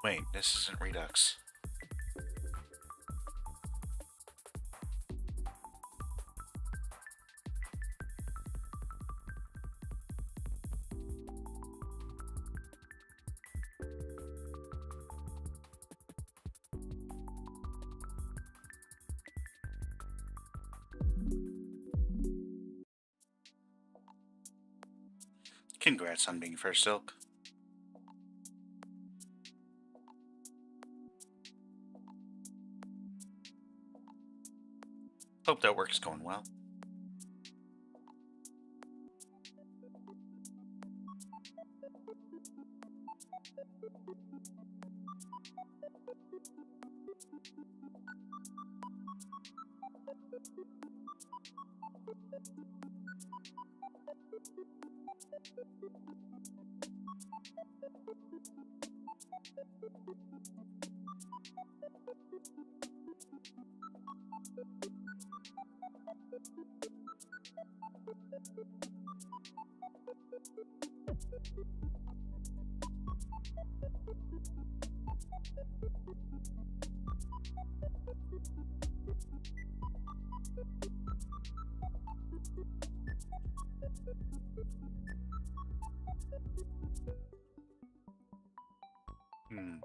Wait, this isn't Redux. Congrats on being first silk. Hope that work's going well. Hmm.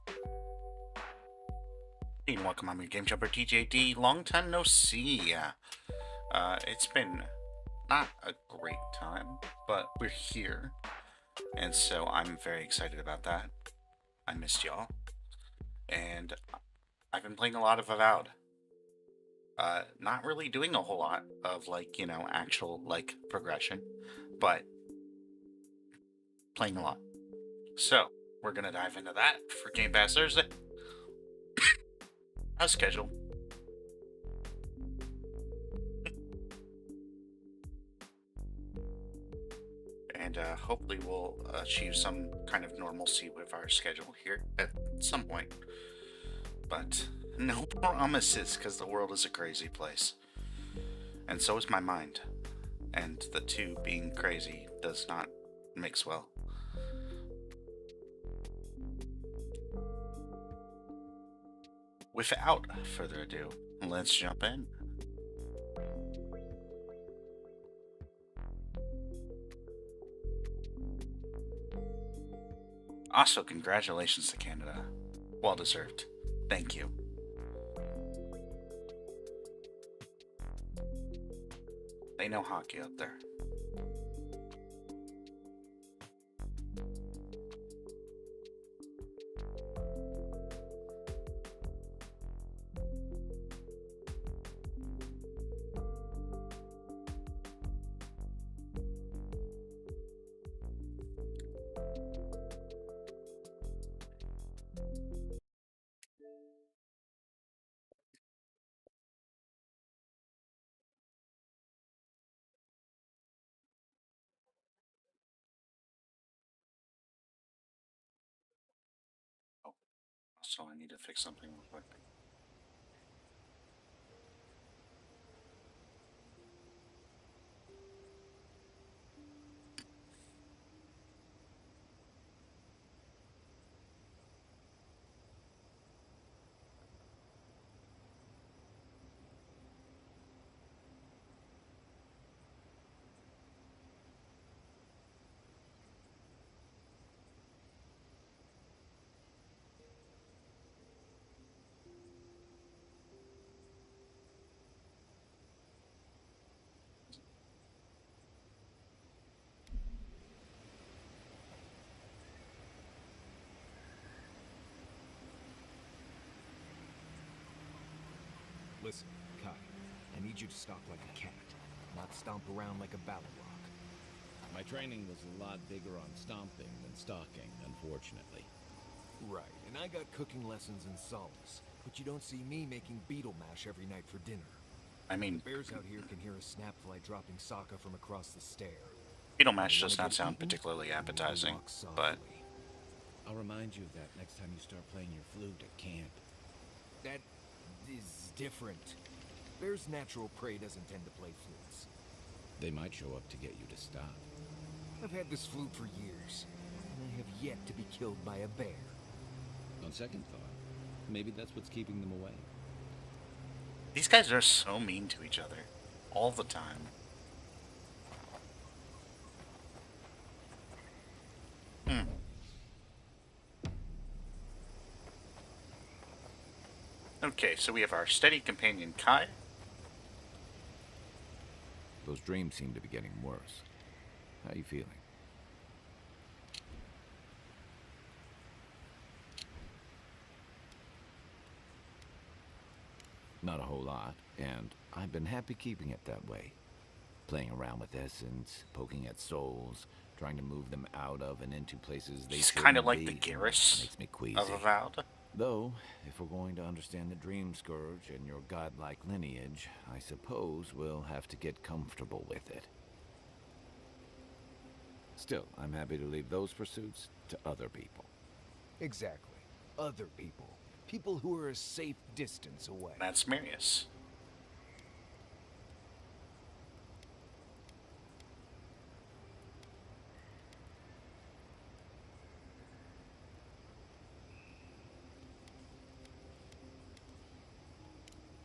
Hey, and welcome. I'm your Game Jumper DiJaDi. Long time no see. It's been not a great time, but we're here, and so I'm very excited about that. I missed y'all, and I've been playing a lot of Avowed. Not really doing a whole lot of actual progression, but playing a lot. So we're gonna dive into that for Game Pass Thursday, as scheduled. And hopefully we'll achieve some kind of normalcy with our schedule here at some point. But no promises, because the world is a crazy place. And so is my mind. And the two being crazy does not mix well. Without further ado, let's jump in. Also, congratulations to Canada. Well deserved. Thank you. They know hockey up there. Oh, also I need to fix something real quick. Listen, Kai, I need you to stalk like a cat, not stomp around like a battle rock. My training was a lot bigger on stomping than stalking, unfortunately. Right, and I got cooking lessons in solace, but you don't see me making beetle mash every night for dinner. I mean, The bears out here can hear a snapfly dropping Sokka from across the stair. beetle mash does not sound particularly appetizing, but I'll remind you of that next time you start playing your flute at camp. That is different. Bear's natural prey doesn't tend to play flutes. They might show up to get you to stop. I've had this flute for years, and I have yet to be killed by a bear. On second thought, maybe that's what's keeping them away. these guys are so mean to each other all the time. Okay, so we have our steady companion Kai. Those dreams seem to be getting worse. How are you feeling? Not a whole lot, and I've been happy keeping it that way. Playing around with essence, poking at souls, trying to move them out of and into places they He's shouldn't kind of like be, the Garrus makes me queasy. of Avowed. Though, if we're going to understand the Dream Scourge and your godlike lineage, I suppose we'll have to get comfortable with it. Still, I'm happy to leave those pursuits to other people. Exactly. Other people. People who are a safe distance away. That's Marius.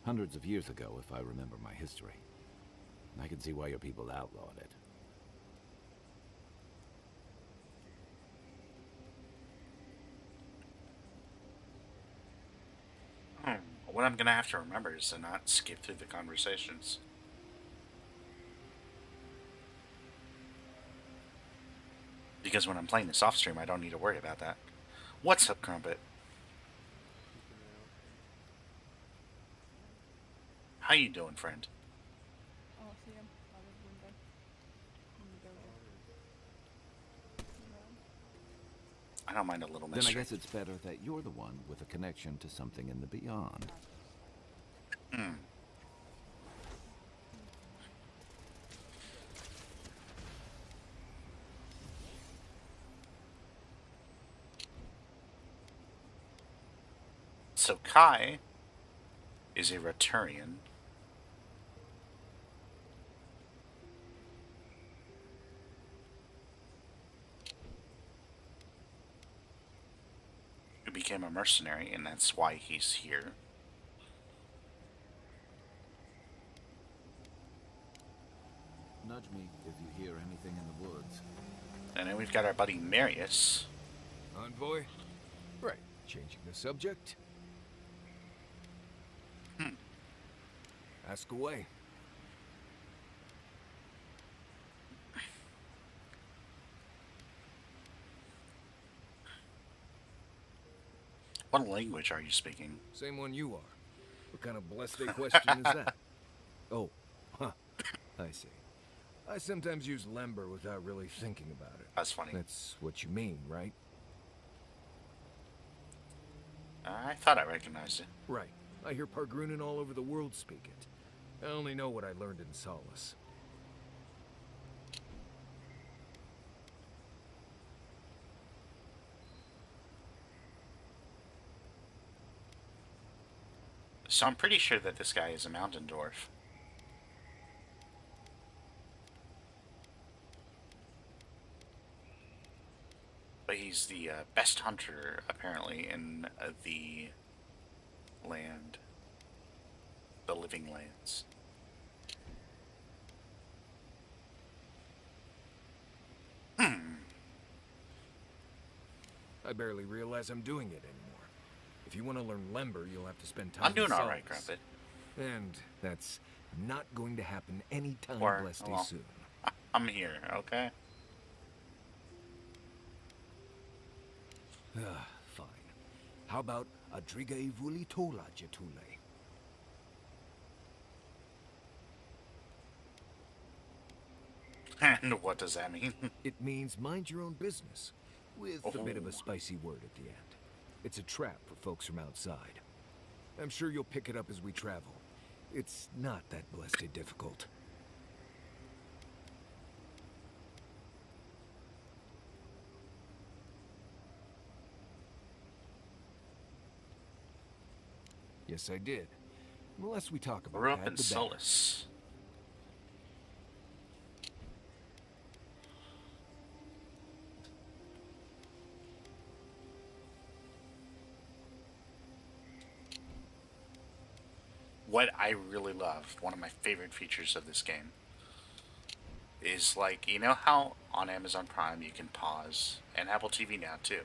Hundreds of years ago, if I remember my history. I can see why your people outlawed it. what I'm gonna have to remember is to not skip through the conversations. Because when I'm playing this off stream, I don't need to worry about that. What's up, Crumpet? How you doing, friend? Oh, see him out of the window. In the dojo. I don't mind a little Then I mystery. guess it's better that you're the one with a connection to something in the beyond. Hmm. So Kai is a Roturian. Who became a mercenary, and that's why he's here. Nudge me if you hear anything in the woods. And then we've got our buddy Marius. Envoy? Right. Changing the subject. Ask away. What language are you speaking? Same one you are. What kind of blessed question is that? Oh, huh. I see. I sometimes use Lember without really thinking about it. That's funny. That's what you mean, right? I thought I recognized it. Right. I hear Pargrunen all over the world speak it. I only know what I learned in Solace. So I'm pretty sure that this guy is a mountain dwarf. But he's the best hunter, apparently, in the land. The living lands. I barely realize I'm doing it anymore. If you want to learn Lember, you'll have to spend time I'm doing in alright, Solace. Grumpet. And that's not going to happen anytime Or, blessed well, soon. I'm here, okay? Fine. How about Adriga Ivuli Tola Jetule? And what does that mean? It means mind your own business, with a bit of a spicy word at the end. It's a trap for folks from outside. I'm sure you'll pick it up as we travel. It's not that blessed difficult. Yes, I did. The less we talk about We're up that, in the better. Solus. What I really love, one of my favorite features of this game, is like, you know how on Amazon Prime you can pause, and Apple TV now too,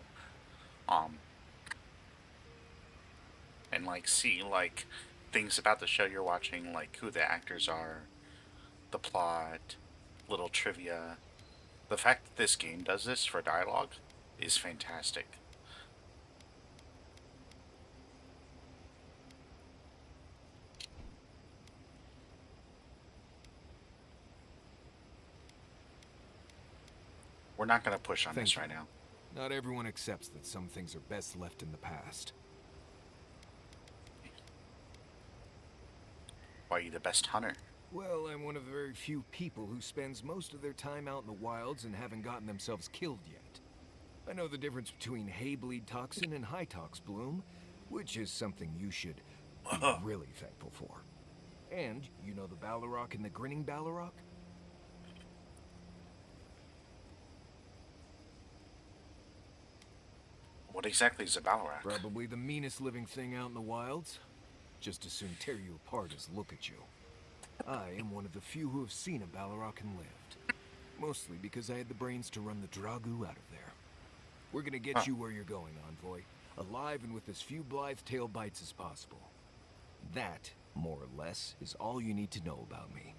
and like see like things about the show you're watching, like who the actors are, the plot, little trivia. The fact that this game does this for dialogue is fantastic. We're not going to push on Thank this you. right now. Not everyone accepts that some things are best left in the past. Why are you the best hunter? Well, I'm one of the very few people who spends most of their time out in the wilds and haven't gotten themselves killed yet. I know the difference between hay-bleed toxin and high-tox bloom, which is something you should be really thankful for. And you know the Balrog and the grinning Balrog? What exactly is a Balrog? Probably the meanest living thing out in the wilds. Just as soon tear you apart as look at you. I am one of the few who have seen a Balrog and lived. Mostly because I had the brains to run the Dragu out of there. We're gonna get you where you're going, Envoy. Alive and with as few blithe tail bites as possible. That, more or less, is all you need to know about me.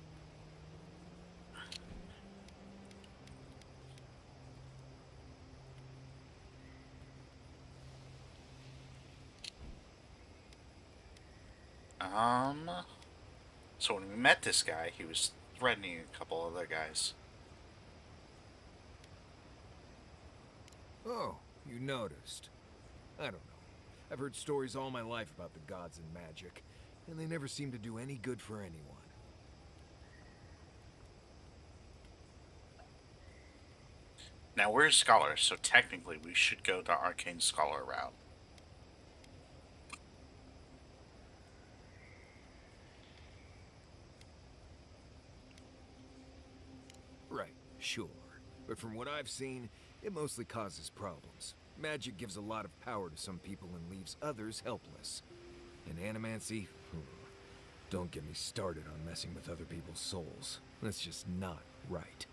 So when we met this guy, he was threatening a couple other guys. Oh, you noticed. I don't know. I've heard stories all my life about the gods and magic, and they never seem to do any good for anyone. Now we're scholars, so technically we should go the arcane scholar route. Right, sure. But from what I've seen, it mostly causes problems. Magic gives a lot of power to some people and leaves others helpless. And animancy? Don't get me started on messing with other people's souls. That's just not right.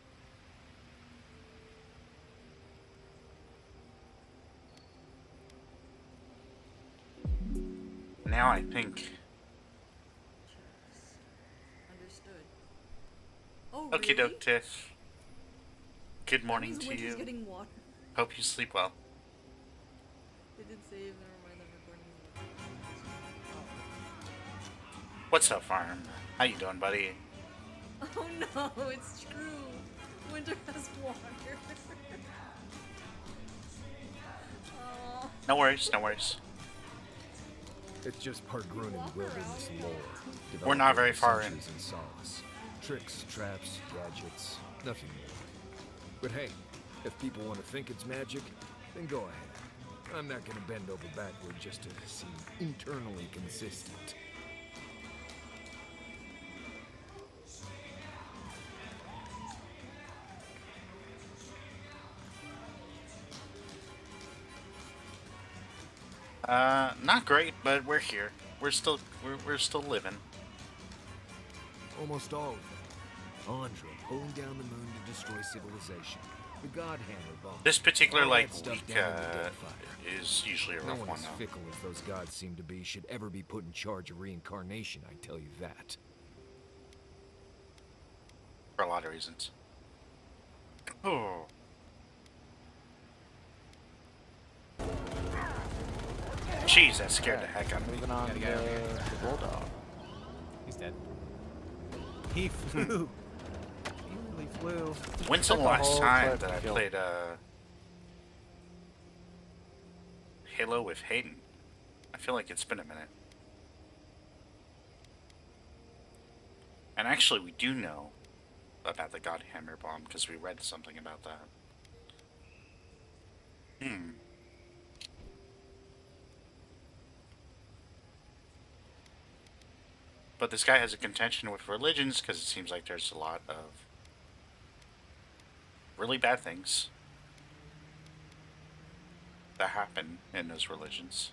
Now I think... Understood. Oh, Okie really? doke, Tiff. Good morning to Winter's you. getting water. Hope you sleep well. They did save. Never mind. I'm recording. What's up, Farm? How you doing, buddy? Oh no, it's true. Winter has water. Aw. No worries, no worries. It's just part Grunin wilderness lore. We're not developed very over far in. centuries in solace. Tricks, traps, gadgets, nothing more. But hey, if people want to think it's magic, then go ahead. I'm not gonna bend over backward just to seem internally consistent. Not great, but we're here. We're still living. Almost all of them. Andra pulling down the moon to destroy civilization. The God Hammer bomb. This particular All like that stuff week down in the Deathfire. is usually a No rough one one as though. fickle as those gods seem to be should ever be put in charge of reincarnation, I tell you that. For a lot of reasons. Oh. Jeez, that scared the heck out of me. Moving on to the bulldog. He's dead. He flew. He really flew. When's the Took a last whole time clip that to I kill. played Halo with Hayden? I feel like it's been a minute. And actually, we do know about the God Hammer bomb because we read something about that. But this guy has a contention with religions because it seems like there's a lot of really bad things that happen in those religions.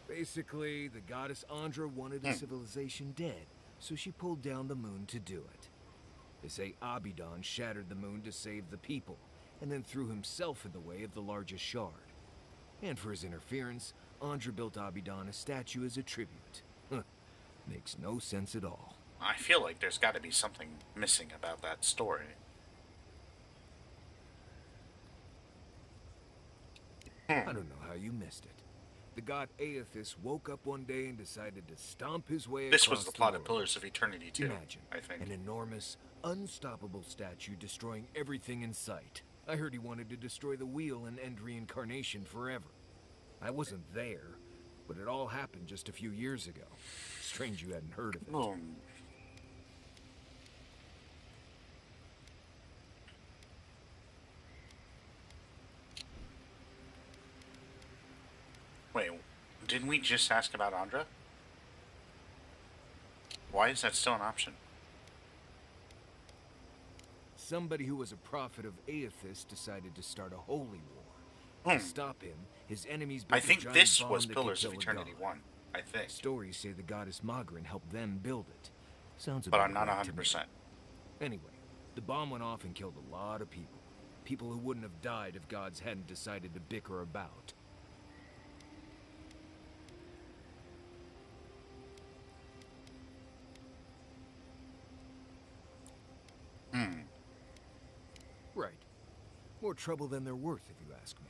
Basically, the goddess Andra wanted a civilization dead, so she pulled down the moon to do it. They say Abidan shattered the moon to save the people, and then threw himself in the way of the largest shard. And for his interference, Andra built Abidan a statue as a tribute. Makes no sense at all. I feel like there's got to be something missing about that story. I don't know how you missed it. The god Aethys woke up one day and decided to stomp his way This across was the plot of world. Pillars of Eternity too, Imagine I think. an enormous, unstoppable statue destroying everything in sight. I heard he wanted to destroy the wheel and end reincarnation forever. I wasn't there, but it all happened just a few years ago. Strange you hadn't heard of it. Wait, didn't we just ask about Andra? Why is that still an option? Somebody who was a prophet of Aethys decided to start a holy war. To stop him, his enemies built I think a giant this bomb was that could Pillars of kill a Eternity god. 1, I think. Stories say the goddess Magrin helped them build it. Sounds But about I'm not right to me. 100%. Anyway, the bomb went off and killed a lot of people. People who wouldn't have died if gods hadn't decided to bicker about. Right. More trouble than they're worth, if you ask me.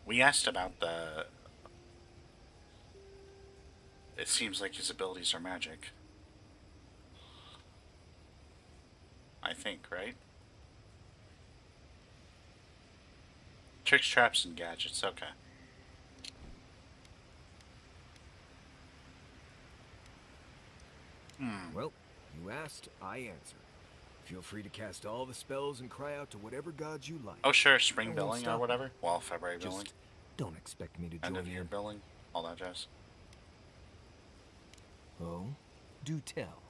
We asked about the... It seems like his abilities are magic. I think, right? Tricks, traps, and gadgets. Okay. Well, you asked, I answered. Feel free to cast all the spells and cry out to whatever gods you like. Oh, sure. Spring I won't billing or stop whatever. Well, February you. billing. Just don't expect me to End join of year in. billing. All that jazz. Oh, do tell.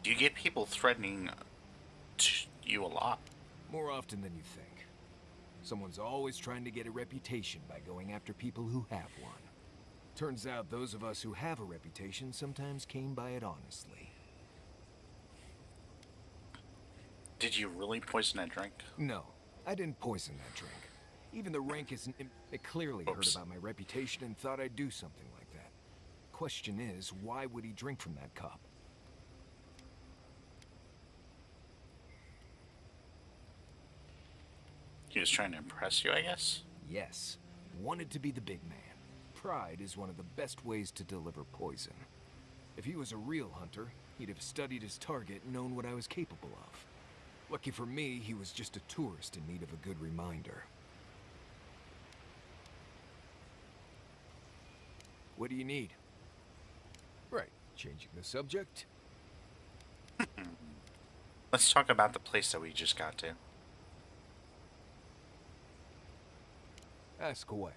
Do you get people threatening you a lot? More often than you think. Someone's always trying to get a reputation by going after people who have one. Turns out those of us who have a reputation sometimes came by it honestly. Did you really poison that drink? No, I didn't poison that drink. Even the rank isn't... It clearly heard about my reputation and thought I'd do something like that. Question is, why would he drink from that cup? He was trying to impress you, I guess? Yes, wanted to be the big man. Pride is one of the best ways to deliver poison. If he was a real hunter, he'd have studied his target and known what I was capable of. Lucky for me, he was just a tourist in need of a good reminder. What do you need? Right, changing the subject. Let's talk about the place that we just got to. Ask away.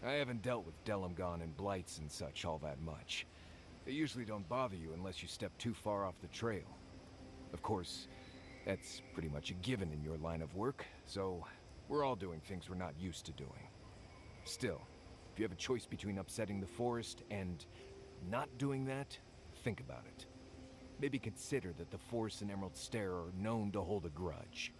I haven't dealt with Delimgon and blights and such all that much. They usually don't bother you unless you step too far off the trail. Of course, that's pretty much a given in your line of work, so we're all doing things we're not used to doing. Still, if you have a choice between upsetting the forest and not doing that, think about it. Maybe consider that the Forest and Emerald Stair are known to hold a grudge.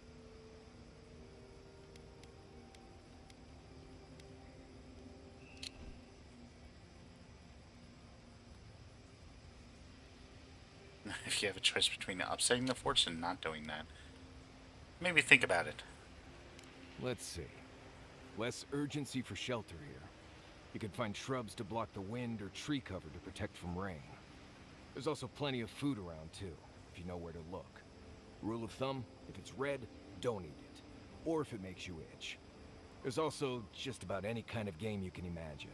If you have a choice between upsetting the force and not doing that, maybe think about it. Let's see. Less urgency for shelter here. You can find shrubs to block the wind or tree cover to protect from rain. There's also plenty of food around too, if you know where to look. Rule of thumb, if it's red, don't eat it. Or if it makes you itch. There's also just about any kind of game you can imagine.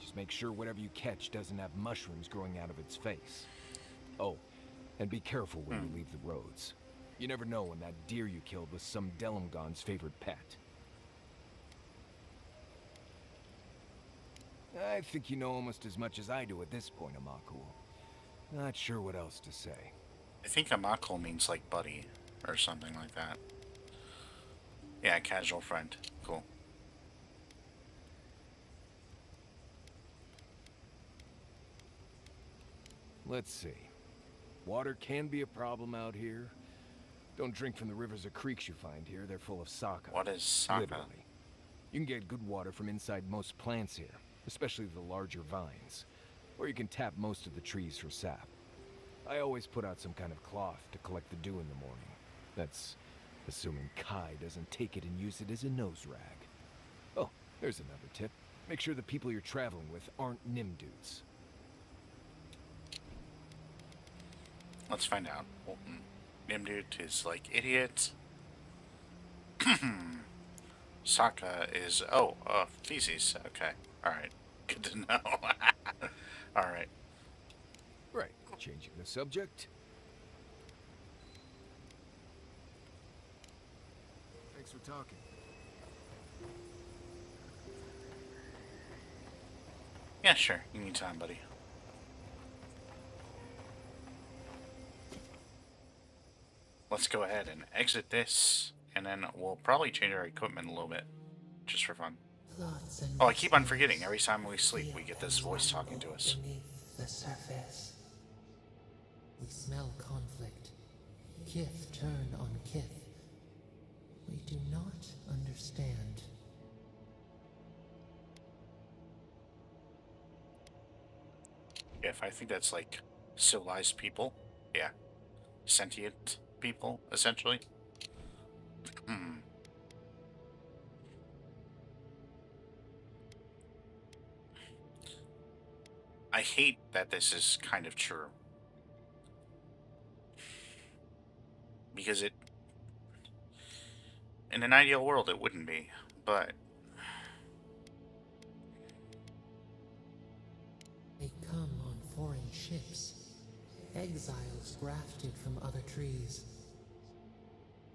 Just make sure whatever you catch doesn't have mushrooms growing out of its face. Oh, and be careful when you leave the roads. You never know when that deer you killed was some Delimgon's favorite pet. I think you know almost as much as I do at this point, Amaku. Not sure what else to say. I think Amakul means like buddy or something like that. Yeah, casual friend. Cool. Let's see. Water can be a problem out here. Don't drink from the rivers or creeks you find here. They're full of saka. What is saka? Literally. You can get good water from inside most plants here, especially the larger vines. Or you can tap most of the trees for sap. I always put out some kind of cloth to collect the dew in the morning. That's assuming Kai doesn't take it and use it as a nose rag. Oh, there's another tip. Make sure the people you're traveling with aren't Nimdudes. Let's find out. Nimdut is like idiot. Saka is feces. Okay, all right. Good to know. All right. Right. Changing the subject. Thanks for talking. Yeah, sure. You need time, buddy. let's go ahead and exit this, and then we'll probably change our equipment a little bit, just for fun. Oh, I keep on forgetting. Every time we sleep, we get this voice talking to us. Beneath the surface, we smell conflict. Kith turn on kith. We do not understand. If I think that's like civilized people. Yeah. Sentient people, essentially. I hate that this is kind of true. Because in an ideal world, it wouldn't be. But They come on foreign ships, exiles grafted from other trees.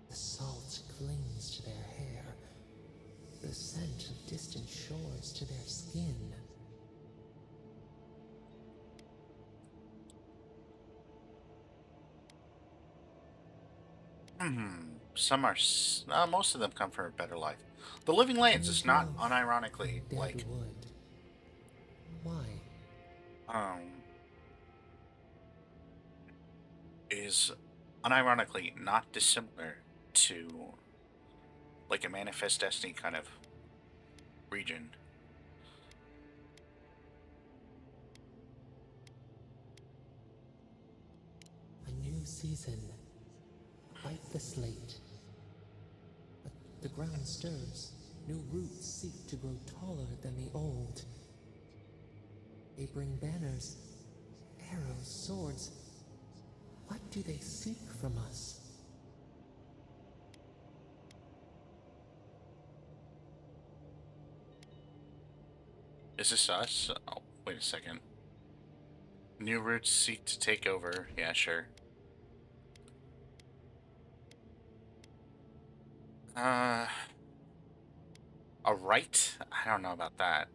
The salt clings to their hair, the scent of distant shores to their skin. some are... most of them come from a better life. The Living Lands is not Growth, unironically, dead like... wood. Why? Is unironically not dissimilar to like a Manifest Destiny kind of region. A new season. Wipe the slate. But the ground stirs. New roots seek to grow taller than the old. They bring banners, arrows, swords. What do they seek from us? Is this us? Oh, wait a second. New roots seek to take over. Yeah, sure. A right? I don't know about that.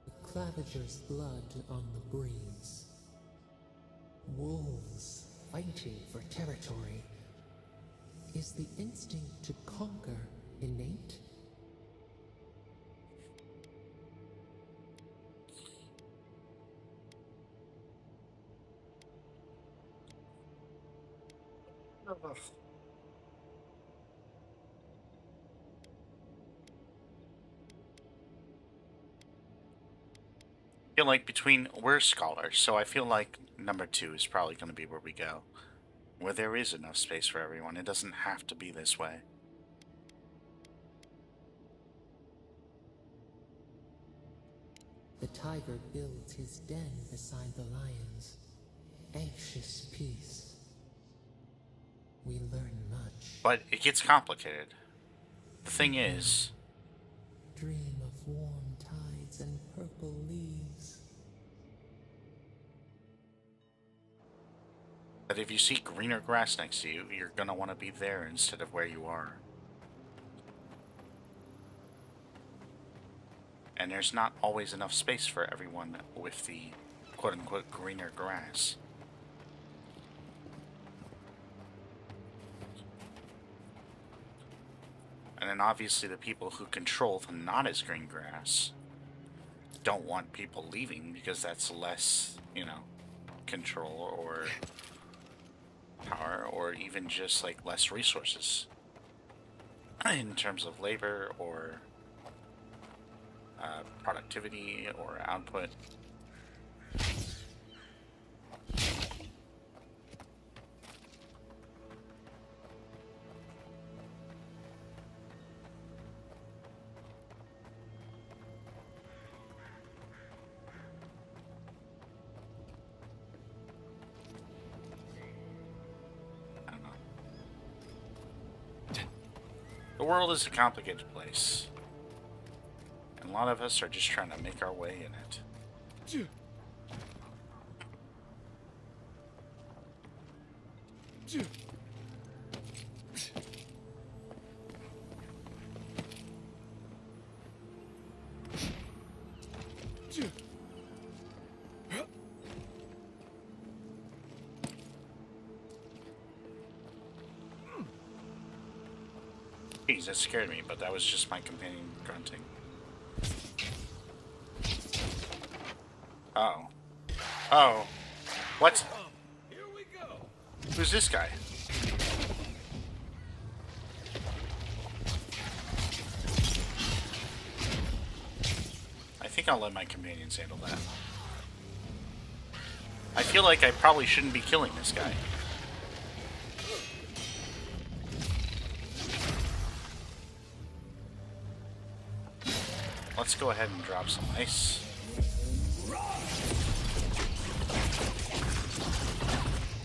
The Claviger's blood on the breeze. Wolves fighting for territory. Is the instinct to conquer innate? I feel like we're scholars, so I feel like number 2 is probably going to be where we go. Where there is enough space for everyone. It doesn't have to be this way. The tiger builds his den beside the lions. Anxious peace. We learn much. But it gets complicated. The thing is... Dream of warm tides and purple leaves. that if you see greener grass next to you, you're gonna want to be there instead of where you are. And there's not always enough space for everyone with the quote-unquote greener grass. And then obviously the people who control the not as green grass don't want people leaving because that's less, you know, control or power, or even just like less resources in terms of labor or productivity or output. The world is a complicated place, and a lot of us are just trying to make our way in it. Jeez, that scared me, but that was just my companion grunting. Uh-oh. Oh. What? Here we go. Who's this guy? I think I'll let my companions handle that. I feel like I probably shouldn't be killing this guy. Let's go ahead and drop some ice.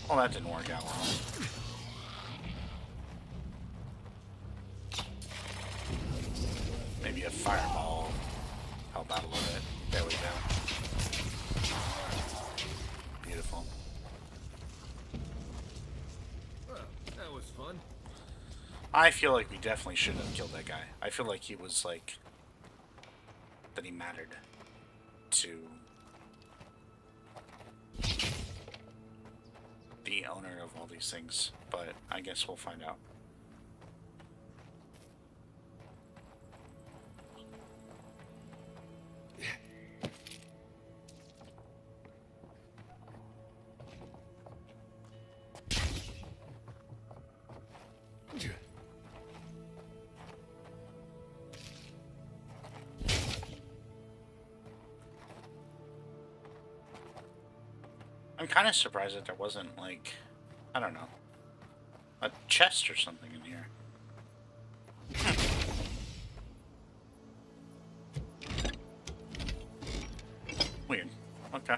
Well, that didn't work out well. Maybe a fireball help out a little bit. There we go. Beautiful. Well, that was fun. I feel like we definitely shouldn't have killed that guy. I feel like he was like... that he mattered to the owner of all these things, but I guess we'll find out. I'm kind of surprised that there wasn't, like, I don't know, a chest or something in here. Weird. Okay.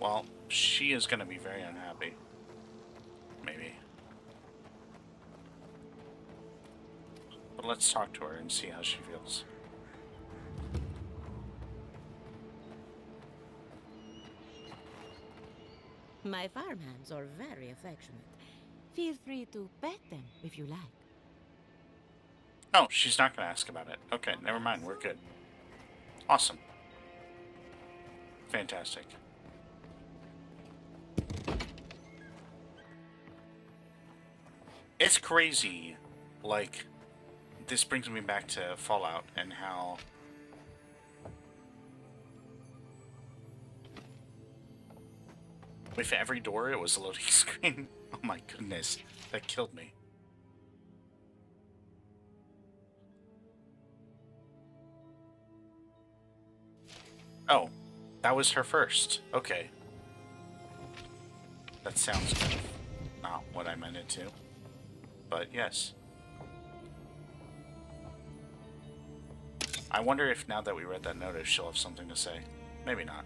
Well, she is going to be very unhappy. Maybe. But let's talk to her and see how she feels. My farmhands are very affectionate. Feel free to pet them if you like. Oh, she's not going to ask about it. Okay, never mind. We're good. Awesome. Fantastic. It's crazy. Like, this brings me back to Fallout and how... with every door, it was a loading screen. Oh my goodness. That killed me. Oh, that was her first. Okay. That sounds kind of not what I meant it to. But yes. I wonder if now that we read that notice, she'll have something to say. Maybe not.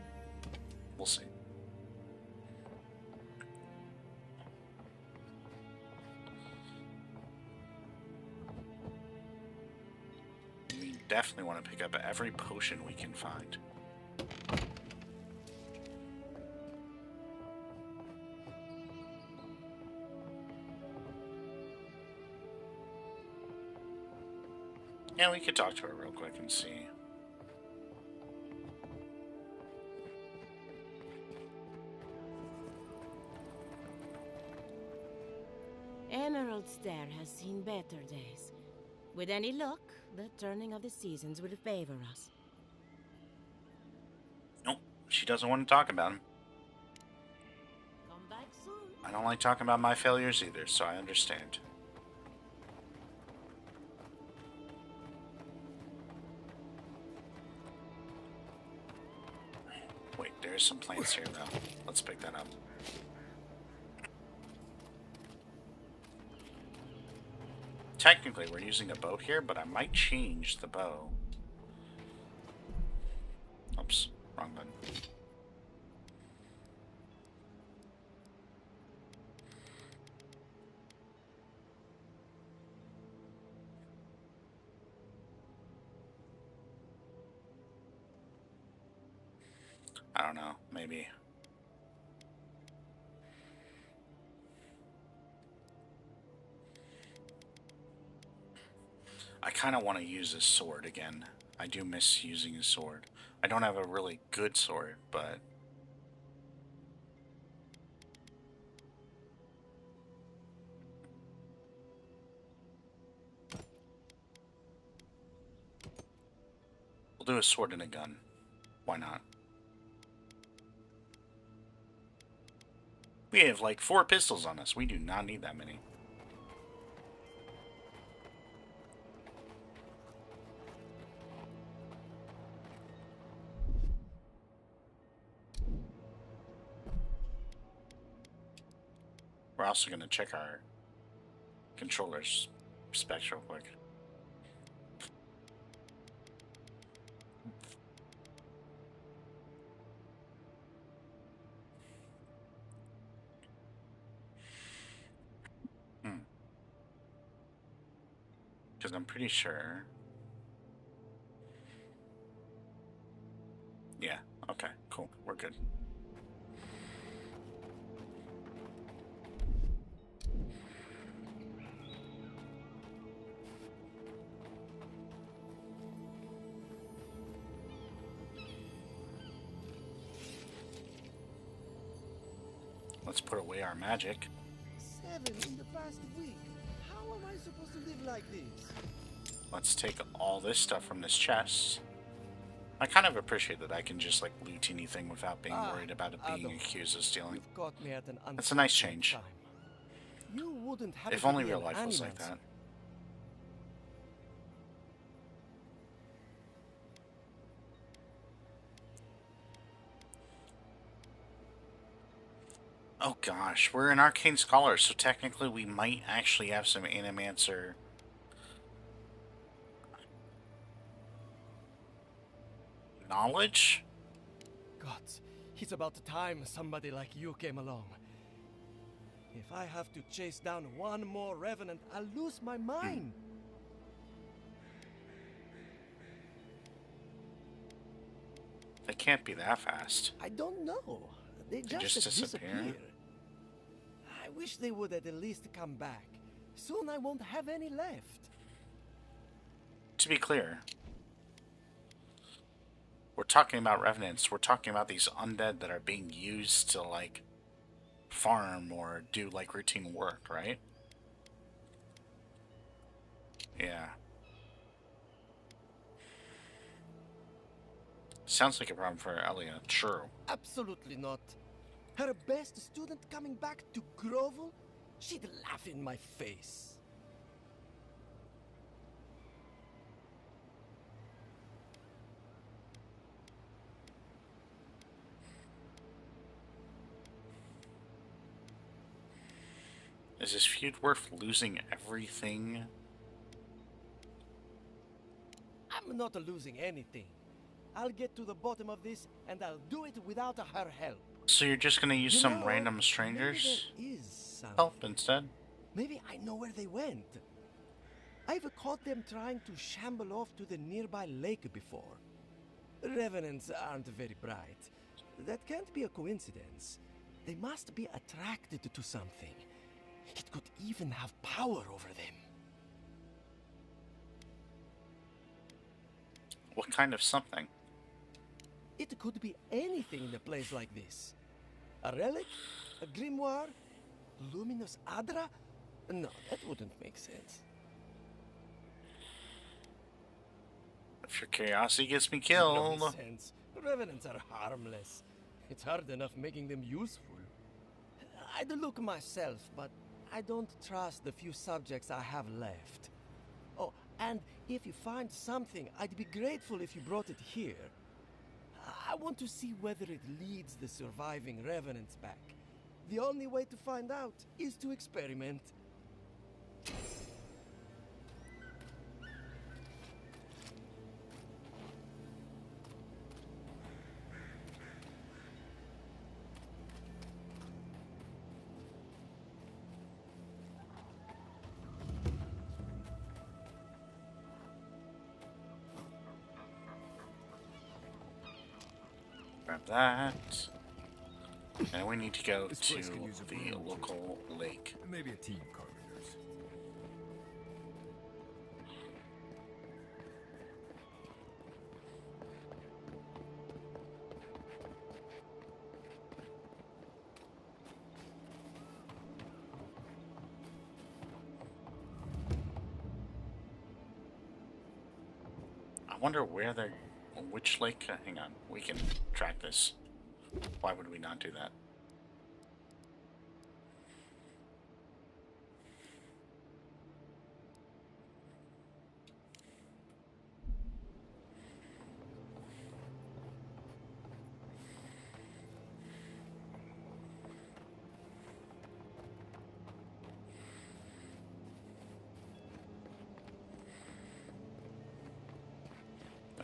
We'll see. We definitely want to pick up every potion we can find. Yeah, we could talk to her real quick and see. Emerald Stair has seen better days. With any luck, the turning of the seasons will favor us. Nope, she doesn't want to talk about him. Come back soon. I don't like talking about my failures either, so I understand. Wait, there's some plants here, though. Let's pick that up. Technically, we're using a bow here, but I might change the bow. Oops, wrong button. I don't know, maybe. I kind of want to use this sword again. I do miss using a sword. I don't have a really good sword, but... We'll do a sword and a gun. Why not? We have like 4 pistols on us. We do not need that many. We're also going to check our controller's specs real quick. Because I'm pretty sure... Yeah, okay, cool. We're good. Let's put away our magic. 7 in the past week. How am I supposed to live like this? Let's take all this stuff from this chest. I kind of appreciate that I can just like loot anything without being worried about it being accused of stealing. You've caught me at an That's a nice change. time. You wouldn't have If to only be real an life was like animal. that. Oh gosh, we're an arcane scholar, so technically we might actually have some animancer knowledge? God, it's about time somebody like you came along. If I have to chase down one more revenant, I'll lose my mind. They can't be that fast. I don't know. They just disappear. I wish they would at least come back. Soon I won't have any left. To be clear, we're talking about revenants. We're talking about these undead that are being used to, like, farm or do, like, routine work, right? Yeah. Sounds like a problem for Elia. True. Absolutely not. Her best student coming back to grovel? She'd laugh in my face. Is this feud worth losing everything? I'm not losing anything. I'll get to the bottom of this, and I'll do it without her help. So you're just gonna use some random strangers' maybe there is something. help instead? Maybe I know where they went. I've caught them trying to shamble off to the nearby lake before. Revenants aren't very bright. That can't be a coincidence. They must be attracted to something. It could even have power over them. What kind of something? It could be anything in a place like this. A relic? A grimoire? Luminous Adra? No, that wouldn't make sense. If your curiosity gets me killed. Nonsense. Revenants are harmless. It's hard enough making them useful. I'd look myself, but I don't trust the few subjects I have left. Oh, and if you find something, I'd be grateful if you brought it here. I want to see whether it leads the surviving revenants back. The only way to find out is to experiment. Grab that. And we need to go This to place could use a the brew or two. local lake. Maybe a team of carpenters. I wonder where they're which lake? Hang on. We can track this. Why would we not do that?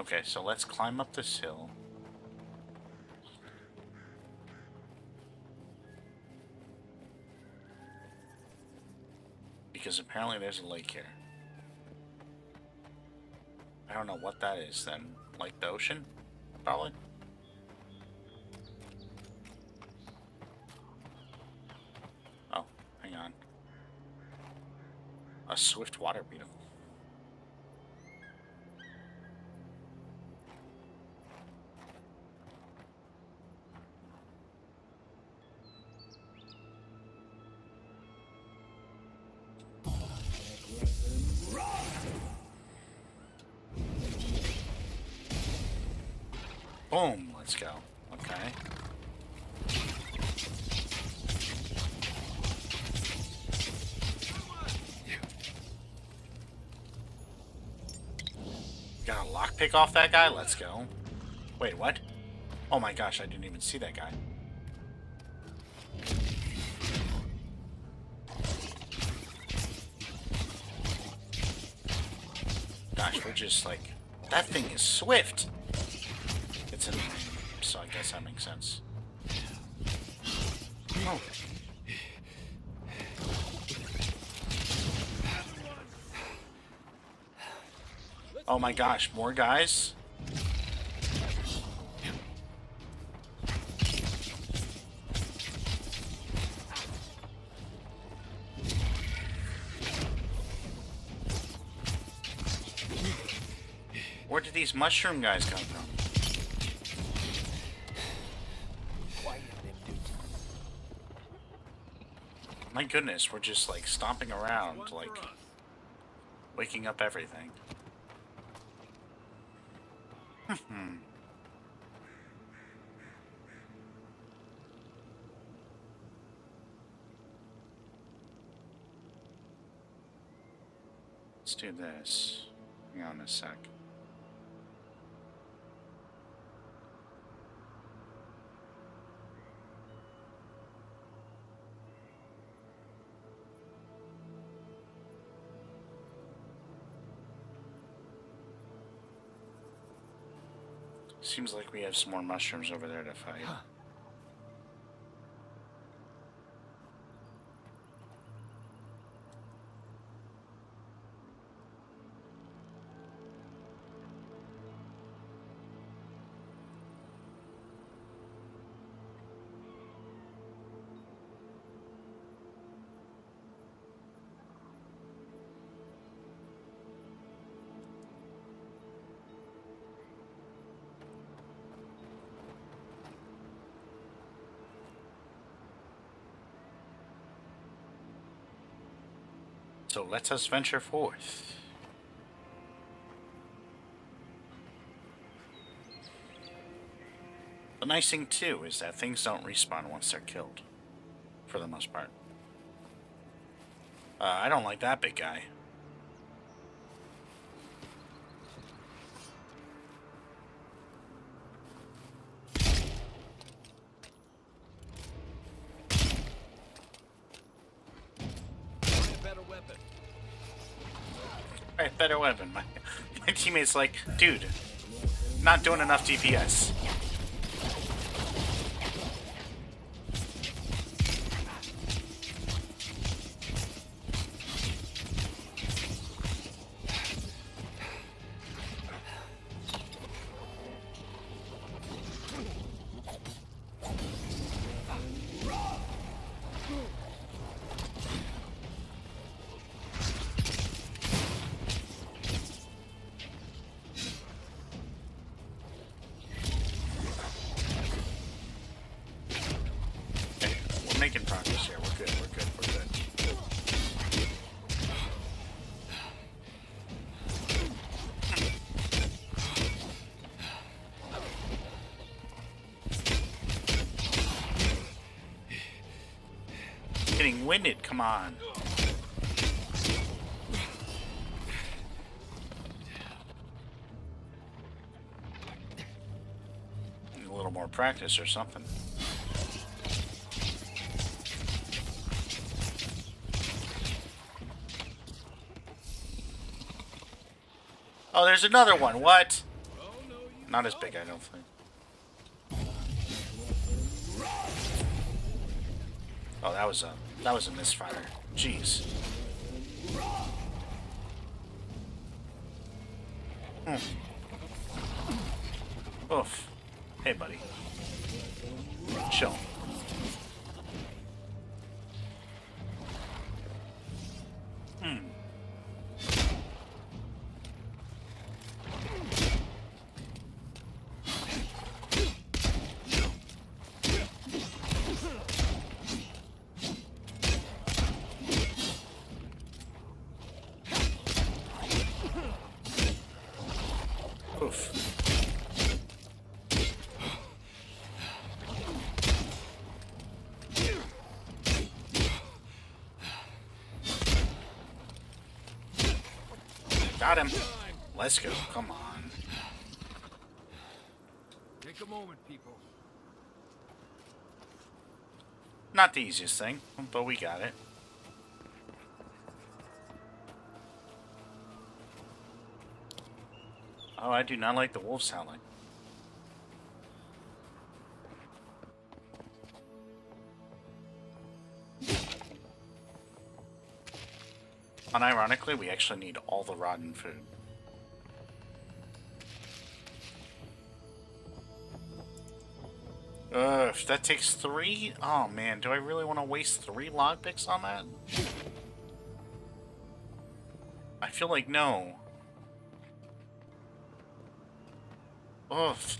Okay, so let's climb up this hill. Because apparently there's a lake here. I don't know what that is then. Like the ocean? Probably. Oh, hang on. A swift water beetle. Boom, let's go. Okay. Got a lockpick off that guy? Let's go. Wait, what? Oh my gosh, I didn't even see that guy. Gosh, we're just like... That thing is swift! It's in the name, so I guess that makes sense. Oh. Oh my gosh, more guys? Where did these mushroom guys come from? My goodness, we're just like stomping around, like waking up everything. Let's do this. Hang on a sec. Seems like we have some more mushrooms over there to fight. So let us venture forth. The nice thing too is that things don't respawn once they're killed, for the most part. I don't like that big guy. Alright, better weapon. My teammate's like, dude, not doing enough DPS. Making progress here. We're good. We're good. We're good. getting winded. Come on. Need a little more practice or something. Oh, there's another one. What? Not as big, I don't think. Oh, that was a misfire. Jeez. Oof. Hey, buddy. Chill. Oof. Got him. Let's go. Come on. Take a moment, people. Not the easiest thing, but we got it. Oh, I do not like the wolves howling. Unironically, we actually need all the rotten food. If that takes 3? Oh man, do I really want to waste 3 lockpicks on that? I feel like no. Oof.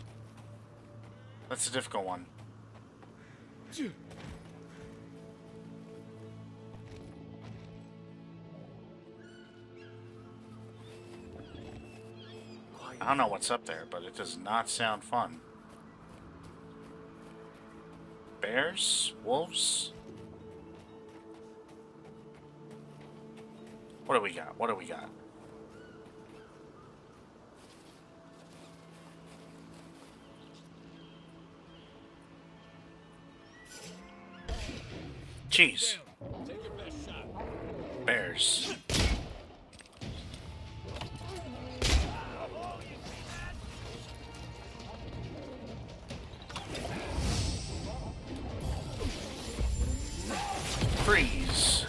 That's a difficult one. I don't know what's up there, but it does not sound fun. Bears? Wolves? What do we got? What do we got? Jeez. Bears. Freeze.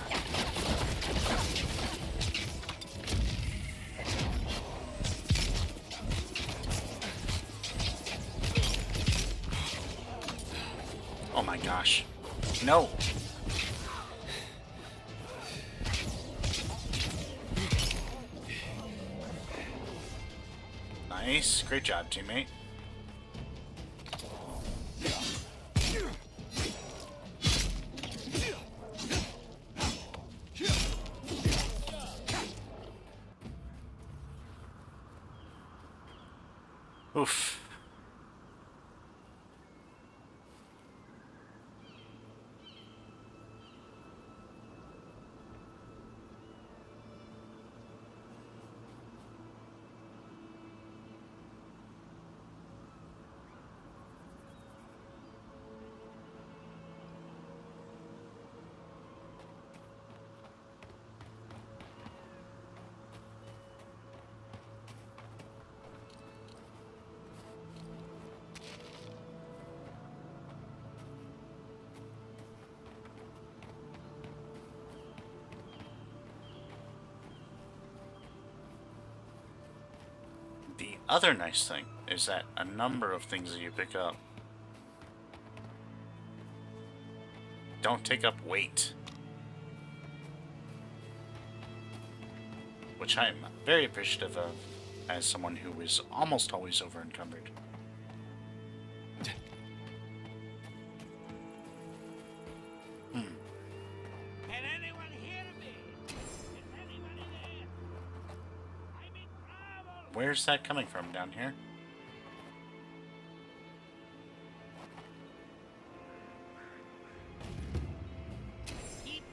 Oh my gosh. No. Nice. Great job, teammate. Oof. The other nice thing is that a number of things that you pick up don't take up weight, which I'm very appreciative of as someone who is almost always over encumbered. Can anyone hear me? Is anybody there? I'm in trouble. Where's that coming from down here? Keep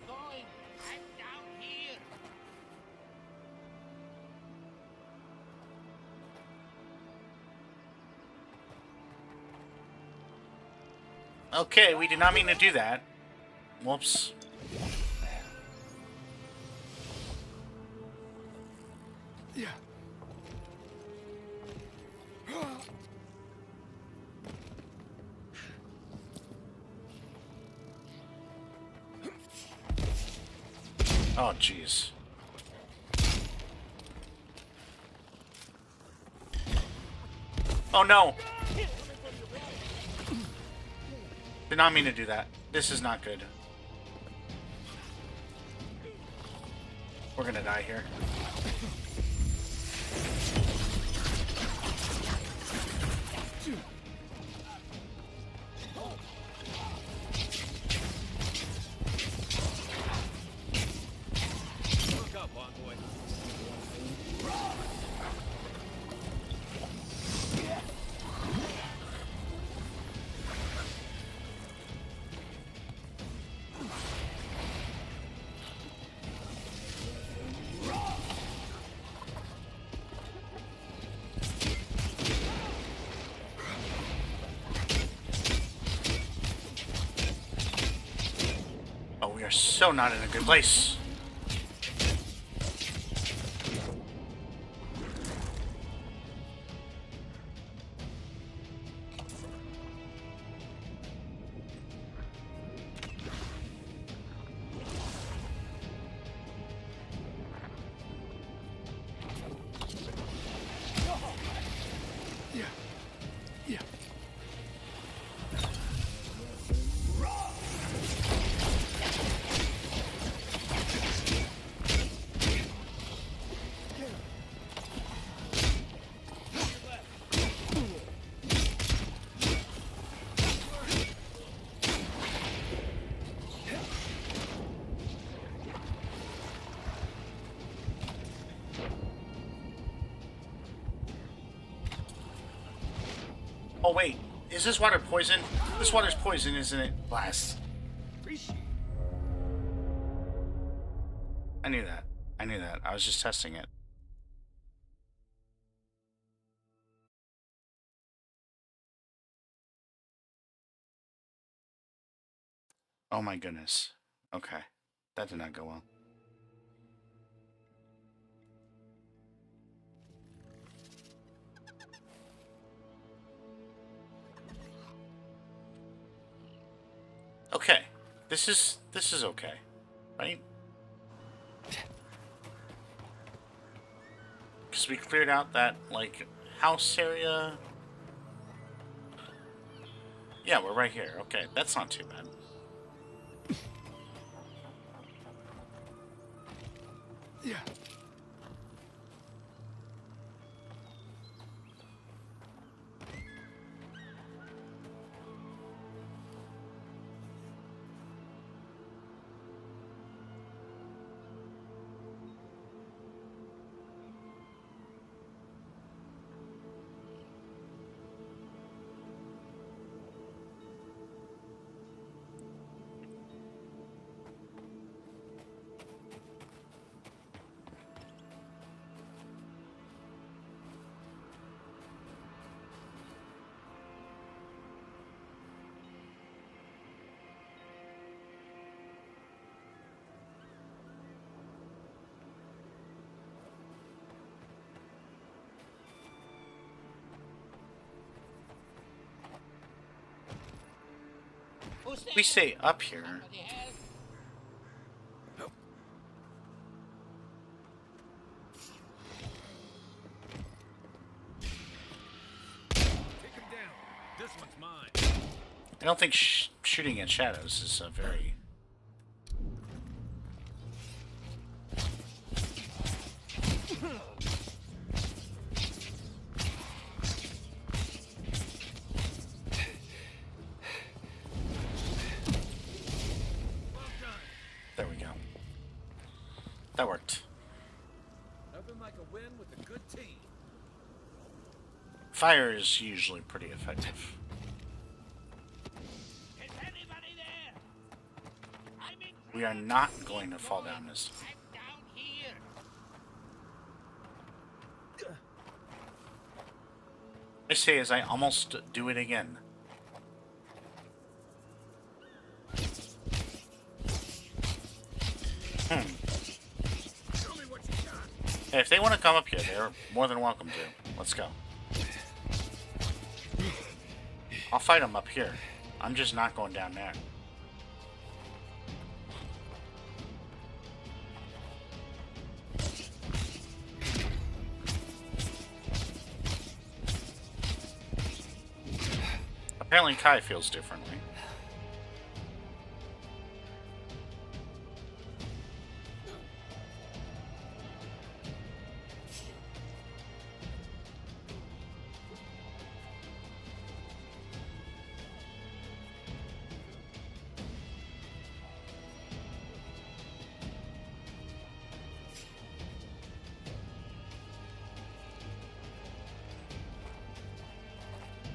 Okay, we did not mean to do that. Whoops. Yeah. Oh, jeez. Oh, no! Did not mean to do that. This is not good. We're gonna die here. Look up, envoy. Oh, we are so not in a good place. Yeah. Yeah. Oh, wait. Is this water poison? This water's poison, isn't it? Blast. I knew that. I knew that. I was just testing it. Oh my goodness. Okay. That did not go well. Okay. This is okay. Right? Because we cleared out that, like, house area. Yeah, we're right here. Okay, that's not too bad. Yeah. We stay up here. This one's mine. I don't think shooting at shadows is a very... There we go. That worked. Nothing like a win with a good team. Fire is usually pretty effective. Is anybody there? I'm in We are not going to fall down this time. I'm down here. I say as I almost do it again. Hmm. Hey, if they want to come up here, they're more than welcome to. Let's go. I'll fight them up here. I'm just not going down there. Apparently Kai feels differently.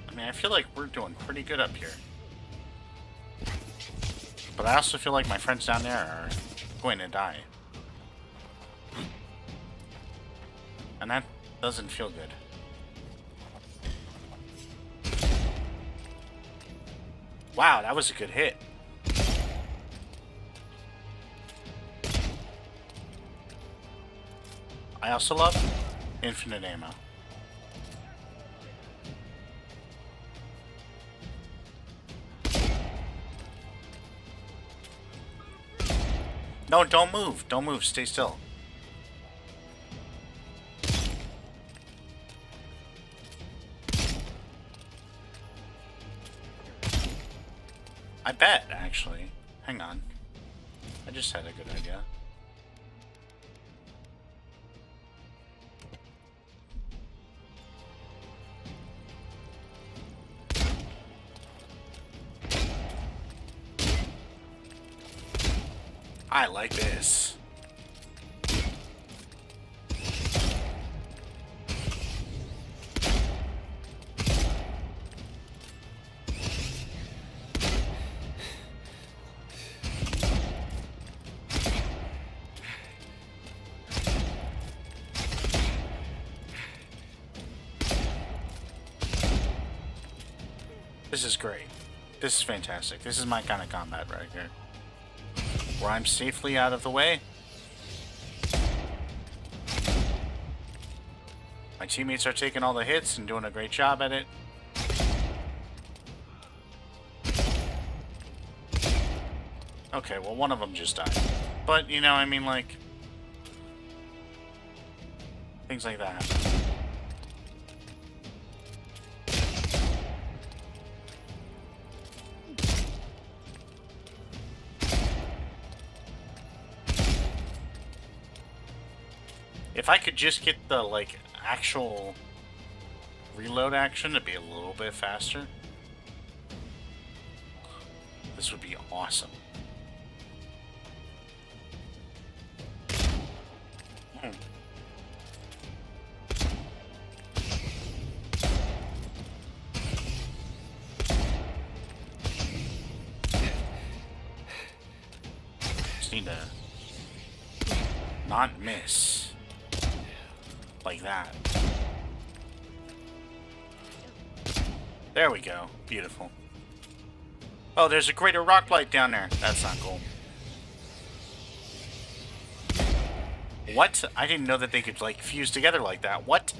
I mean, I feel like we're doing pretty good up here. But I also feel like my friends down there are going to die. And that doesn't feel good. Wow, that was a good hit. I also love infinite ammo. No, don't move. Don't move. Stay still. I bet, actually. Hang on. I just had a good idea. I like this. This is great. This is fantastic. This is my kind of combat right here. Where I'm safely out of the way. My teammates are taking all the hits and doing a great job at it. Okay, well, one of them just died. But, you know, I mean, like... things like that happen. If I could just get the, like, actual reload action to be a little bit faster, this would be awesome. Just need to not miss. Like that. There we go. Beautiful. Oh, there's a greater rock light down there. That's not cool. What? I didn't know that they could, like, fuse together like that. What?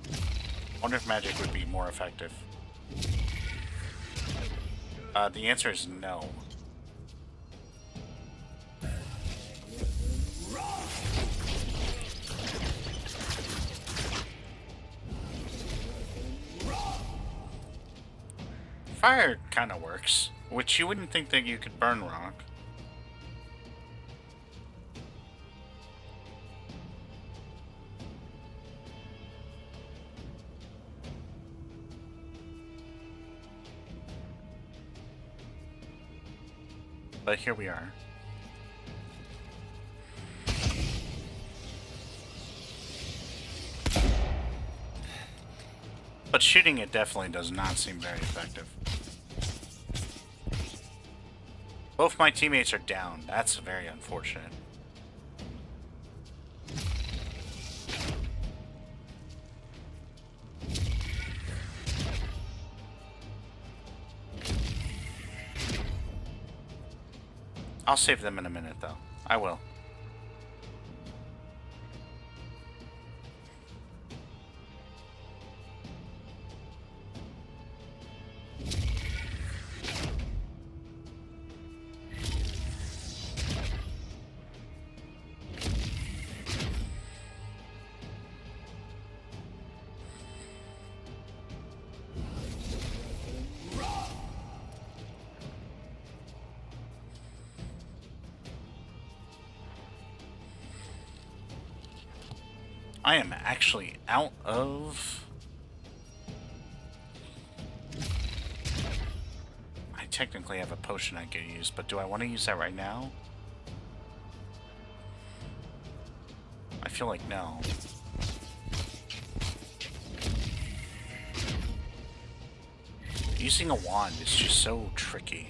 I wonder if magic would be more effective. The answer is no. Fire kind of works, which you wouldn't think that you could burn rock. But here we are. But shooting it definitely does not seem very effective. Both my teammates are down. That's very unfortunate. I'll save them in a minute, though. I will. I am actually out of... I technically have a potion I could use, but do I want to use that right now? I feel like no. Using a wand is just so tricky.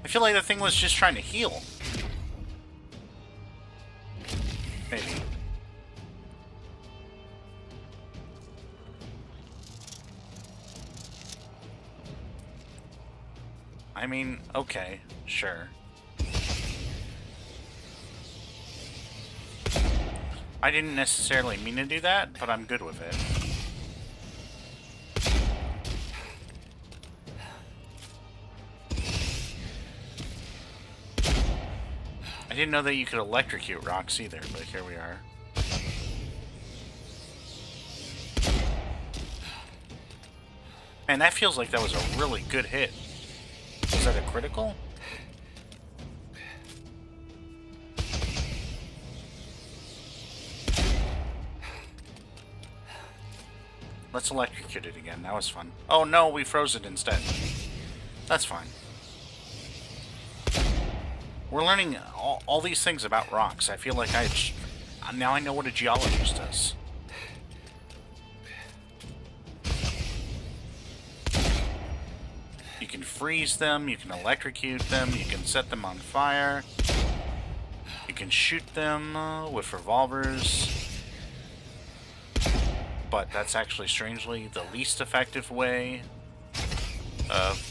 I feel like the thing was just trying to heal. Maybe. I mean, okay, sure. I didn't necessarily mean to do that, but I'm good with it. I didn't know that you could electrocute rocks either, but here we are. Man, that feels like that was a really good hit. Was that a critical? Let's electrocute it again. That was fun. Oh no, we froze it instead. That's fine. We're learning all these things about rocks. I feel like now I know what a geologist does. You can freeze them, you can electrocute them, you can set them on fire. You can shoot them with revolvers. But that's actually strangely the least effective way of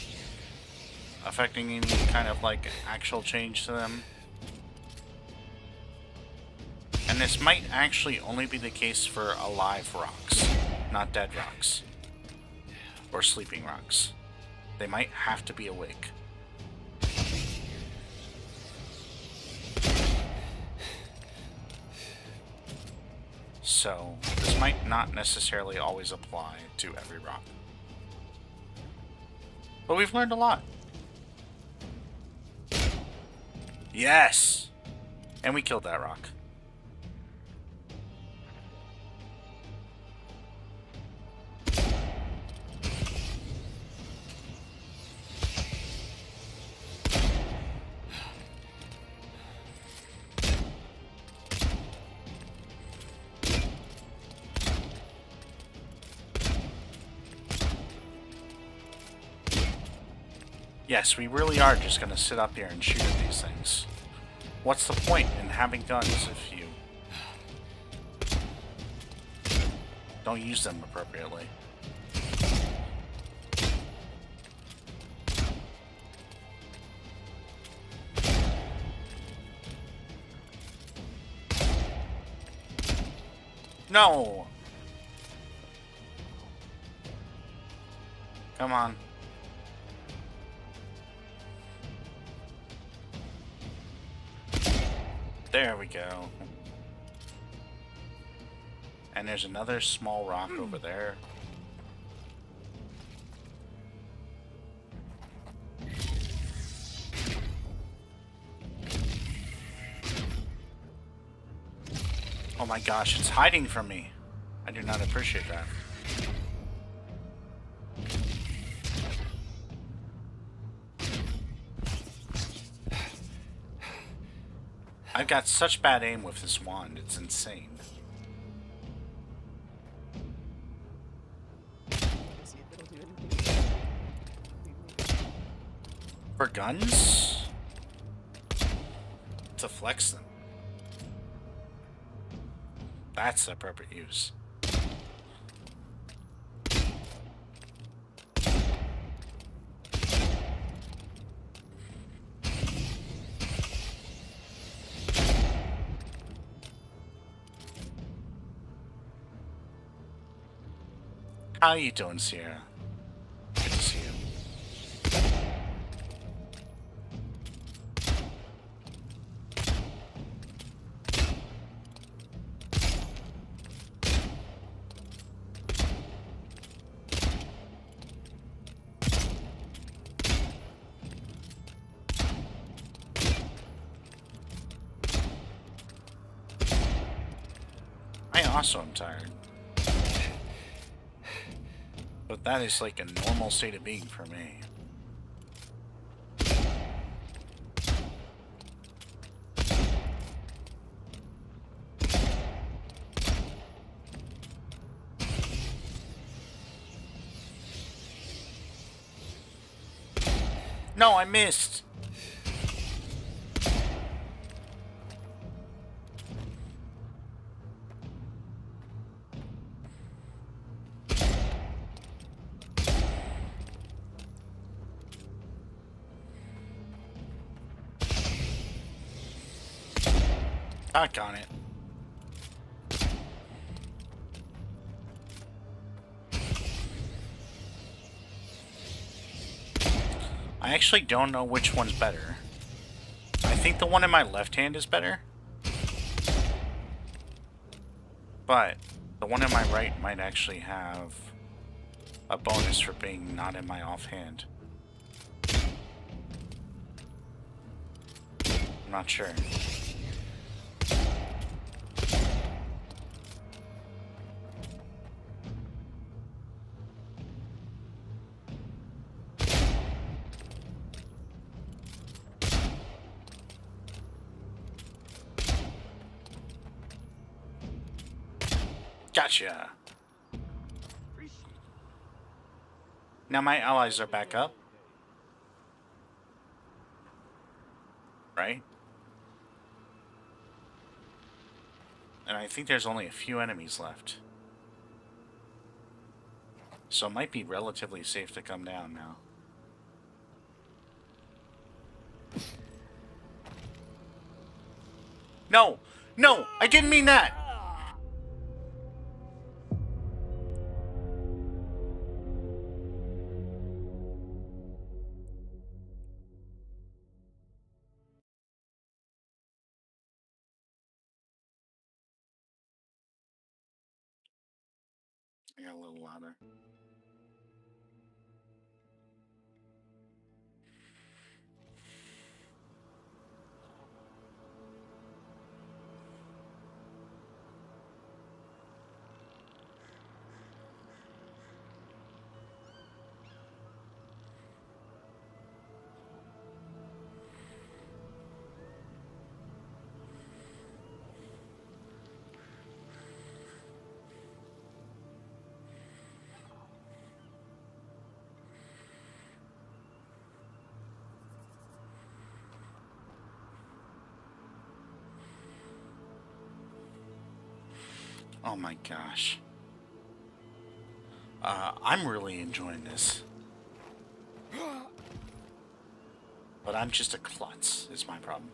affecting any kind of like actual change to them. And this might actually only be the case for alive rocks, not dead rocks or sleeping rocks. They might have to be awake. So this might not necessarily always apply to every rock. But we've learned a lot. Yes! And we killed that rock. Yes, we really are just going to sit up here and shoot at these things. What's the point in having guns if you don't use them appropriately? No! Come on. There we go. And there's another small rock over there. Oh my gosh, it's hiding from me. I do not appreciate that. I've got such bad aim with this wand, it's insane. For guns? To flex them. That's the appropriate use. How you doing, Sierra? Good to see you. I also am tired. But that is like a normal state of being for me. No, I missed! Back on it. I actually don't know which one's better. I think the one in my left hand is better. But the one in my right might actually have a bonus for being not in my offhand. I'm not sure. Gotcha. Now my allies are back up. Right? And I think there's only a few enemies left. So it might be relatively safe to come down now. No! No! I didn't mean that! I got a little louder. Oh my gosh. I'm really enjoying this. But I'm just a klutz, is my problem.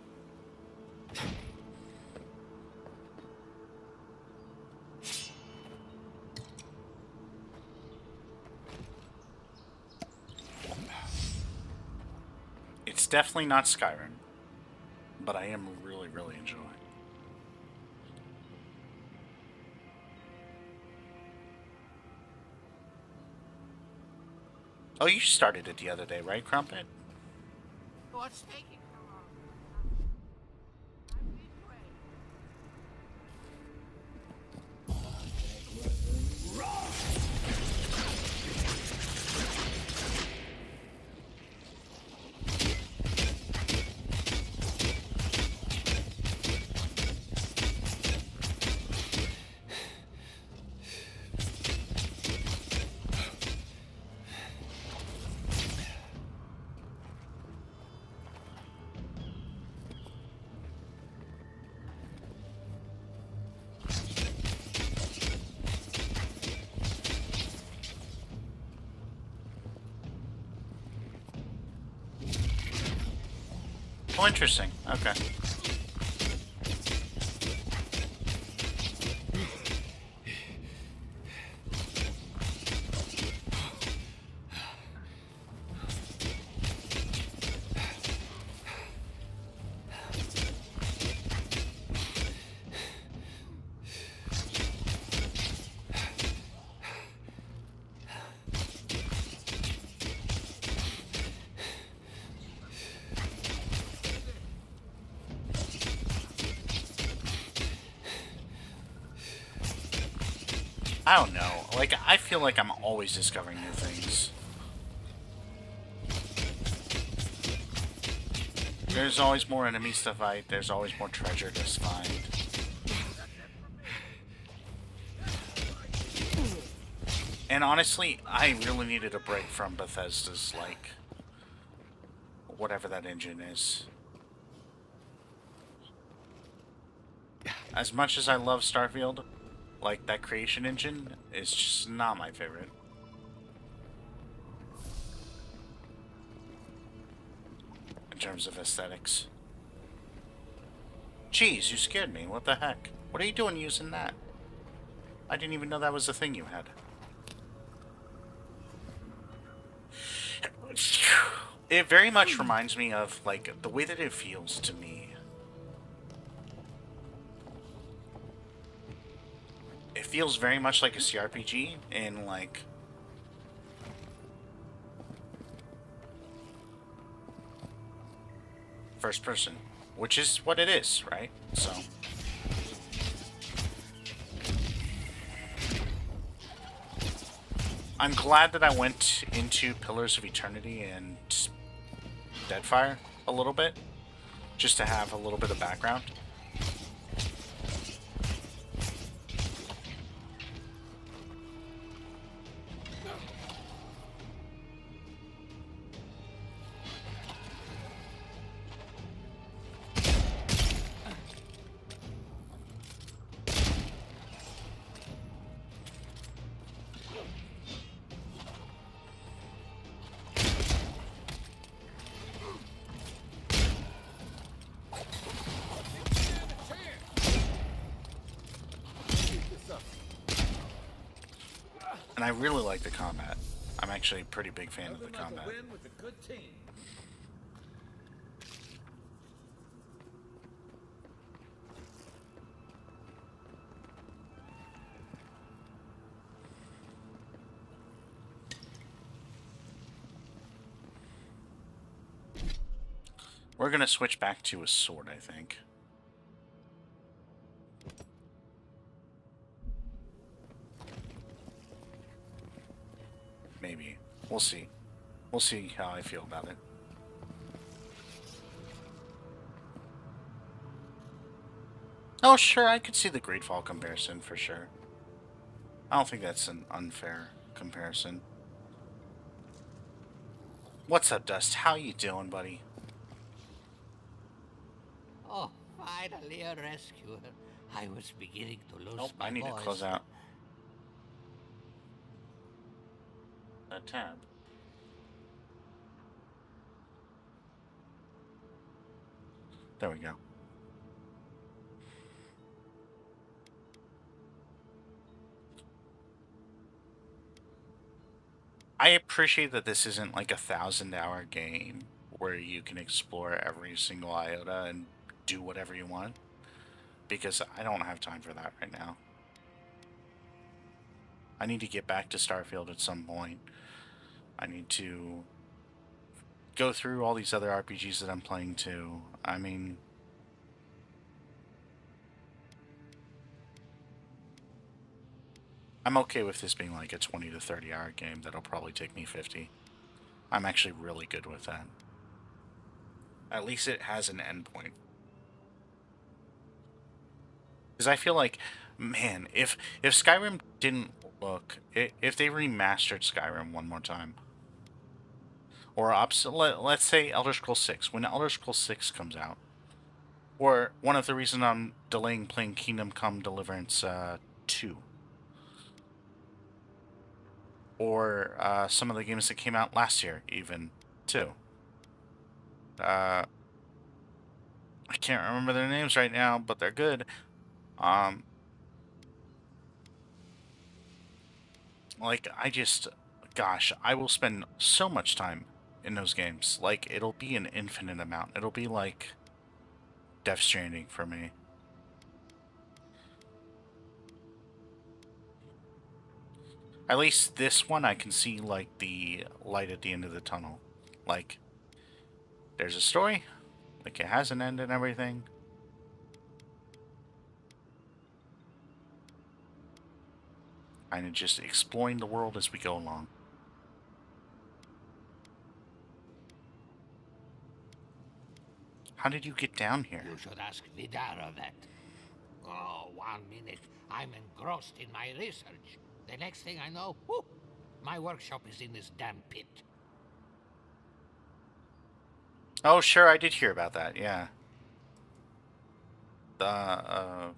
It's definitely not Skyrim, but I am really, really enjoying it. Oh, you started it the other day, right, Crumpet? What's taking so long? I'm midway. Oh, interesting. Okay. I don't know. Like, I feel like I'm always discovering new things. There's always more enemies to fight. There's always more treasure to find. And honestly, I really needed a break from Bethesda's, like, whatever that engine is. As much as I love Starfield, like, that creation engine is just not my favorite. In terms of aesthetics. Jeez, you scared me. What the heck? What are you doing using that? I didn't even know that was a thing you had. It very much reminds me of, like, the way that it feels to me. It feels very much like a CRPG in, like... first person. Which is what it is, right? So... I'm glad that I went into Pillars of Eternity and Deadfire a little bit, just to have a little bit of background. And I really like the combat. I'm actually a pretty big fan of the combat. We're gonna switch back to a sword, I think. Maybe. We'll see. We'll see how I feel about it. Oh, sure, I could see the Greatfall comparison, for sure. I don't think that's an unfair comparison. What's up, Dust? How you doing, buddy? Oh, finally a rescuer. I was beginning to lose Nope, my I need voice. to close out that tab. There we go. I appreciate that this isn't like a 1,000-hour game where you can explore every single iota and do whatever you want, because I don't have time for that right now. I need to get back to Starfield at some point. I need to go through all these other RPGs that I'm playing too. I mean... I'm okay with this being like a 20 to 30 hour game that'll probably take me 50. I'm actually really good with that. At least it has an endpoint. Because I feel like, man, if Skyrim didn't look... If they remastered Skyrim one more time... Or let's say Elder Scrolls 6. When Elder Scrolls 6 comes out... Or one of the reasons I'm delaying playing Kingdom Come Deliverance 2. Or some of the games that came out last year, even, too. I can't remember their names right now, but they're good. Like, gosh, I will spend so much time in those games. Like, it'll be an infinite amount. It'll be like Death Stranding for me. At least this one, I can see, like, the light at the end of the tunnel. Like, there's a story. Like, it has an end and everything. kind of just exploring the world as we go along. How did you get down here? You should ask Vidara that. Oh, 1 minute. I'm engrossed in my research. The next thing I know, whoop, my workshop is in this damn pit. Oh, sure, I did hear about that, yeah. The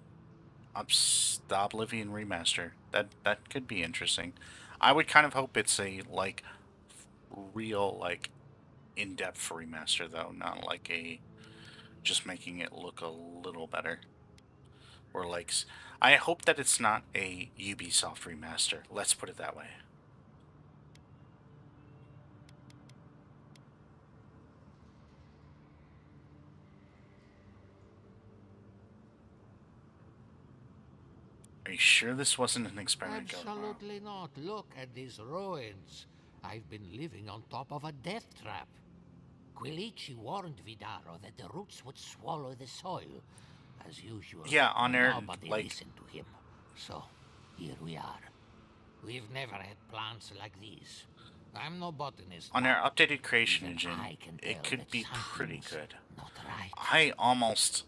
Oblivion remaster. That could be interesting. I would kind of hope it's a like real like in-depth remaster though, not like a just making it look a little better. Or like I hope that it's not a Ubisoft remaster. Let's put it that way. Are you sure this wasn't an experiment going wrong? Absolutely not. Look at these ruins. I've been living on top of a death trap. Quilici warned Vidaro that the roots would swallow the soil. As usual, Yeah, on there, nobody like... listened to him. So, here we are. We've never had plants like these. I'm no botanist. On our updated creation Even engine, I can it tell could that be pretty something's good. not right. I almost...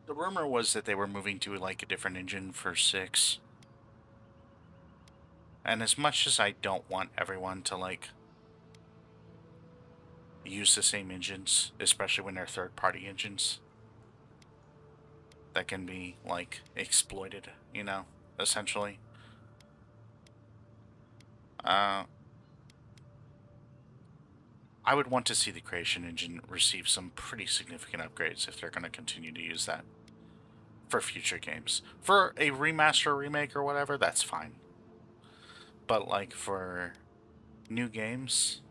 The rumor was that they were moving to like a different engine for 6. And as much as I don't want everyone to like use the same engines, especially when they're third-party engines that can be like exploited, you know, essentially. I would want to see the creation engine receive some pretty significant upgrades if they're going to continue to use that for future games. For a remaster or remake or whatever, that's fine. But like for new games,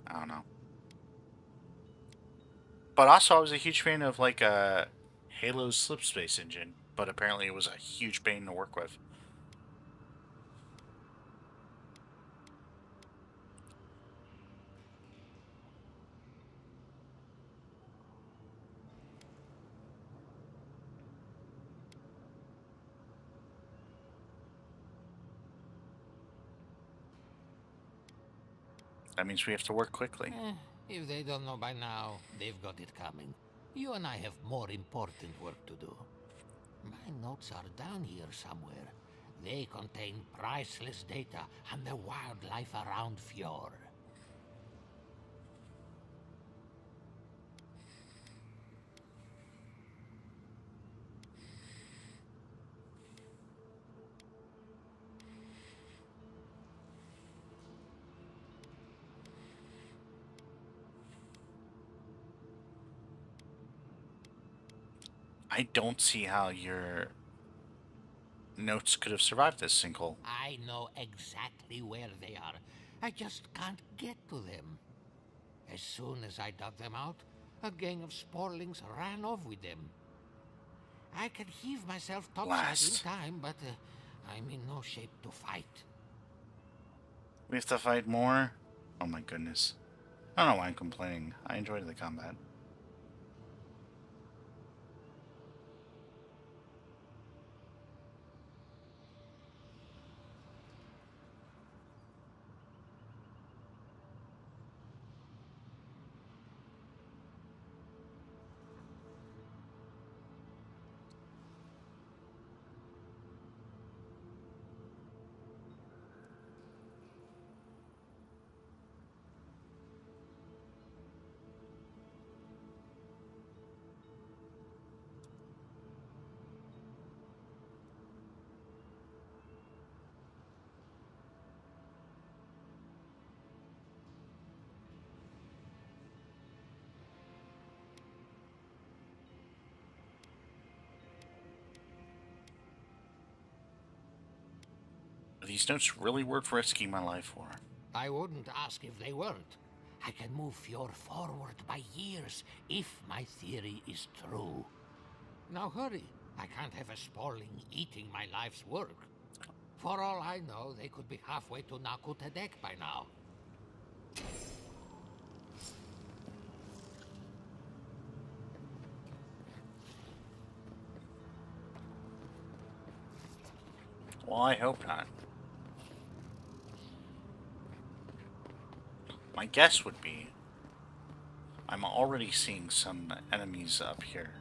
I don't know. But also, I was a huge fan of like Halo's Slipspace engine, but apparently it was a huge pain to work with. That means we have to work quickly. If they don't know by now, they've got it coming. You and I have more important work to do. My notes are down here somewhere. They contain priceless data on the wildlife around Fjord. I don't see how your notes could have survived this sinkhole. I know exactly where they are. I just can't get to them. As soon as I dug them out, a gang of sporlings ran off with them. I can heave myself topside in time, but I'm in no shape to fight. We have to fight more? Oh my goodness. I don't know why I'm complaining. I enjoyed the combat. Are these notes really worth risking my life for? I wouldn't ask if they weren't. I can move Fjord forward by years if my theory is true. Now hurry. I can't have a sporling eating my life's work. For all I know, they could be halfway to Nakutadek by now. Well, I hope not. My guess would be I'm already seeing some enemies up here.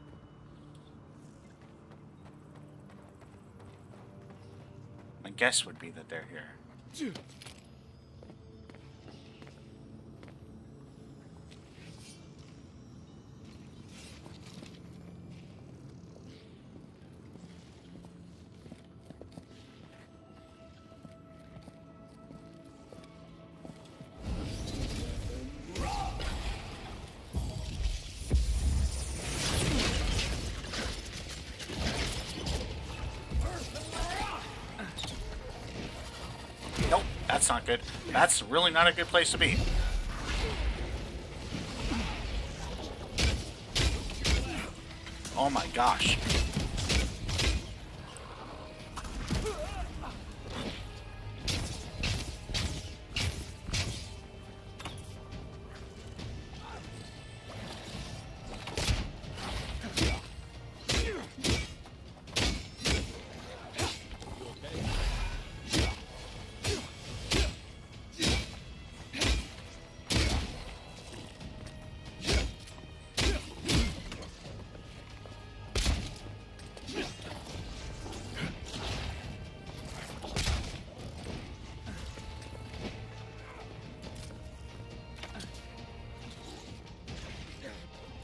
My guess would be that they're here. Nope, that's not good. That's really not a good place to be. Oh my gosh.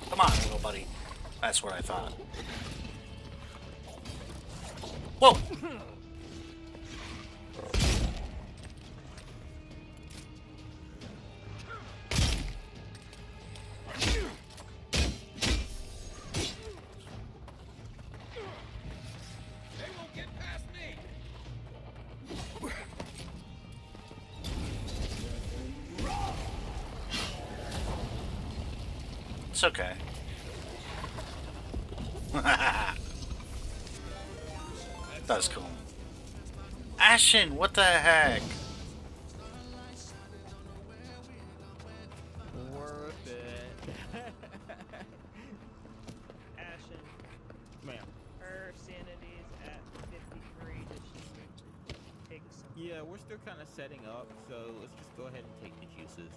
Come on, little buddy. That's what I thought. Whoa! It's okay. That's cool. Ashen, what the heck? Worth it. Ashen, Ma'am. her sanity's at 53. Does she take some? Yeah, we're still kind of setting up, so let's just go ahead and take the juices.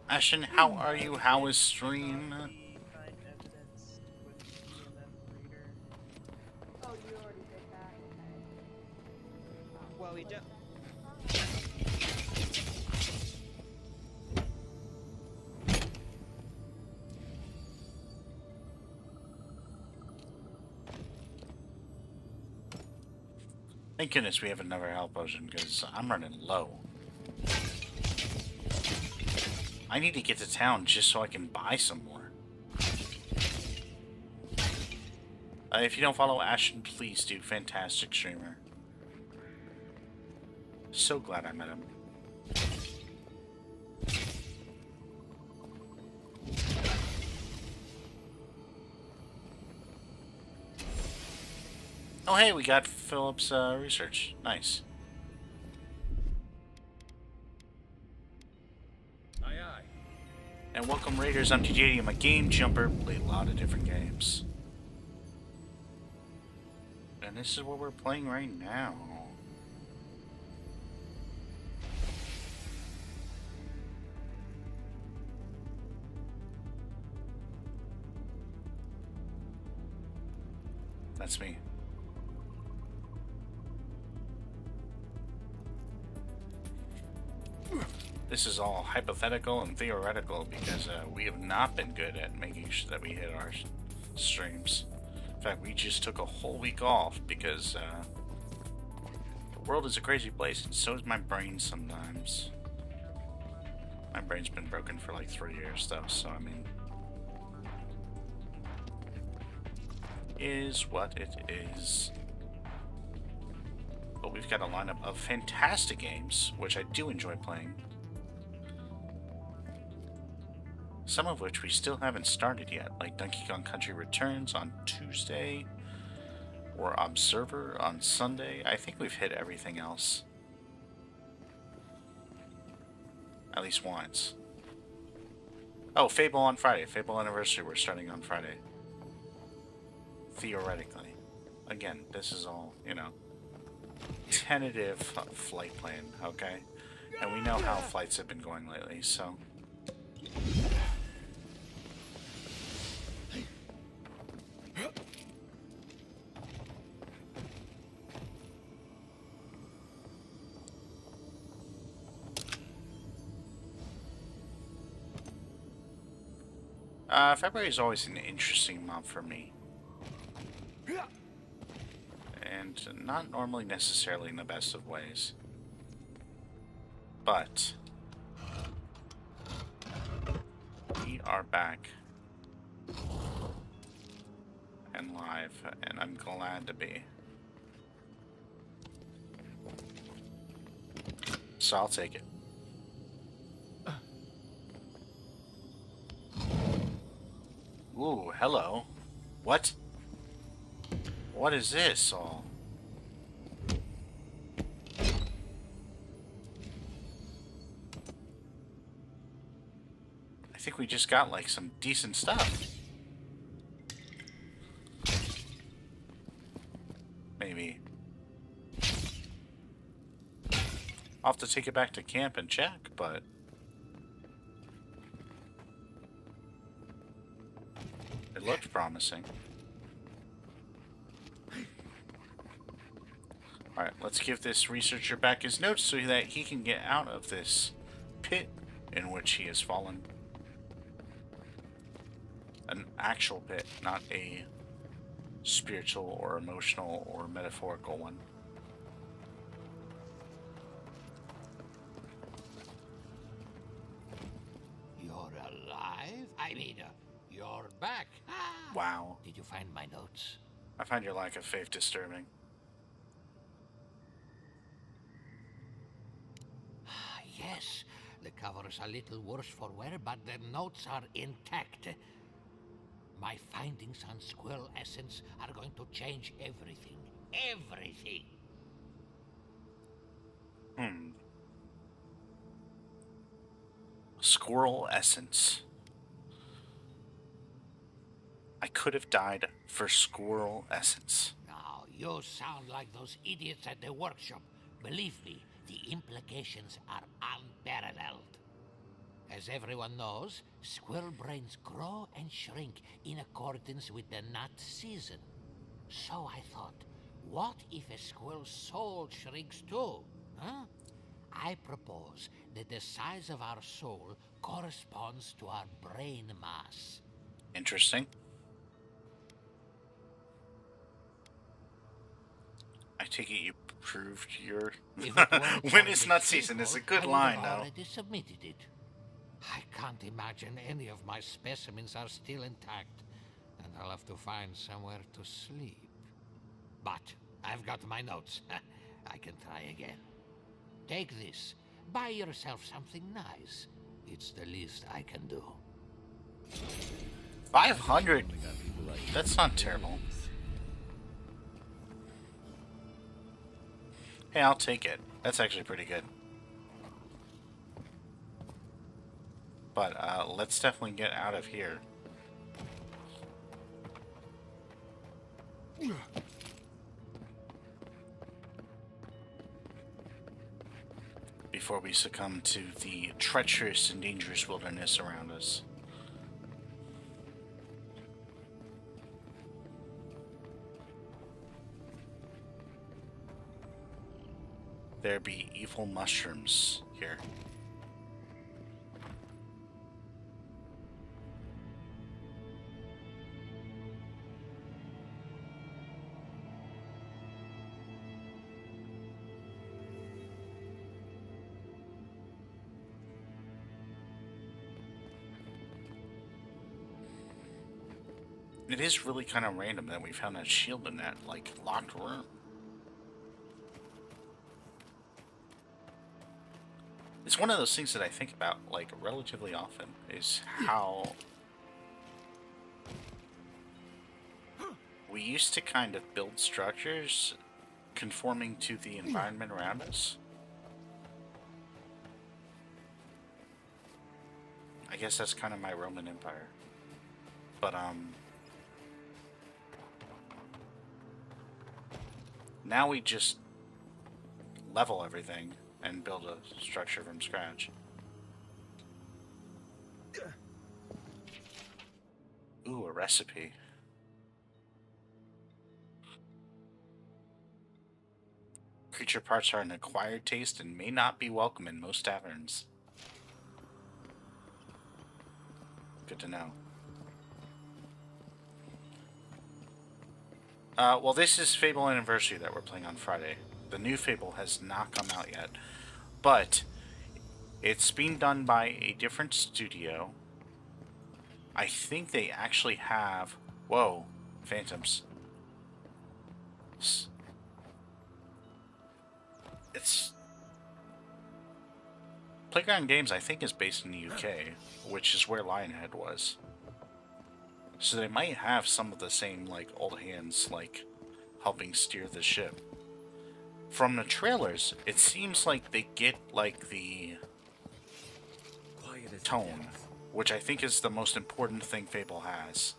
Ashen, how are you? How is stream? Find evidence with EMF reader. Oh, you already did that. Okay. Well, we just. Thank goodness we have another health potion, because I'm running low. I need to get to town just so I can buy some more. If you don't follow Ashen, please do. Fantastic streamer. So glad I met him. Oh hey, we got Philip's research. Nice. Aye, aye. And welcome Raiders, I'm DiJaDi, I'm a game jumper, play a lot of different games. And this is what we're playing right now. That's me. This is all hypothetical and theoretical because we have not been good at making sure that we hit our streams. In fact, we just took a whole week off because the world is a crazy place, and so is my brain sometimes. My brain's been broken for like 3 years though, so I mean... is what it is. But we've got a lineup of fantastic games, which I do enjoy playing. Some of which we still haven't started yet, like Donkey Kong Country Returns on Tuesday, or Observer on Sunday. I think we've hit everything else. At least once. Oh, Fable on Friday. Fable Anniversary, we're starting on Friday. Theoretically. Again, this is all, you know, tentative flight plan, okay? And we know how flights have been going lately, so... February is always an interesting month for me. And not normally necessarily in the best of ways. But we are back and live, and I'm glad to be. So I'll take it. Ooh, hello. What? What is this all? I think we just got like some decent stuff. Maybe. I'll have to take it back to camp and check, but... it looked promising. Alright, let's give this researcher back his notes so that he can get out of this pit in which he has fallen. An actual pit, not a spiritual or emotional or metaphorical one. You're alive? I mean, you're back. Ah. Wow. Did you find my notes? I find your lack of faith disturbing. Yes, the cover's a little worse for wear, but the notes are intact. My findings on squirrel essence are going to change everything. Everything! Squirrel essence. I could have died for squirrel essence. Now, you sound like those idiots at the workshop. Believe me, the implications are unparalleled. As everyone knows, squirrel brains grow and shrink in accordance with the nut season. So I thought, what if a squirrel's soul shrinks too? Huh? I propose that the size of our soul corresponds to our brain mass. Interesting. I take it you proved your... when it's nut season is a good line, though. I already submitted it. I can't imagine any of my specimens are still intact, and I'll have to find somewhere to sleep. But I've got my notes. I can try again. Take this. Buy yourself something nice. It's the least I can do. 500? That's not terrible. Hey, I'll take it. That's actually pretty good. But let's definitely get out of here. Before we succumb to the treacherous and dangerous wilderness around us. There be evil mushrooms here. It is really kind of random that we found that shield in that, like, locked room. It's one of those things that I think about, like, relatively often, is how we used to kind of build structures conforming to the environment around us. I guess that's kind of my Roman Empire. But, now we just level everything and build a structure from scratch. Ooh, a recipe. Creature parts are an acquired taste and may not be welcome in most taverns. Good to know. Well, this is Fable Anniversary that we're playing on Friday. The new Fable has not come out yet, but it's being done by a different studio. I think they actually have... Whoa, phantoms. It's... Playground Games, I think, is based in the UK, which is where Lionhead was. So they might have some of the same, like, old hands, like, helping steer the ship. From the trailers, it seems like they get, like, the tone, which I think is the most important thing Fable has.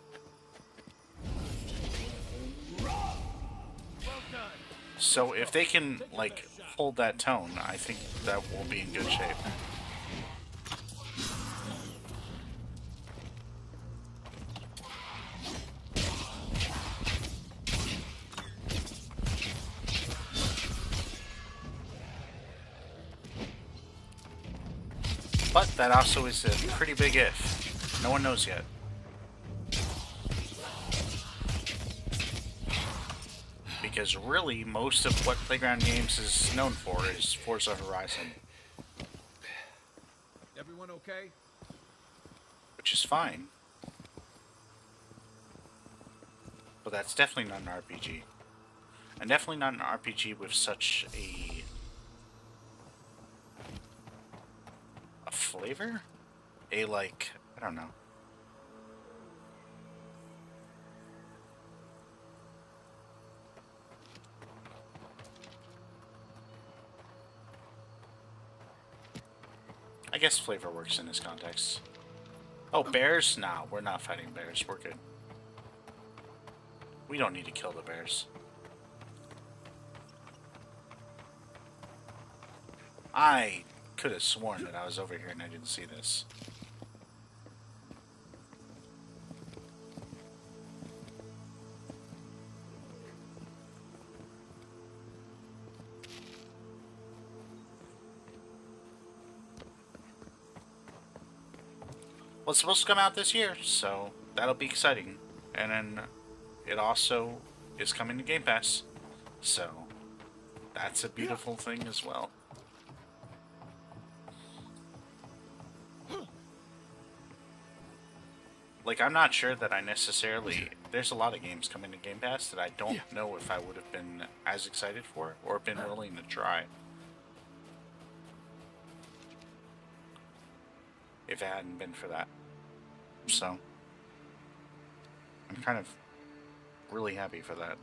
So if they can, like, hold that tone, I think that will be in good shape. But that also is a pretty big if. No one knows yet. Because really, most of what Playground Games is known for is Forza Horizon. Everyone okay? Which is fine. But that's definitely not an RPG. And definitely not an RPG with such a flavor? A, like, I don't know. I guess flavor works in this context. Oh, bears? Nah, we're not fighting bears. We're good. We don't need to kill the bears. I could have sworn that I was over here and I didn't see this. Well, it's supposed to come out this year, so that'll be exciting. And then it also is coming to Game Pass, so that's a beautiful thing as well. Like, I'm not sure that I necessarily... There's a lot of games coming to Game Pass that I don't know if I would have been as excited for or been willing to try if it hadn't been for that. So, I'm kind of really happy for that.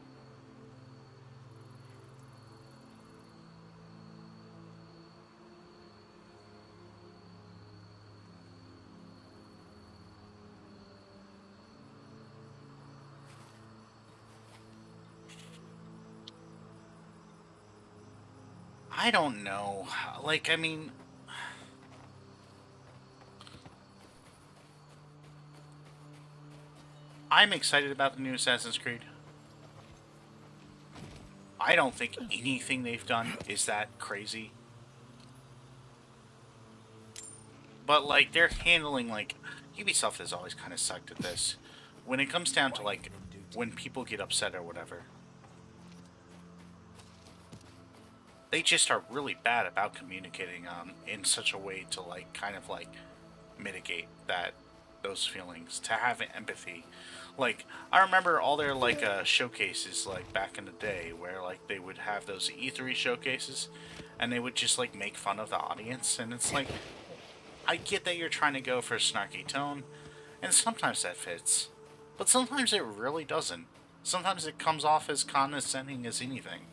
I don't know. Like, I mean... I'm excited about the new Assassin's Creed. I don't think anything they've done is that crazy. But, like, they're handling, like... Ubisoft has always kind of sucked at this. When it comes down to, like, when people get upset or whatever... They just are really bad about communicating in such a way to, like, kind of, like, mitigate those feelings, to have empathy. Like, I remember all their, like, showcases, like, back in the day, where, like, they would have those E3 showcases, and they would just, like, make fun of the audience, and it's like, I get that you're trying to go for a snarky tone, and sometimes that fits, but sometimes it really doesn't. Sometimes it comes off as condescending as anything.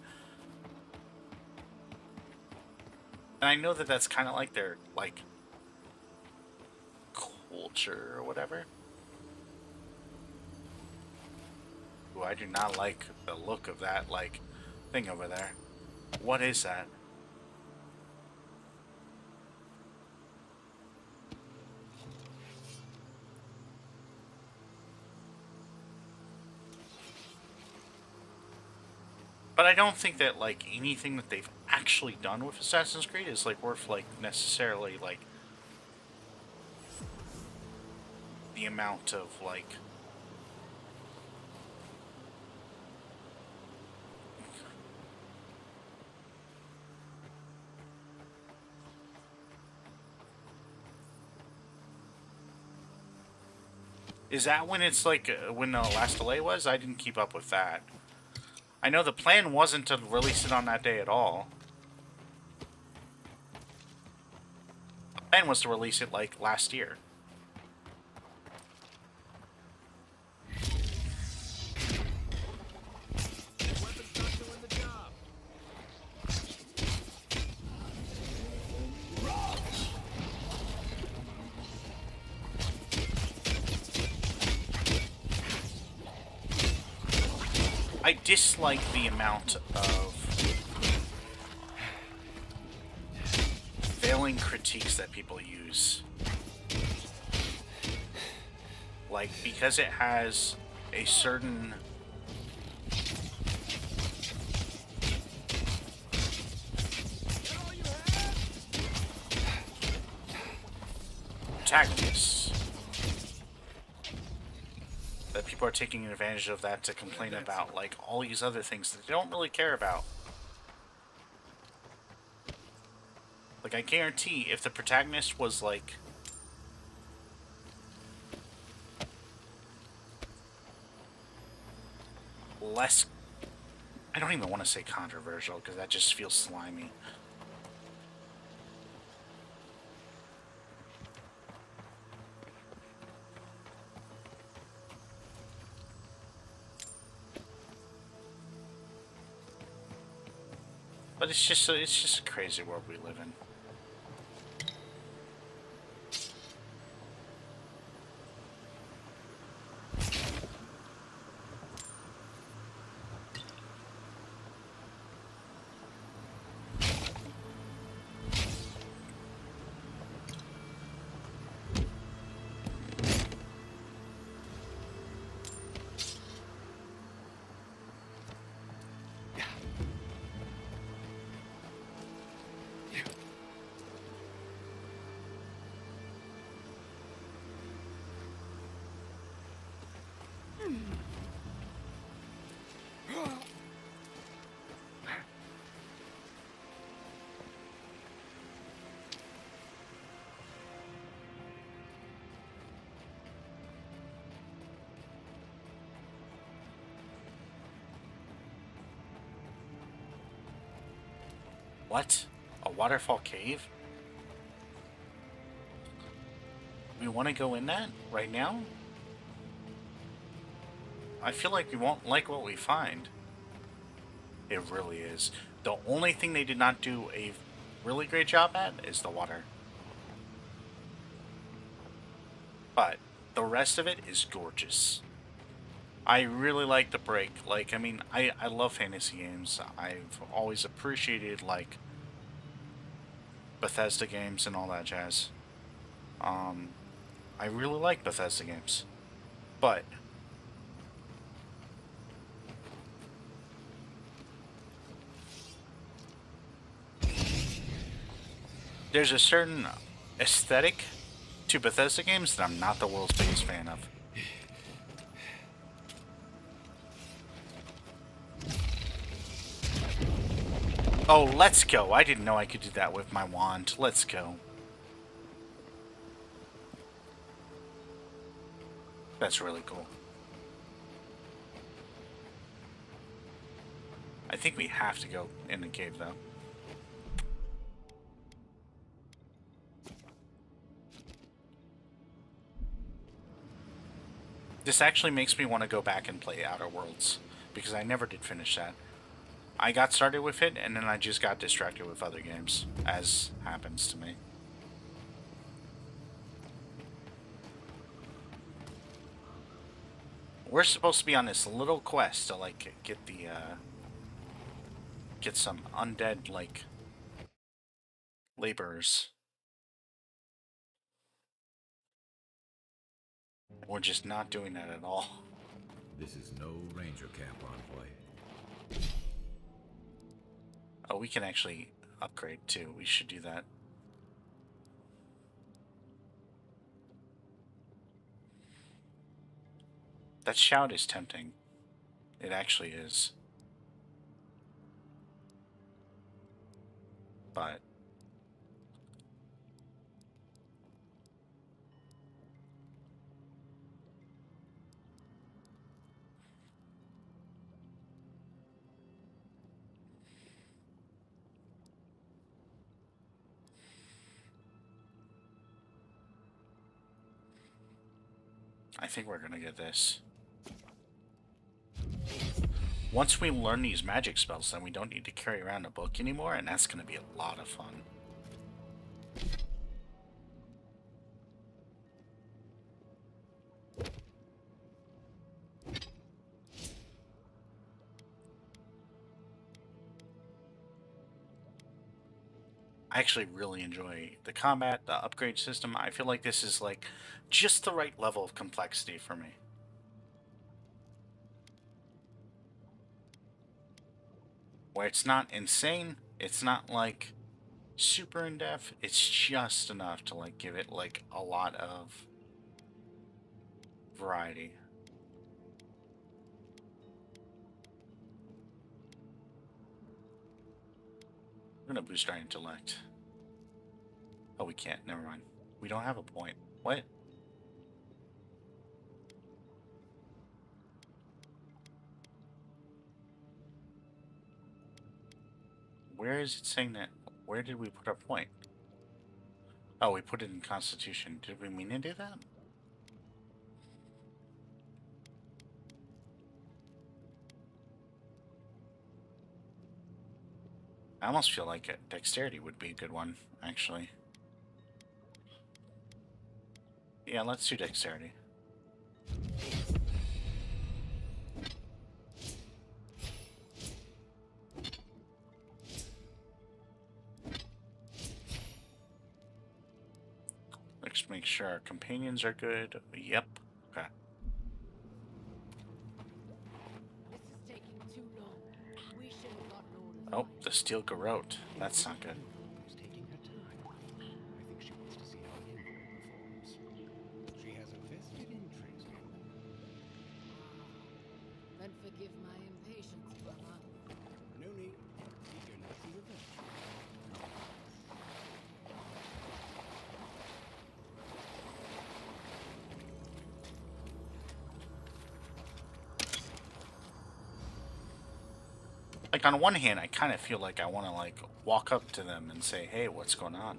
And I know that that's kind of like their, like, culture or whatever. Ooh, I do not like the look of that, like, thing over there. What is that? But I don't think that, like, anything that they've actually done with Assassin's Creed is, like, worth, like, necessarily, like, the amount of, like... Is that when it's, like, when the last delay was? I didn't keep up with that. I know the plan wasn't to release it on that day at all. The plan was to release it, like, last year. I dislike the amount of failing critiques that people use. Like, because it has a certain protagonist, that people are taking advantage of that to complain about, like, all these other things that they don't really care about. Like, I guarantee if the protagonist was, like, less... I don't even want to say controversial, because that just feels slimy. But it's just a crazy world we live in. What? A waterfall cave? We want to go in that right now? I feel like we won't like what we find. It really is. The only thing they did not do a really great job at is the water. But the rest of it is gorgeous. I really like the break. Like, I mean, I love fantasy games. I've always appreciated, like, Bethesda games and all that jazz. I really like Bethesda games. But there's a certain aesthetic to Bethesda games that I'm not the world's biggest fan of. Oh, let's go. I didn't know I could do that with my wand. Let's go. That's really cool. I think we have to go in the cave, though. This actually makes me want to go back and play Outer Worlds, because I never did finish that. I got started with it, and then I just got distracted with other games, as happens to me. We're supposed to be on this little quest to, like, get the, get some undead, like, laborers. We're just not doing that at all. This is no ranger camp, Envoy. Oh, we can actually upgrade too. We should do that. That shout is tempting. It actually is. But I think we're gonna get this. Once we learn these magic spells, then we don't need to carry around a book anymore, and that's gonna be a lot of fun. I actually really enjoy the combat, the upgrade system. I feel like this is like just the right level of complexity for me. Where it's not insane, it's not like super in depth, it's just enough to like give it like a lot of variety. We're gonna boost our intellect. Oh, we can't. Never mind. We don't have a point. What? Where is it saying that? Where did we put our point? Oh, we put it in Constitution. Did we mean to do that? I almost feel like Dexterity would be a good one, actually. Yeah, let's do Dexterity. Let's make sure our companions are good. Yep. Okay. Oh, the Steel Garrote. That's not good. She has a vested interest in them. Then forgive my impatience, brother. No need. Eagerness is a virtue. Like, on one hand, I kind of feel like I want to, like, walk up to them and say, hey, what's going on?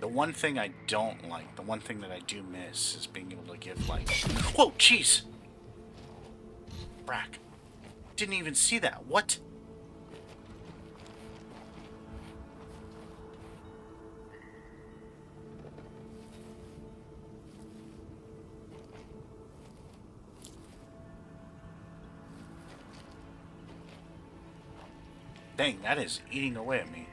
The one thing I don't like, the one thing that I do miss is being able to give, like... Whoa, jeez! Brack. Didn't even see that. What? Dang, that is eating away at me.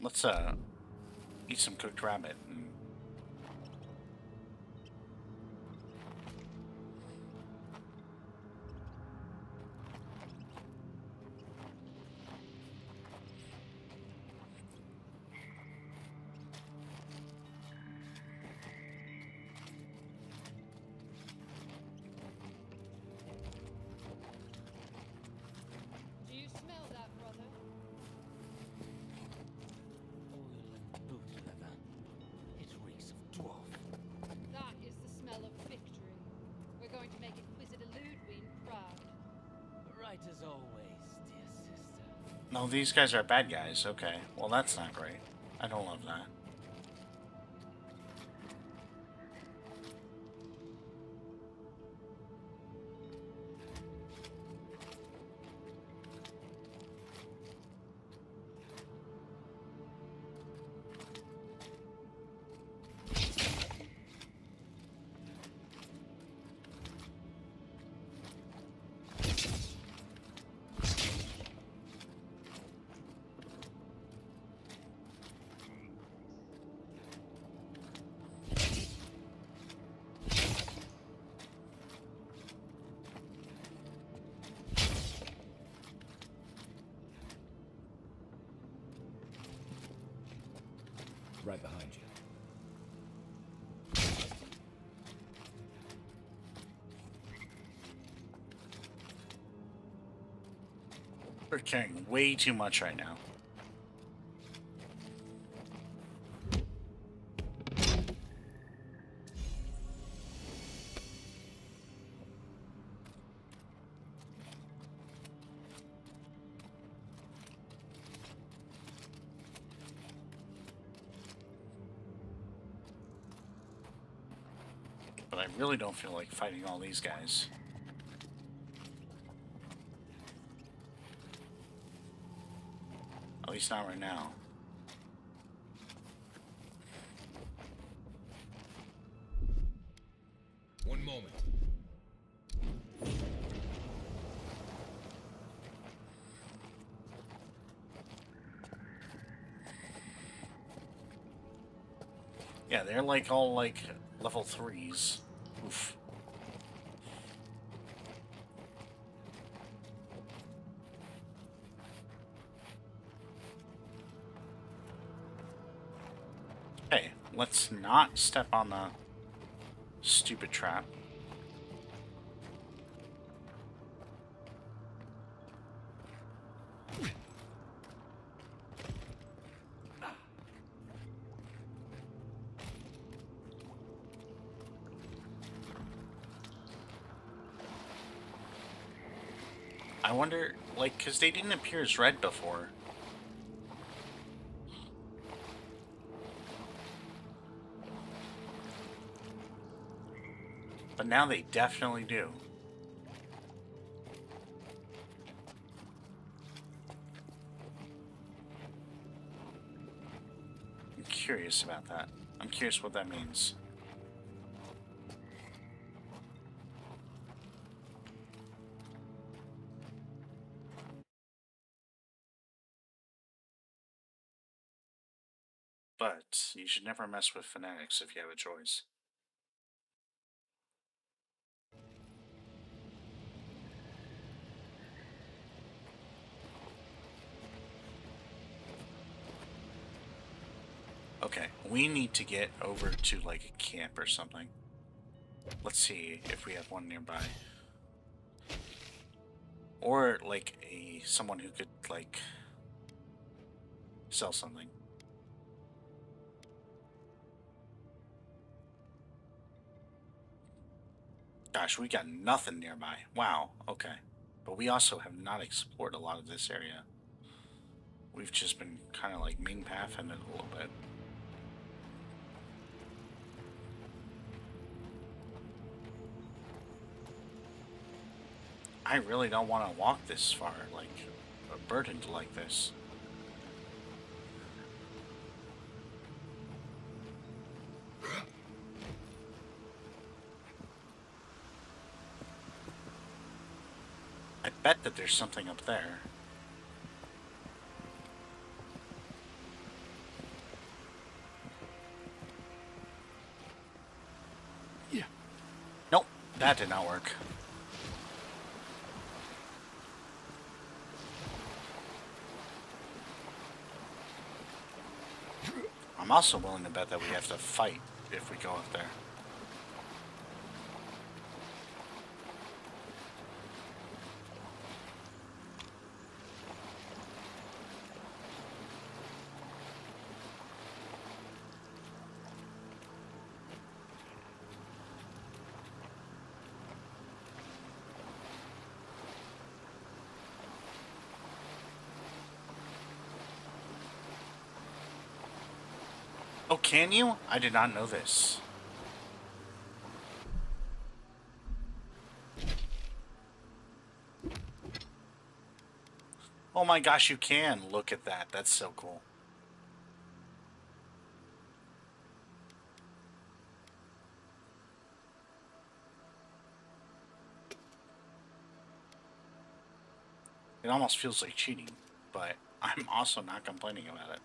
Let's eat some cooked rabbit. Do you smell that, brother? Oil and boot leather. right as always, dear sister. No, these guys are bad guys. Okay. Well, that's not great. I don't love that. Right behind you. We're carrying way too much right now. But I really don't feel like fighting all these guys. At least not right now. One moment. Yeah, they're like all like level 3s. Oof. Okay, let's not step on the stupid trap. I wonder, like, because they didn't appear as red before. But now they definitely do. I'm curious about that. I'm curious what that means. But you should never mess with fanatics if you have a choice. Okay, we need to get over to like a camp or something. Let's see if we have one nearby. Or like someone who could like sell something. Gosh, we got nothing nearby. Wow, okay. But we also have not explored a lot of this area. We've just been kind of like main pathing it a little bit. I really don't want to walk this far, like, burdened like this. I bet that there's something up there. Yeah. Nope, that did not work. I'm also willing to bet that we have to fight if we go up there. Oh, can you? I did not know this. Oh my gosh, you can. Look at that. That's so cool. It almost feels like cheating, but I'm also not complaining about it.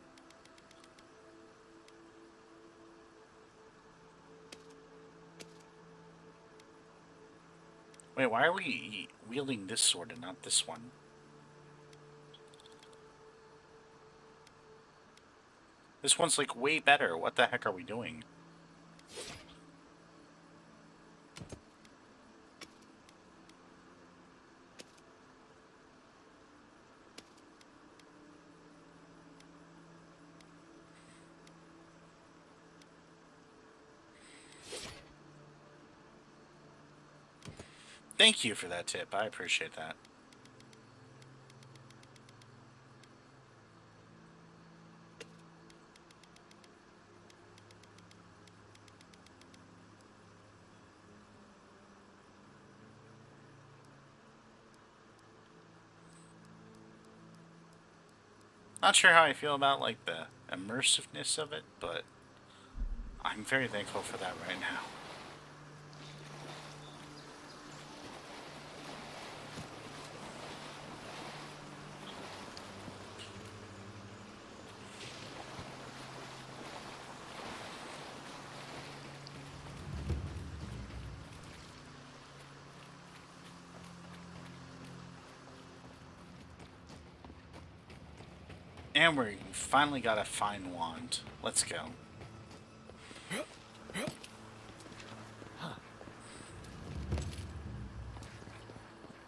Wait, why are we wielding this sword and not this one? This one's like way better. What the heck are we doing? Thank you for that tip. I appreciate that. Not sure how I feel about like the immersiveness of it, but I'm very thankful for that right now. And we finally got a fine wand. Let's go.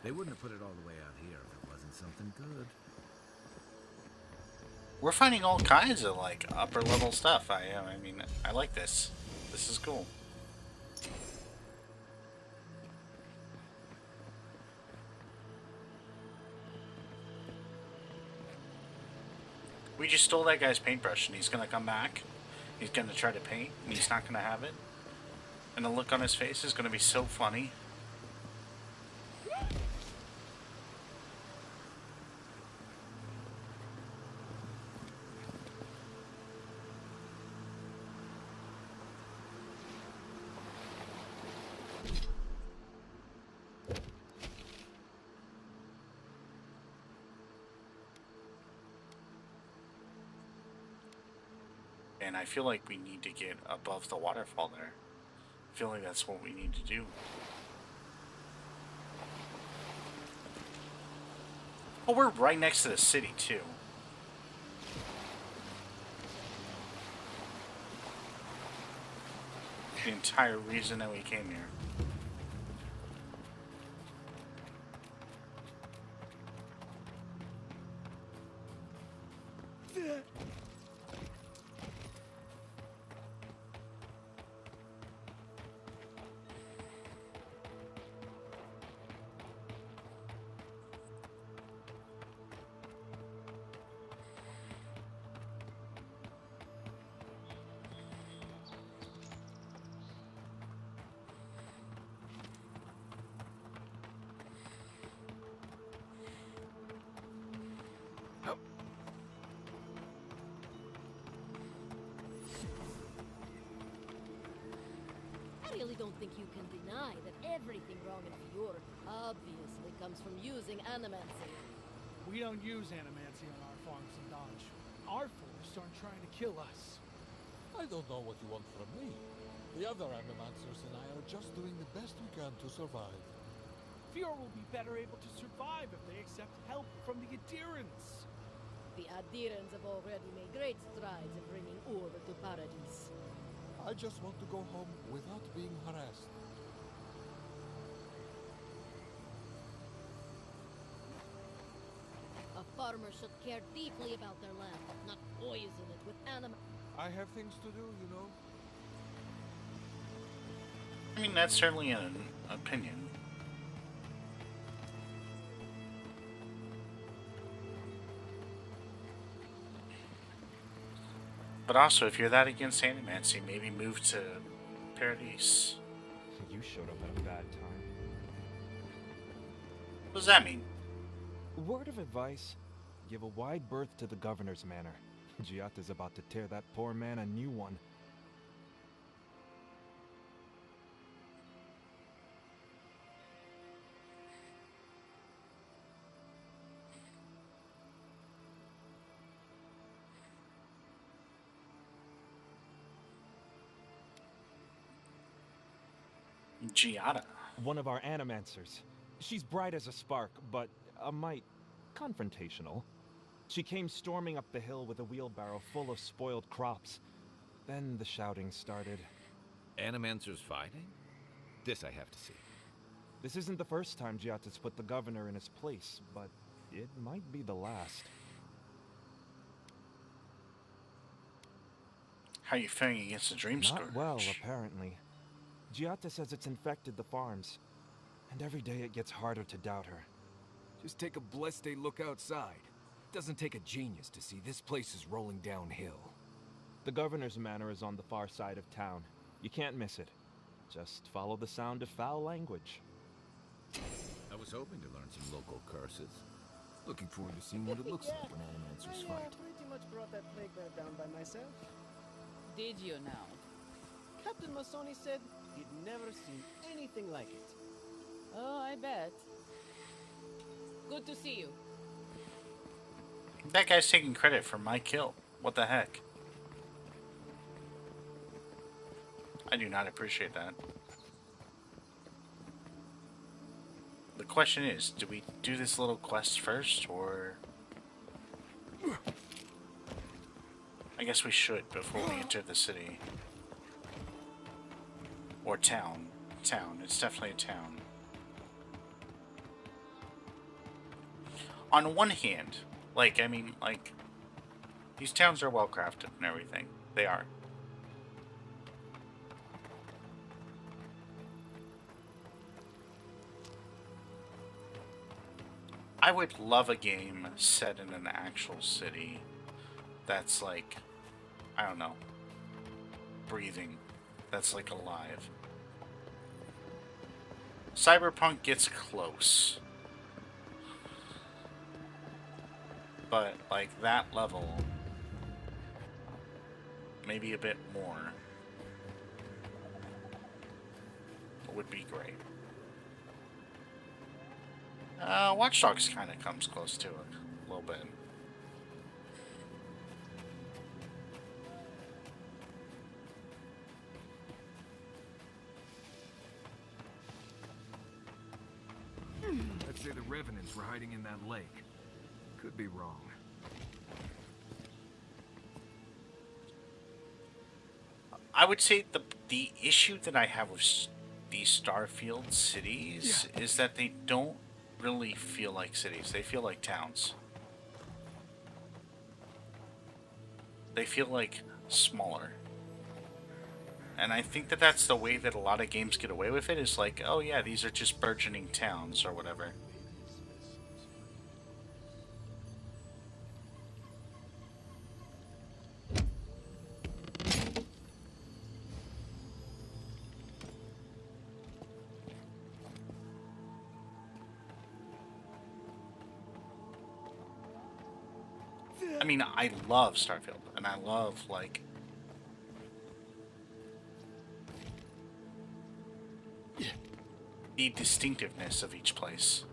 They wouldn't have put it all the way out here if it wasn't something good. We're finding all kinds of like upper level stuff. I mean, I like this. This is cool. We just stole that guy's paintbrush and he's gonna come back. He's gonna try to paint and he's not gonna have it. And the look on his face is gonna be so funny. And I feel like we need to get above the waterfall there. I feel like that's what we need to do. Oh, we're right next to the city, too. The entire reason that we came here. I really don't think you can deny that everything wrong in Fior obviously comes from using animancy. We don't use animancy on our farms in Dodge. Our forests aren't trying to kill us. I don't know what you want from me. The other animancers and I are just doing the best we can to survive. Fior will be better able to survive if they accept help from the adherents. The adherents have already made great strides in bringing order to Paradise. I just want to go home without being harassed. A farmer should care deeply about their land, not poison it with I have things to do, you know. I mean, that's certainly an opinion. But also, if you're that against animancy, maybe move to Paradise. You showed up at a bad time. What does that mean? Word of advice, give a wide berth to the governor's manor. DiJaDi's about to tear that poor man a new one. DiJaDi. One of our animancers. She's bright as a spark, but a mite confrontational. She came storming up the hill with a wheelbarrow full of spoiled crops. Then the shouting started. Animancers fighting? This I have to see. This isn't the first time DiJaDi's put the governor in his place, but it might be the last. How are you feeling against the Dream Scourge? Not well, apparently. DiJaDi says it's infected the farms, and every day it gets harder to doubt her. Just take a blessed day look outside. It doesn't take a genius to see this place is rolling downhill. The governor's manor is on the far side of town. You can't miss it. Just follow the sound of foul language. I was hoping to learn some local curses. Looking forward to seeing what it looks like when animancers fight. I pretty much brought that plague bear down by myself. Did you now? Captain Masoni said he'd never seen anything like it. Oh, I bet. Good to see you. That guy's taking credit for my kill. What the heck? I do not appreciate that. The question is, do we do this little quest first, or... I guess we should before we enter the city. Or town. Town. It's definitely a town. On one hand, like, I mean, like, these towns are well crafted and everything. They are. I would love a game set in an actual city that's like, I don't know, breathing, that's like alive. Cyberpunk gets close, but like that level, maybe a bit more, would be great. Watch Dogs kind of comes close to it a little bit. I'd say the Revenants were hiding in that lake. Could be wrong. I would say the issue that I have with these Starfield cities is that they don't really feel like cities. They feel like towns. They feel like smaller. And I think that that's the way that a lot of games get away with it, is like, oh yeah, these are just burgeoning towns or whatever. I mean, I love Starfield, and I love, like, the distinctiveness of each place.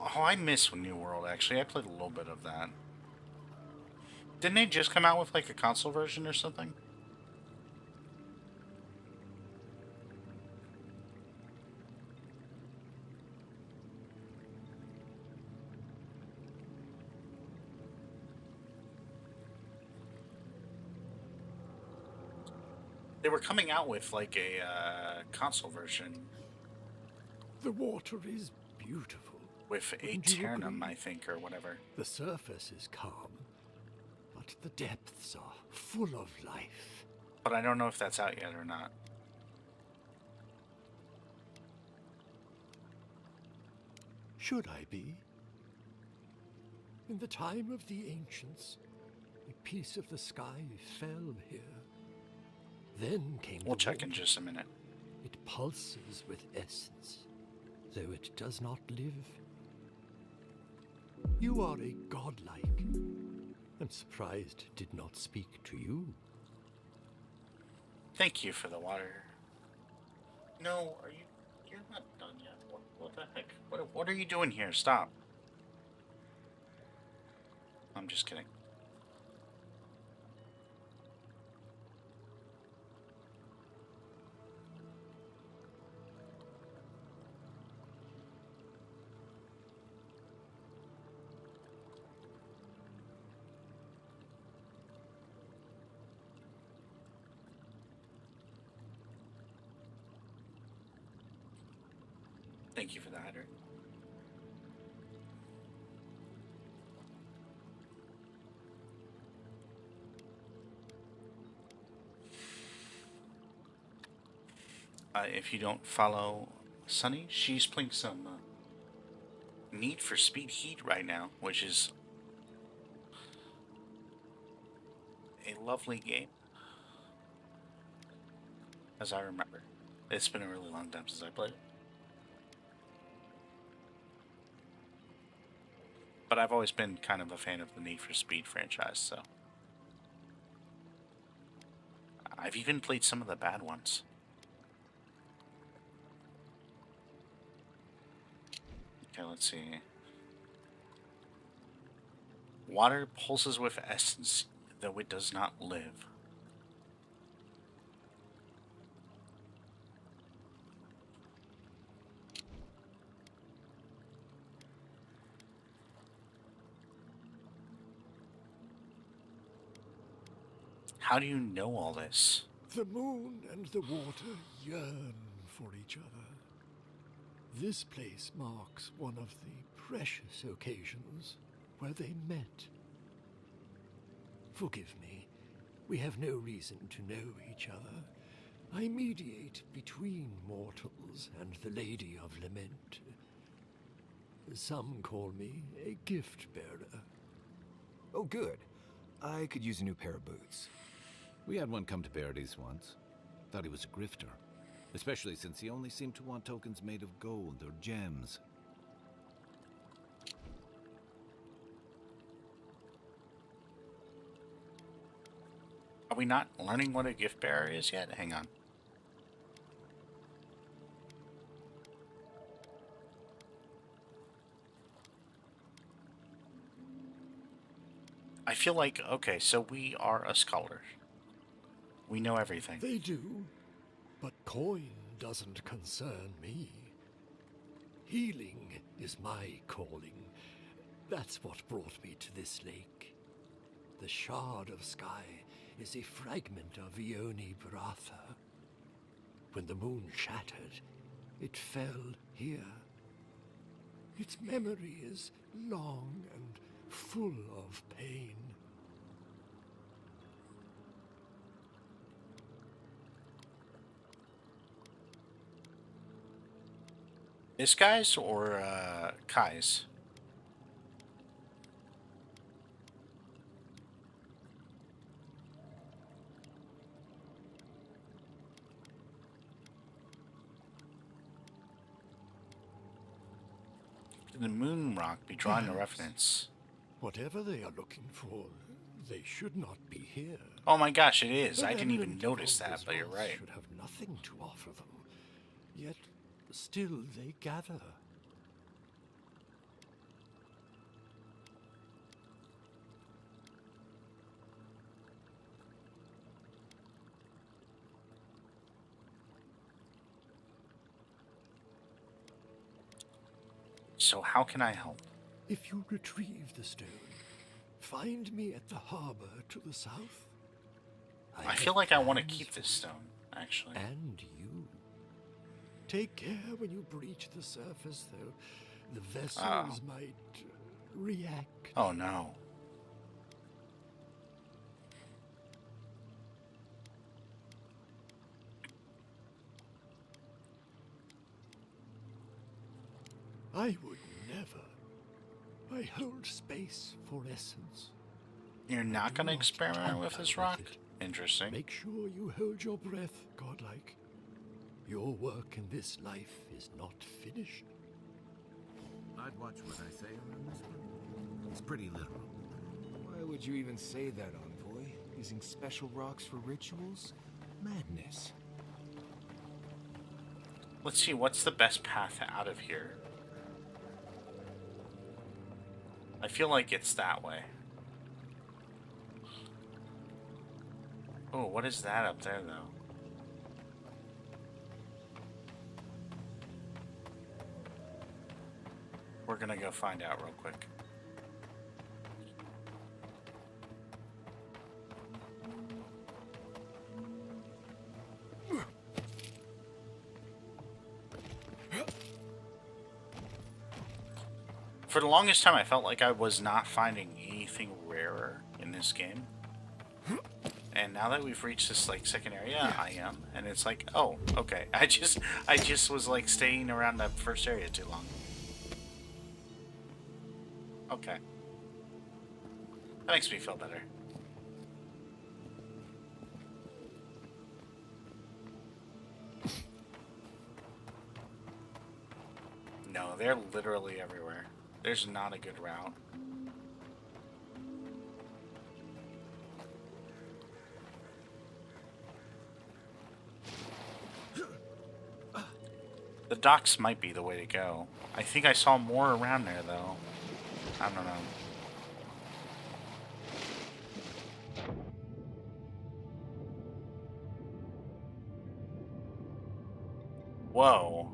Oh, I miss New World, actually. I played a little bit of that. Didn't they just come out with, like, a console version or something? They were coming out with, like, a console version. The water is beautiful. With Aeternum, I think, or whatever. The surface is calm, but the depths are full of life. But I don't know if that's out yet or not. Should I be? In the time of the ancients, a piece of the sky fell here. Then came We'll the check in water. just a minute. It pulses with essence, though it does not live. You are a godlike. I'm surprised it did not speak to you. Thank you for the water. No, are you? You're not done yet. What the heck? What are you doing here? Stop. I'm just kidding. Thank you for the hydrant. If you don't follow Sunny, she's playing some Need for Speed Heat right now, which is a lovely game, as I remember. It's been a really long time since I played it. But I've always been kind of a fan of the Need for Speed franchise, so. I've even played some of the bad ones. Okay, let's see. Water pulses with essence, though it does not live. How do you know all this? The moon and the water yearn for each other. This place marks one of the precious occasions where they met. Forgive me, we have no reason to know each other. I mediate between mortals and the Lady of Lament. Some call me a gift bearer. Oh, good. I could use a new pair of boots. We had one come to Paradise once. Thought he was a grifter. Especially since he only seemed to want tokens made of gold or gems. Are we not learning what a gift bearer is yet? Hang on. I feel like, okay, so we are a scholar. We know everything. They do, but coin doesn't concern me. Healing is my calling. That's what brought me to this lake. The shard of sky is a fragment of Ione Bratha. When the moon shattered, it fell here. Its memory is long and full of pain. This guy's or Kai's? The moon rock be drawing a reference. Whatever they are looking for, they should not be here. Oh my gosh, it is. The I didn't even remnant notice of that, but you're Biswas right. should have nothing to offer them. Yet, still they gather. So how can I help? If you retrieve the stone, find me at the harbor to the south. I feel like I want to keep this stone, actually. And you. Take care when you breach the surface, though. The vessels might react. Oh no. I would never. I hold space for essence. You're not going to experiment with this rock? Interesting. Make sure you hold your breath, godlike. Your work in this life is not finished. I'd watch what I say around this one. It's pretty literal. Why would you even say that, Envoy? Using special rocks for rituals? Madness. Let's see, what's the best path out of here? I feel like it's that way. Oh, what is that up there, though? We're gonna go find out real quick. For the longest time, I felt like I was not finding anything rarer in this game. And now that we've reached this like second area, I am, and it's like, oh, okay. I just was like staying around that first area too long. Okay. That makes me feel better. No, they're literally everywhere. There's not a good route. The docks might be the way to go. I think I saw more around there, though. I don't know. Whoa.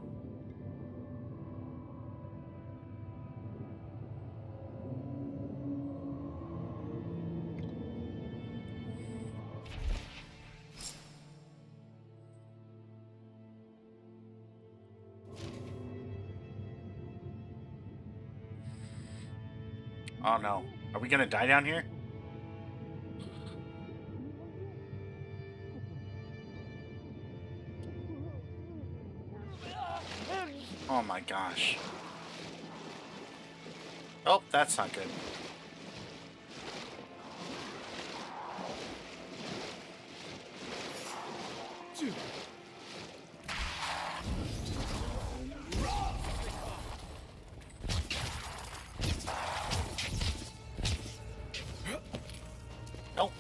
Oh no. Are we gonna die down here? Oh my gosh. Oh, that's not good. Nope.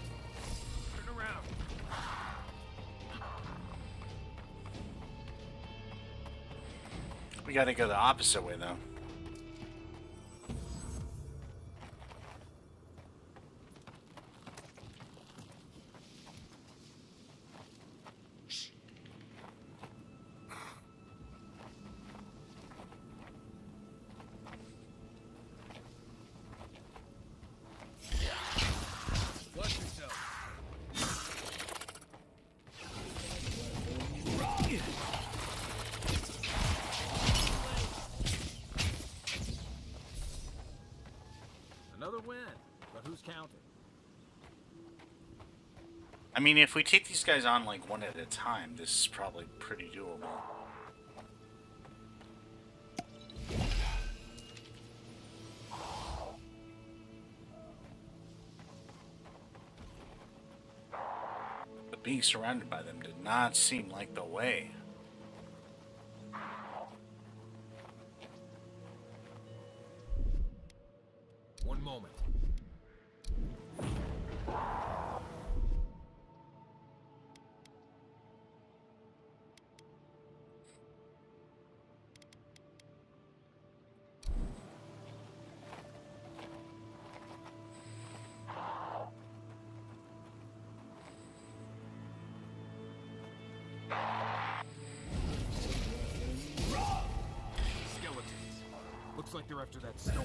Turn around. We gotta go the opposite way, though. Watch yourself. Another win, but who's counting? I mean, if we take these guys on like one at a time, this is probably pretty doable. But being surrounded by them did not seem like the way. One moment. Skeletons. Looks like they're after that stone.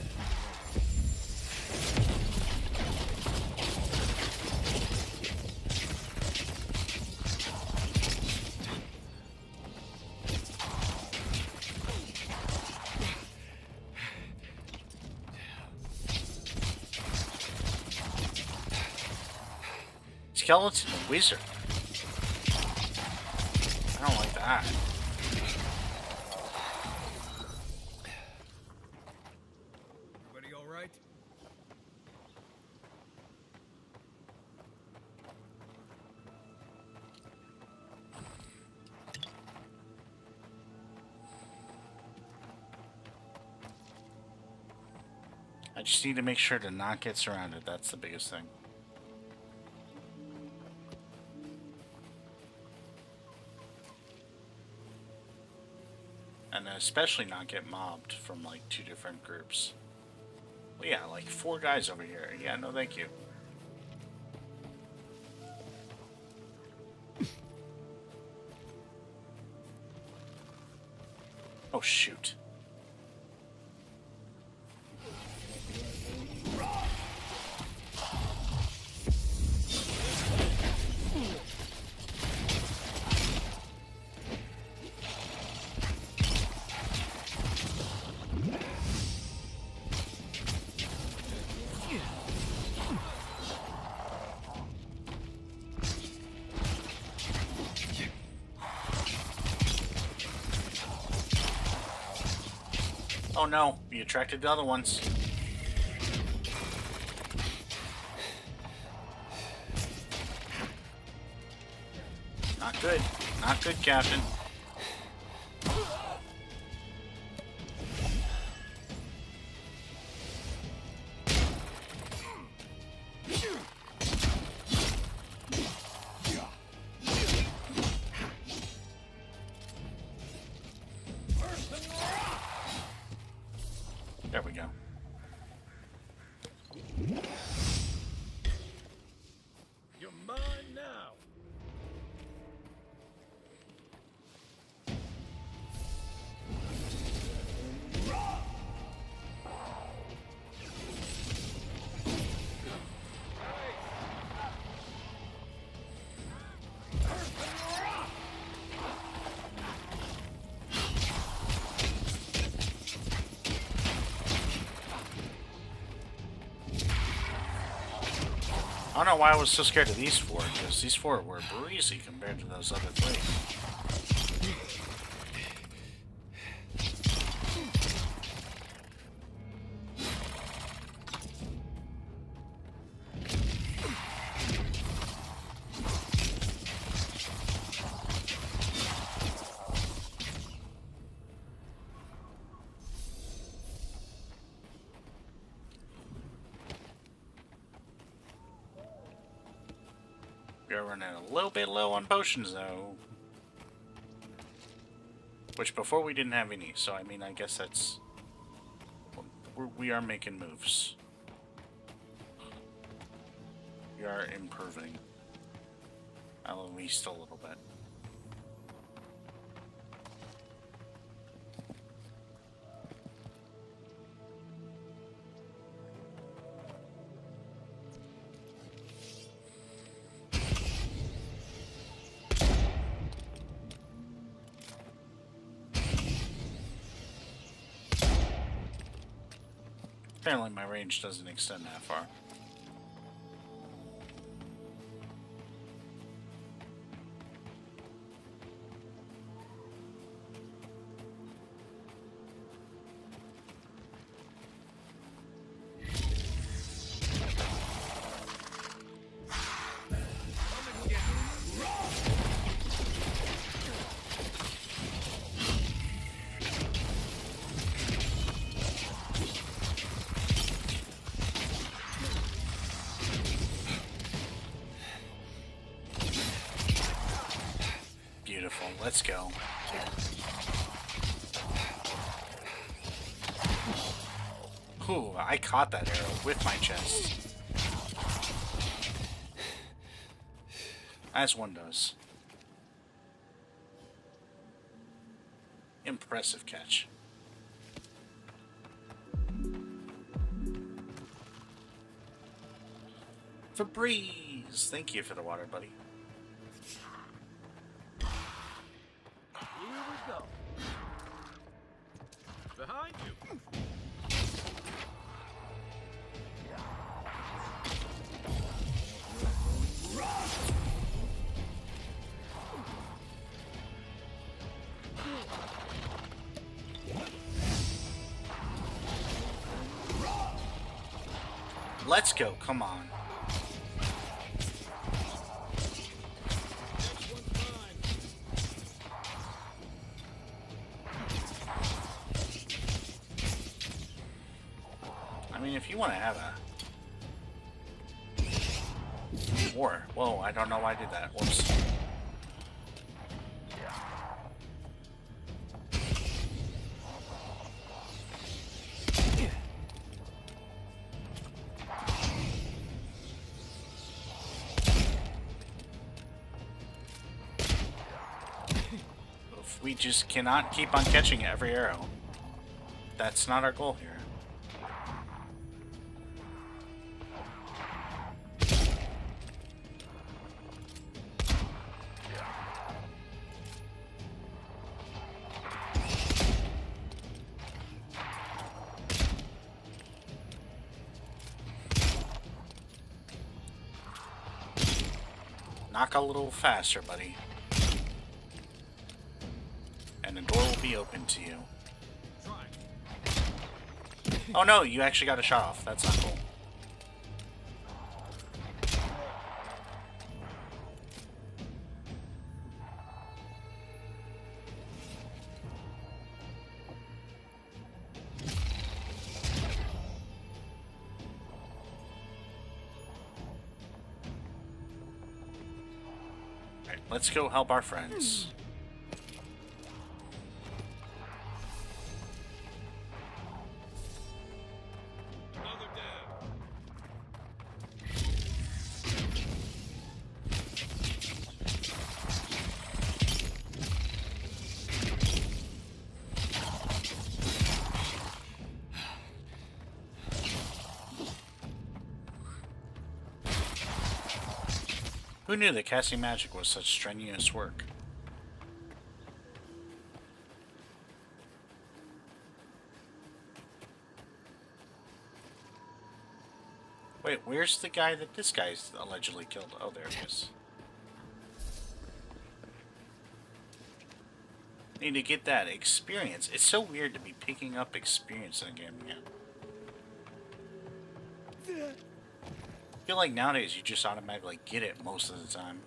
Skeleton wizard. I don't like that. Everybody all right? just need to make sure to not get surrounded. That's the biggest thing. And especially not get mobbed from like 2 different groups. Well, yeah, like 4 guys over here. Yeah, no thank you. Oh shoot. Oh no, we attracted the other ones. Not good. Not good, Captain. There we go. You're mine now. I don't know why I was so scared of these 4, because these 4 were breezy compared to those other 3. We're running a little bit low on potions, though. Which before we didn't have any, so I mean, I guess that's... we are making moves. We are improving. At least a little bit. Apparently my range doesn't extend that far. Beautiful. Let's go. Ooh, I caught that arrow with my chest. As one does. Impressive catch. Febreze! Thank you for the water, buddy. Here we go. Behind you. Let's go, come on. I mean, if you want to have a war. Whoa, I don't know why I did that. Whoops. We just cannot keep on catching every arrow. That's not our goal here. Knock a little faster, buddy. And the door will be open to you. Oh no, you actually got a shot off. That's not cool. Alright, let's go help our friends. Who knew that casting magic was such strenuous work? Wait, where's the guy that this guy's allegedly killed? Oh, there he is. Need to get that experience. It's so weird to be picking up experience in a game again. I feel like nowadays you just automatically get it most of the time.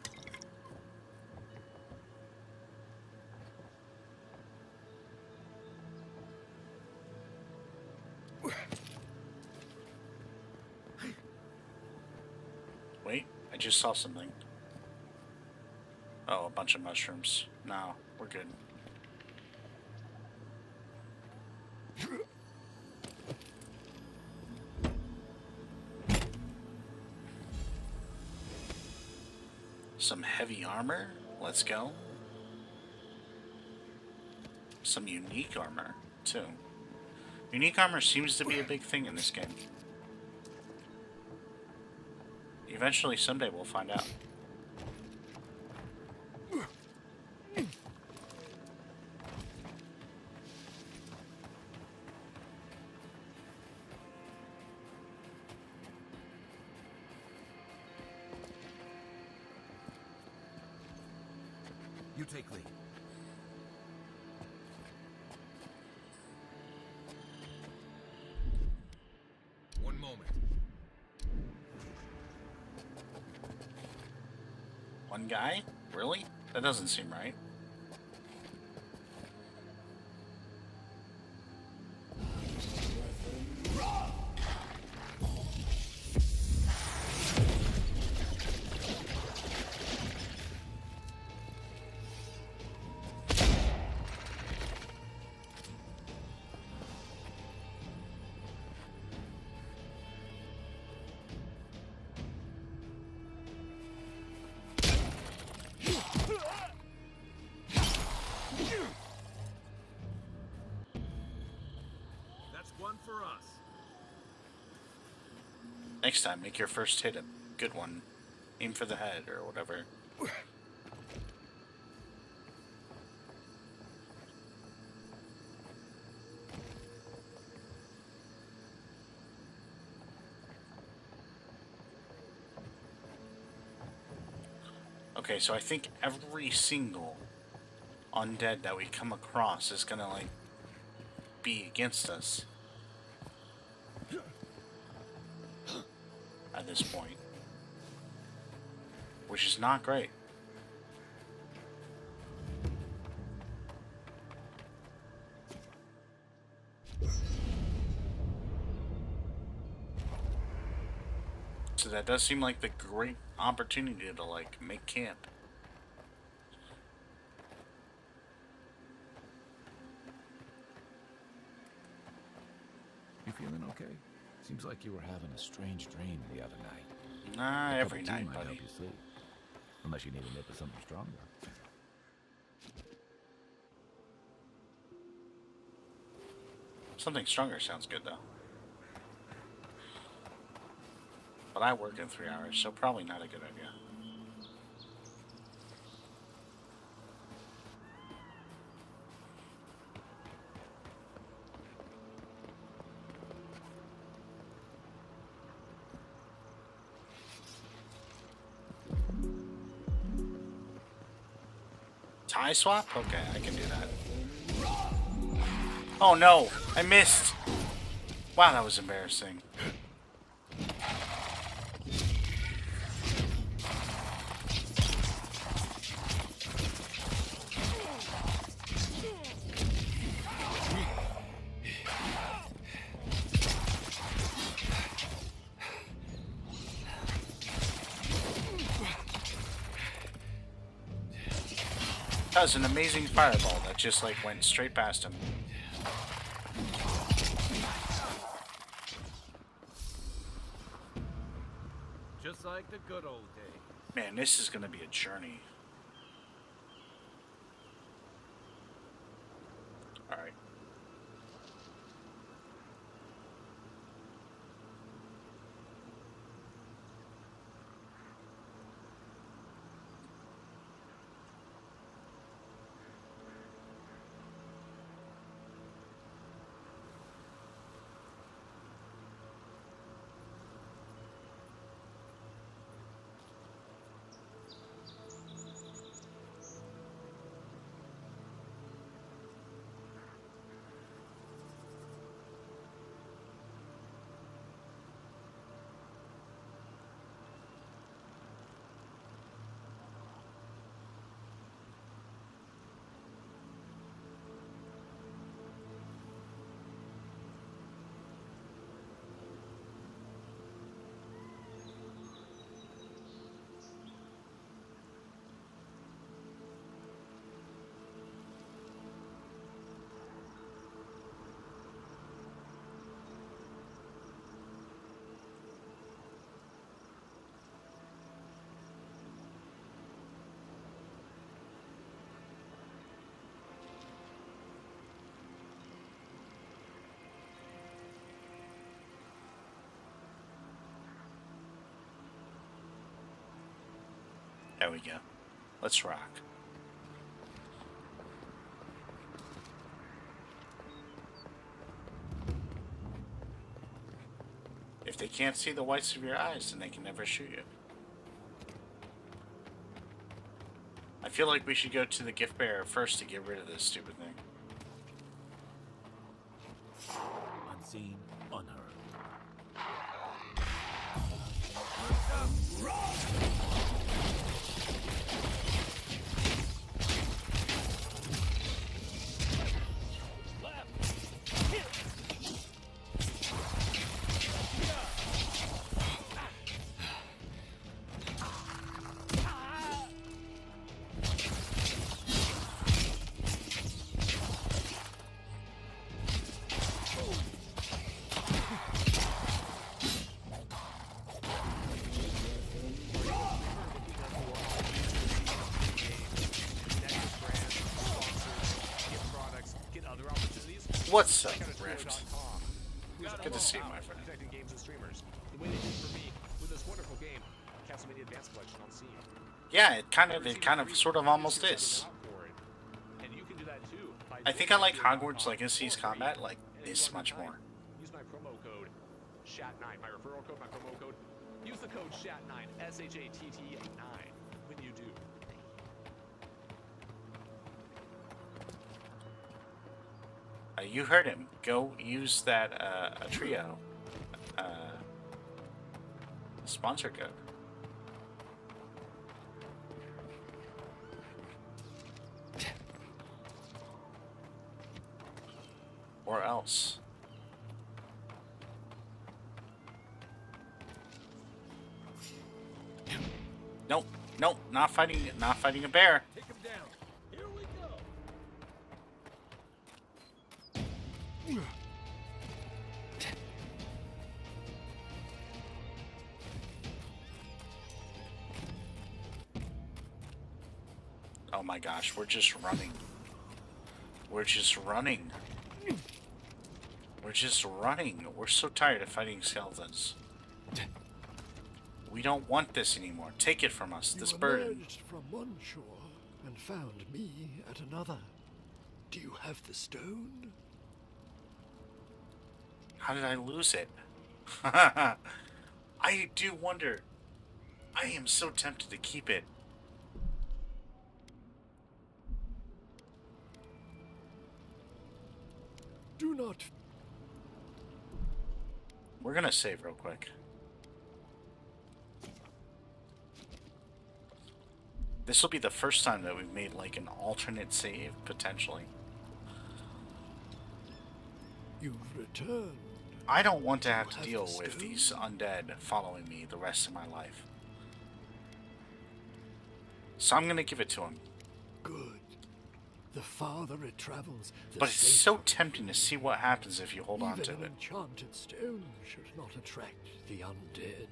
Wait, I just saw something. Oh, a bunch of mushrooms. No, we're good. Some heavy armor. Let's go. Some unique armor, too. Unique armor seems to be a big thing in this game. Eventually, someday, we'll find out. You take lead. One moment. One guy? Really? That doesn't seem right. For us. Next time, make your first hit a good one. Aim for the head or whatever. Okay, so I think every single undead that we come across is gonna, like, be against us. At this point, which is not great. So that does seem like the great opportunity to, like, make camp. You feeling okay? Seems like you were having a strange dream the other night. Nah, a every cup of tea night, might buddy. help you sleep. Unless you need a nip of something stronger. Something stronger sounds good, though. But I work in 3 hours, so probably not a good idea. Tie swap? Okay, I can do that. Oh no! I missed! Wow, that was embarrassing. That was an amazing fireball that just like went straight past him. Just like the good old days. Man, this is gonna be a journey. Alright. There we go. Let's rock. If they can't see the whites of your eyes, then they can never shoot you. I feel like we should go to the gift bearer first to get rid of this stupid thing. Unseen, unheard. What's up, Rift? Good to see you, my friend. Yeah, it kind of, sort of, almost is. I think I like Hogwarts Legacy's combat like this much more. Use my promo code SHAT9, my referral code, my promo code. Use the code SHAT9, SHATT9 when you do. You heard him. Go use that a trio sponsor code. Or else. Nope, not fighting a bear. Take him down. Here we go. Oh my gosh, we're just running. We're just running. We're just running. We're so tired of fighting skeletons. We don't want this anymore. Take it from us, this burden. You emerged from one shore and found me at another. Do you have the stone? How did I lose it? I do wonder. I am so tempted to keep it. Do not. We're gonna save real quick. This will be the first time that we've made like an alternate save, potentially. You've returned. I don't want to have to deal with these undead following me the rest of my life. So I'm gonna give it to him. Good. The farther it travels, the But it's so tempting to see what happens if you hold on to Even it. an enchanted stone should not attract the undead.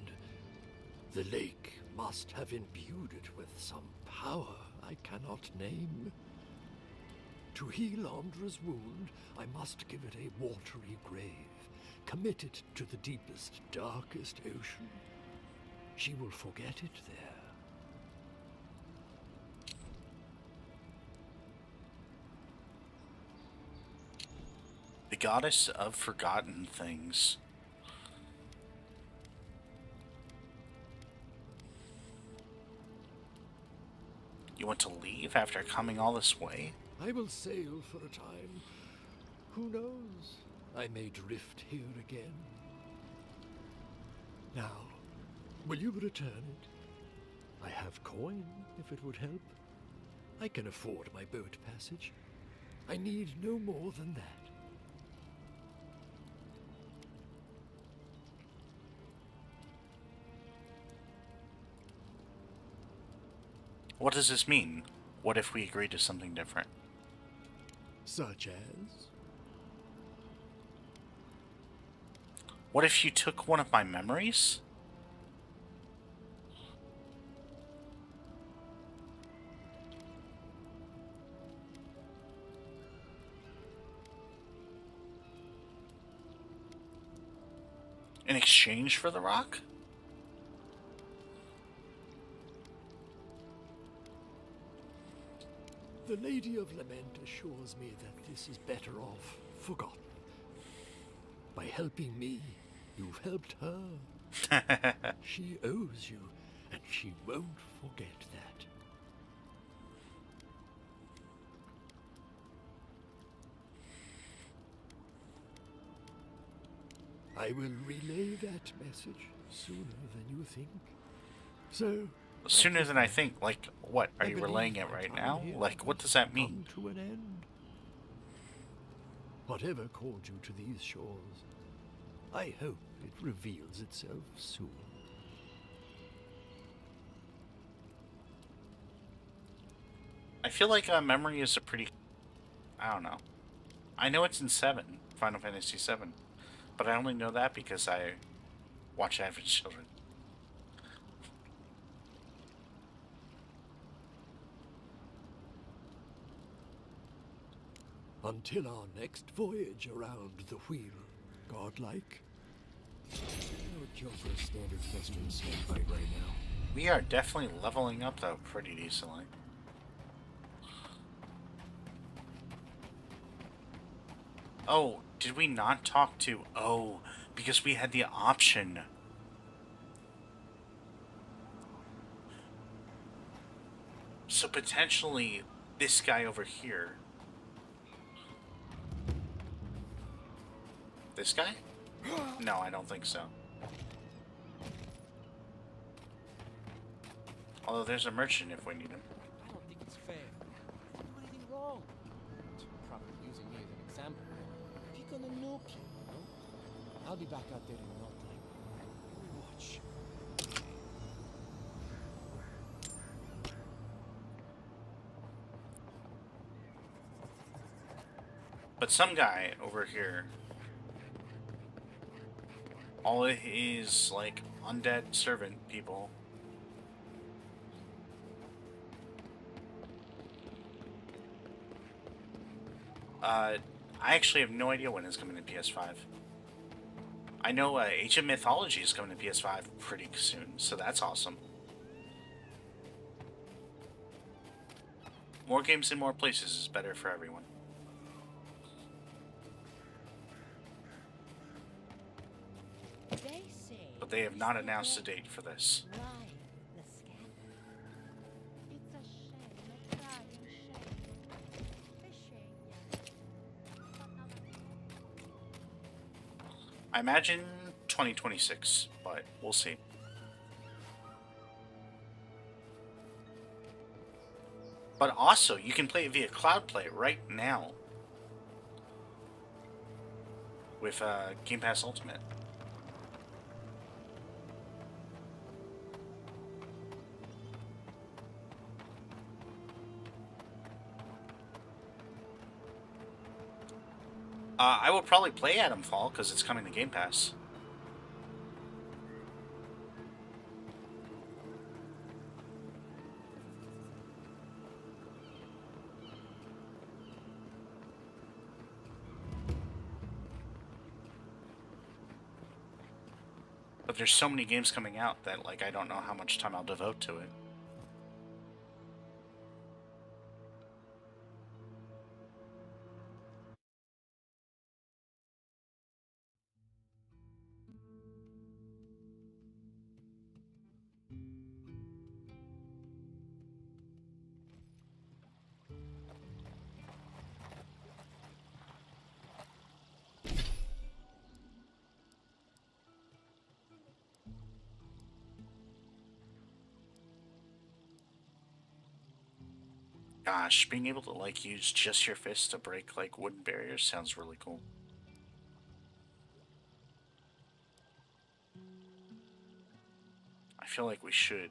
The lake must have imbued it with some power I cannot name. To heal Andra's wound, I must give it a watery grave, commit it to the deepest, darkest ocean. She will forget it there. The goddess of forgotten things. You want to leave after coming all this way? I will sail for a time. Who knows? I may drift here again. Now, will you return it? I have coin, if it would help. I can afford my boat passage. I need no more than that. What does this mean? What if we agree to something different? Such as? What if you took one of my memories? In exchange for the rock? The Lady of Lament assures me that this is better off forgotten. By helping me, you've helped her. She owes you, and she won't forget that. I will relay that message sooner than you think. So, Sooner than I think. Like, what? Are you relaying it right now? Like, what does that mean? to an end. Whatever called you to these shores, I hope it reveals itself soon. I feel like memory is a pretty... I don't know. I know it's in 7, Final Fantasy 7. But I only know that because I watch Average Children. Until our next voyage around the wheel, godlike. I would kill for a standard Western snake fight right now. We are definitely leveling up, though, pretty decently. Oh, did we not talk to... Oh, because we had the option. So potentially, this guy over here... This guy? No, I don't think so. Although there's a merchant if we need him. I don't think it's fair. I didn't do anything wrong. Probably using me as an example. Pick on a nuke, you know? I'll be back out there in no time. You watch. But some guy over here, all his, like, undead servant people. I actually have no idea when it's coming to PS5. I know Age of Mythology is coming to PS5 pretty soon, so that's awesome. More games in more places is better for everyone. But they have not announced a date for this. I imagine 2026, but we'll see. But also, you can play it via Cloud Play right now with Game Pass Ultimate. I will probably play Atomfall because it's coming to Game Pass. But there's so many games coming out that, like, I don't know how much time I'll devote to it. Gosh, being able to, like, use just your fist to break, like, wooden barriers sounds really cool. I feel like we should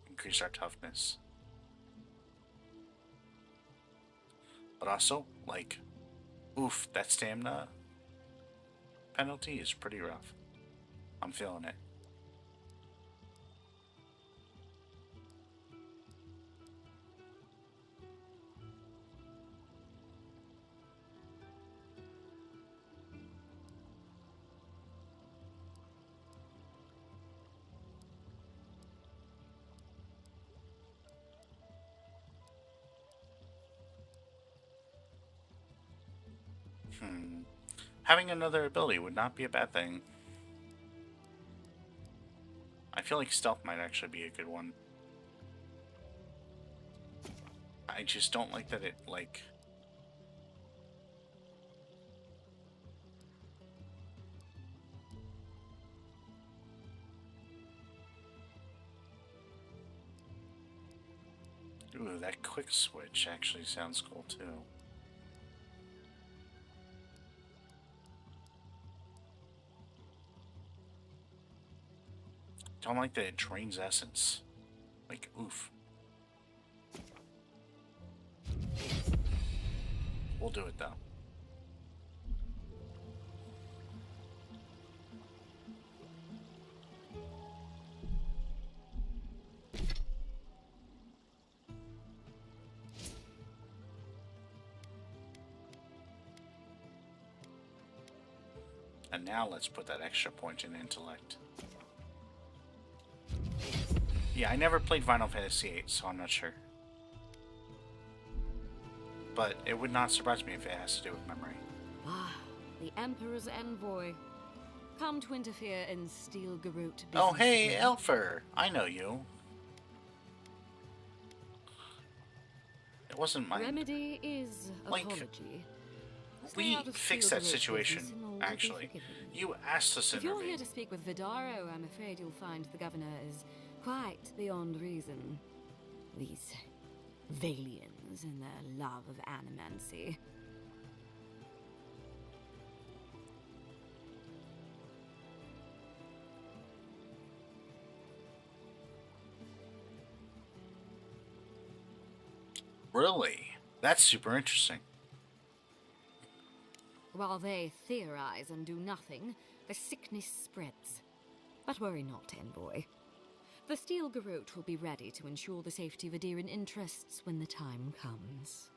increase our toughness. But also, like, oof, that stamina penalty is pretty rough. I'm feeling it. Having another ability would not be a bad thing. I feel like stealth might actually be a good one. I just don't like that it, like... Ooh, that quick switch actually sounds cool too. Don't like that it drains essence. Like, oof. We'll do it though. And now let's put that extra point in intellect. Yeah, I never played Final Fantasy VIII, so I'm not sure. But it would not surprise me if it has to do with memory. Ah, the Emperor's envoy. Come to interfere in Steel Garut. Oh, hey, Elfer! I know you. It wasn't my... Remedy is apology. We fixed that situation, actually. You asked us to intervene. If you're intervene. here to speak with Vidaro, I'm afraid you'll find the governor is quite beyond reason. These Valians and their love of animancy. Really? That's super interesting. While they theorize and do nothing, the sickness spreads. But worry not, envoy. The Steel Garrote will be ready to ensure the safety of Adiran interests when the time comes.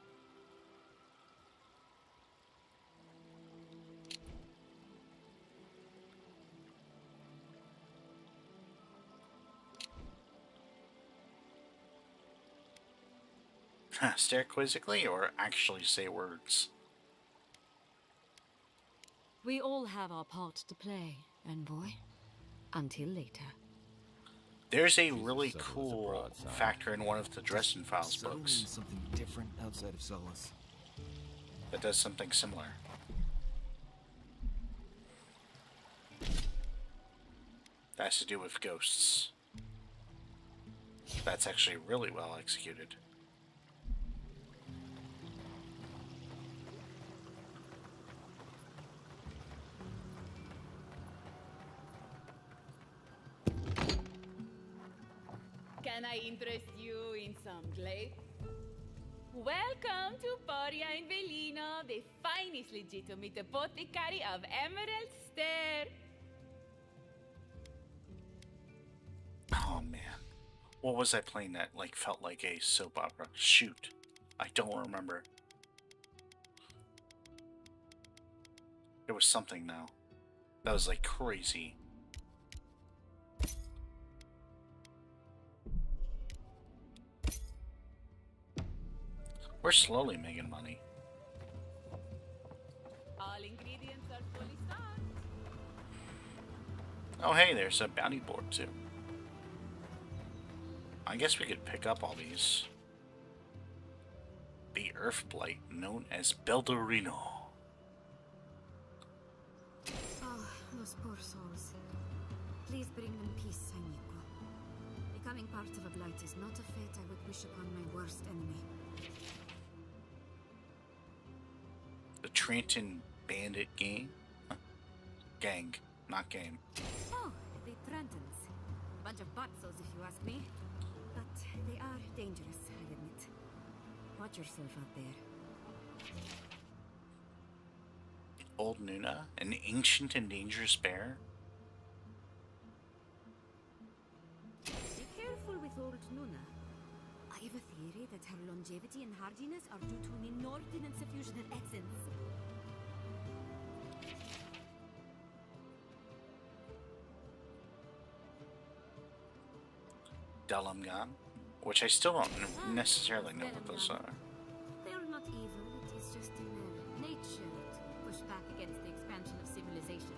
Stare quizzically or actually say words? We all have our part to play, envoy. Until later. There's a really cool factor in one of the Dresden Files Subtle books means something different outside of Solace. that does something similar. That has to do with ghosts. That's actually really well executed. Can I interest you in some glade? Welcome to Poria in Velino, the finest legitimate apothecary of Emerald Stair. Oh man. What was I playing that like felt like a soap opera? Shoot. I don't remember. There was something now. That was like crazy. We're slowly making money. All ingredients are fully stocked. Oh hey, there's a bounty board too. I guess we could pick up all these. The Earth Blight, known as Belderino. Oh, those poor souls. Please bring them peace, Amico. Becoming part of a blight is not a fate I would wish upon my worst enemy. The Trenton Bandit Gang? Huh. Gang, not game. Oh, the Trentons. Bunch of butzos, if you ask me. But they are dangerous, I admit. Watch yourself out there. Old Nuna, an ancient and dangerous bear? Be careful with old Nuna. I have a theory that her longevity and hardiness are due to an inordinate suffusion of essence. Dalamgan, which I still don't necessarily know what those are. They're not evil, it is just in their nature to push back against the expansion of civilization.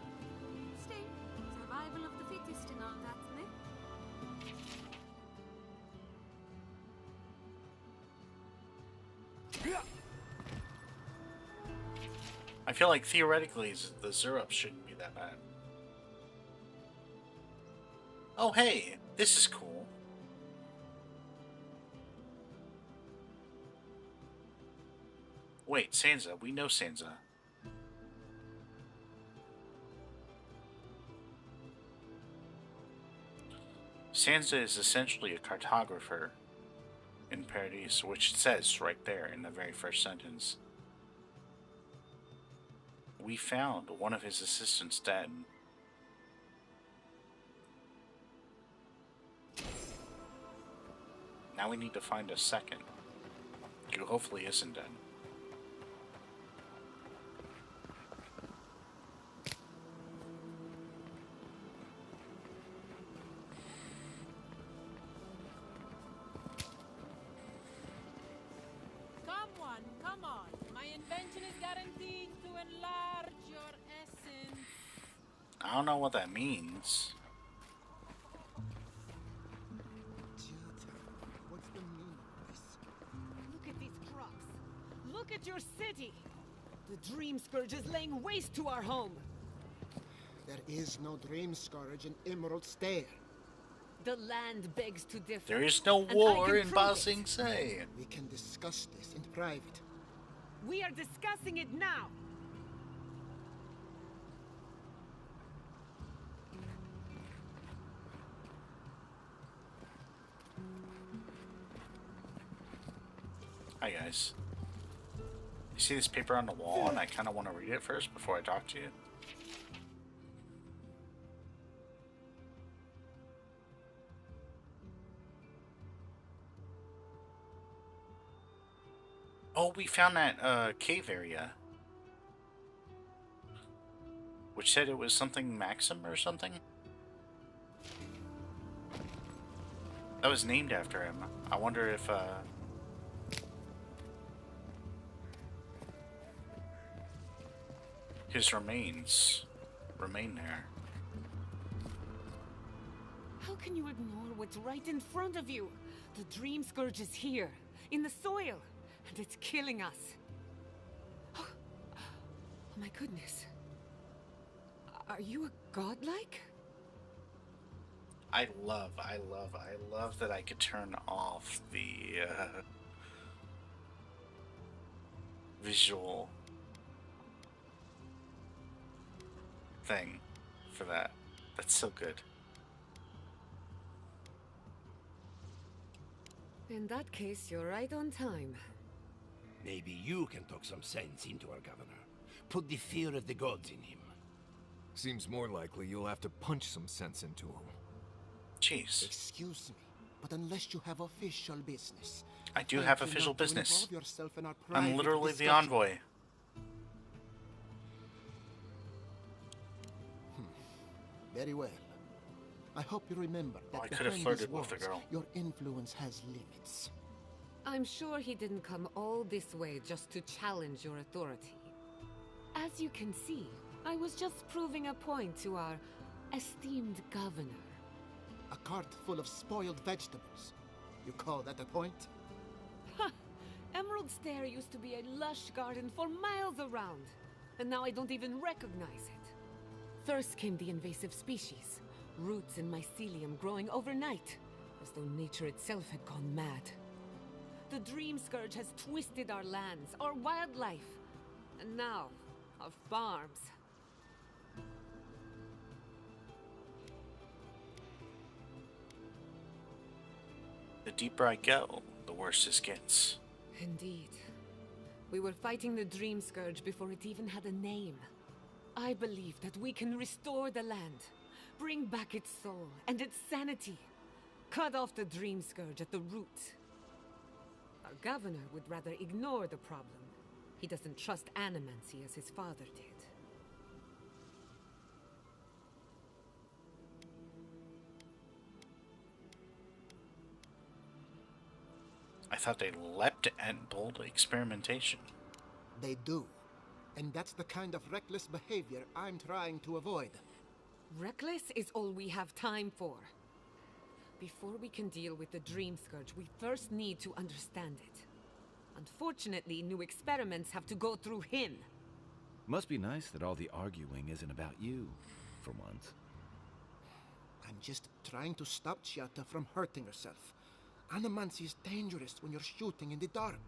Still, survival of the fittest and all that, eh? I feel like theoretically the Zerups shouldn't be that bad. Oh hey, this is cool. Wait, Sansa. We know Sansa. Sansa is essentially a cartographer in Paradise, which it says right there in the very first sentence. We found one of his assistants dead. Now we need to find a second, who hopefully isn't dead. Come on. My invention is guaranteed to enlarge your essence. I don't know what that means. What's the meaning of this? Look at these crops. Look at your city. The Dream Scourge is laying waste to our home. There is no Dream Scourge in Emerald Stair. The land begs to differ. There is no and war I can in prove Ba it. Sing Se. We can discuss this in private. We are discussing it now. Hi guys. You see this paper on the wall, and I kind of want to read it first before I talk to you. Oh, we found that cave area. Which said it was something Maxim or something? That was named after him. I wonder if his remains remain there. How can you ignore what's right in front of you? The Dream Scourge is here, in the soil, and it's killing us. Oh my goodness. Are you a godlike? I love that I could turn off the visual thing for that. That's so good. In that case, you're right on time. Maybe you can talk some sense into our governor. Put the fear of the gods in him. Seems more likely you'll have to punch some sense into him. Jeez. Excuse me, but unless you have official business... I do have official business. I'm literally the envoy. Very well. I hope you remember that I could have flirted with the girl. Your influence has limits. I'm sure he didn't come all this way just to challenge your authority. As you can see, I was just proving a point to our esteemed governor. A cart full of spoiled vegetables. You call that a point? Ha! Emerald Stair used to be a lush garden for miles around, and now I don't even recognize it. First came the invasive species, roots and mycelium growing overnight, as though nature itself had gone mad. The Dream Scourge has twisted our lands, our wildlife, and now, our farms. The deeper I go, the worse this gets. Indeed. We were fighting the Dream Scourge before it even had a name. I believe that we can restore the land, bring back its soul and its sanity, cut off the Dream Scourge at the root. Our governor would rather ignore the problem. He doesn't trust animancy as his father did. I thought they leapt at bold experimentation. They do. And that's the kind of reckless behavior I'm trying to avoid. Reckless is all we have time for. Before we can deal with the Dream Scourge, we first need to understand it. Unfortunately, new experiments have to go through him. Must be nice that all the arguing isn't about you, for once. I'm just trying to stop Chiata from hurting herself. Animancy is dangerous when you're shooting in the dark.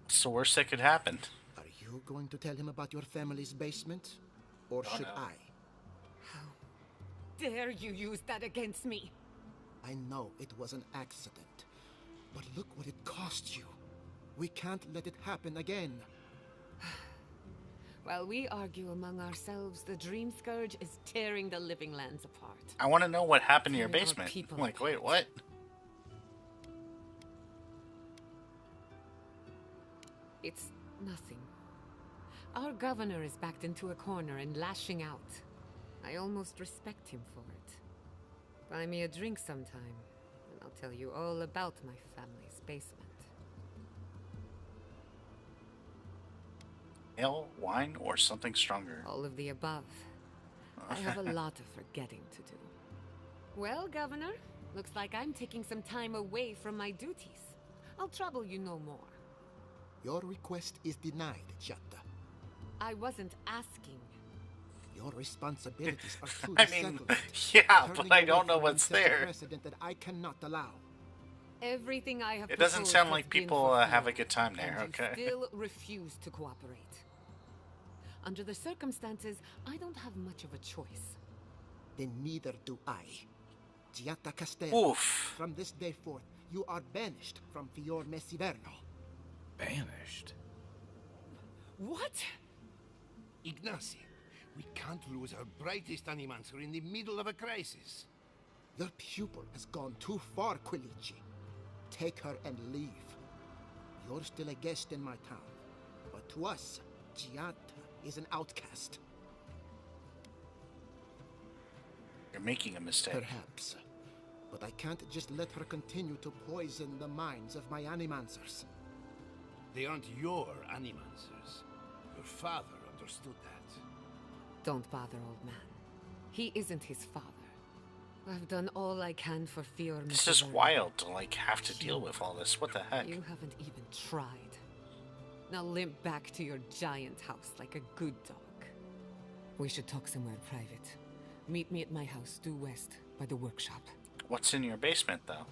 What's the worst that could happen? Are you going to tell him about your family's basement? Or should I? How dare you use that against me? I know it was an accident. But look what it cost you. We can't let it happen again. While we argue among ourselves, the Dream Scourge is tearing the living lands apart. I want to know what happened to your basement. I'm like, wait, what? It's nothing. Our governor is backed into a corner and lashing out. I almost respect him for it. Buy me a drink sometime, and I'll tell you all about my family's basement. Ale, wine, or something stronger? All of the above. I have a lot of forgetting to do. Well, Governor, looks like I'm taking some time away from my duties. I'll trouble you no more. Your request is denied, Chiata. I wasn't asking. Your responsibilities are too I mean, yeah, but I don't know what's there. Precedent that I cannot allow. Everything I have It doesn't sound like people have a good time there, okay? You still refuse to cooperate. Under the circumstances, I don't have much of a choice. then neither do I. Giatta Castello, Oof. from this day forth, you are banished from Fior Messiverno. Banished? What? Ignacy, we can't lose our brightest animancer in the middle of a crisis. Your pupil has gone too far, Quilici. Take her and leave. You're still a guest in my town, but to us, Giatta is an outcast. You're making a mistake. Perhaps. But I can't just let her continue to poison the minds of my animancers. They aren't your animancers. Your father understood that. Don't bother, old man. He isn't his father. I've done all I can for Fior. This is wild to, like, have to deal with all this. What the heck? You haven't even tried. Now limp back to your giant house like a good dog. We should talk somewhere private. Meet me at my house due west by the workshop. What's in your basement, though?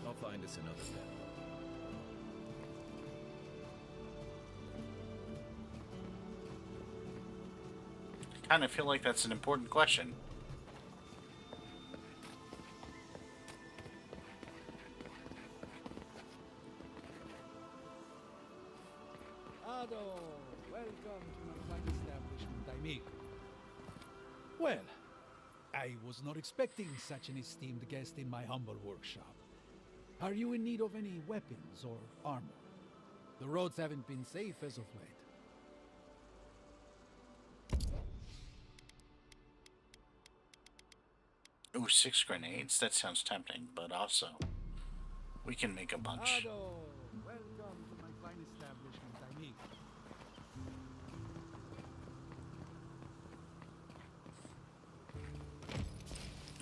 I'll find us another bed. I kind of feel like that's an important question. Ado, welcome to my fine establishment, amigo. Well, I was not expecting such an esteemed guest in my humble workshop. Are you in need of any weapons or armor? The roads haven't been safe as of late. Ooh, 6 grenades? That sounds tempting, but also, we can make a bunch. Ado, welcome to my fine establishment, amigo.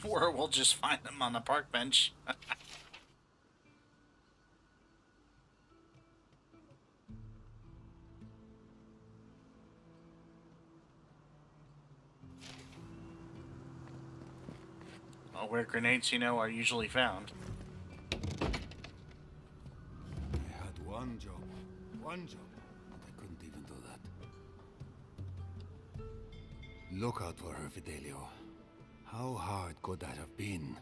Or we'll just find them on the park bench. Well, where grenades, you know, are usually found. I had one job, but I couldn't even do that. Look out for her, Fidelio. How hard could that have been?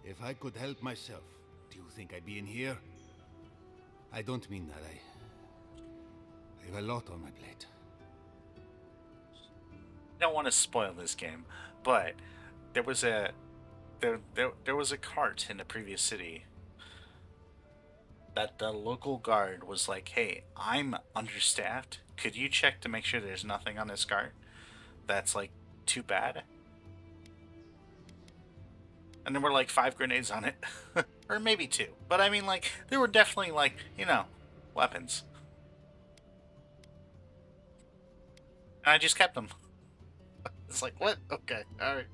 If I could help myself, do you think I'd be in here? I don't mean that. I have a lot on my plate. I don't want to spoil this game, but there was a there was a cart in the previous city that the local guard was like, "Hey, I'm understaffed. Could you check to make sure there's nothing on this cart that's like too bad?" And there were like 5 grenades on it, or maybe 2. But I mean, like, there were definitely, like, you know, weapons. And I just kept them. It's like, what? Okay, alright.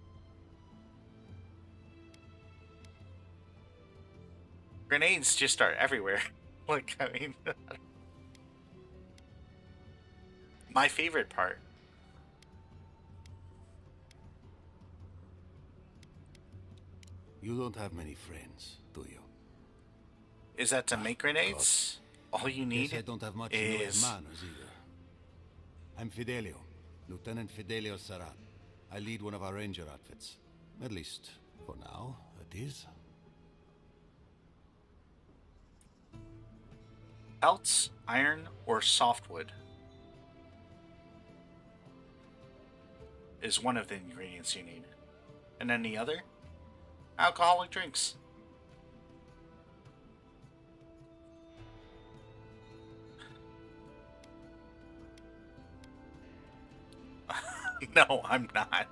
Grenades just are everywhere. Like, I mean... My favorite part. You don't have many friends, do you? Is that to make grenades? All you need Yes, I don't have much in the way of manners either. I'm Fidelio, Lieutenant Fidelio Sarat. I lead one of our ranger outfits. At least, for now, it is. Pelts, iron, or softwood is one of the ingredients you need. And then the other? Alcoholic drinks. No, I'm not.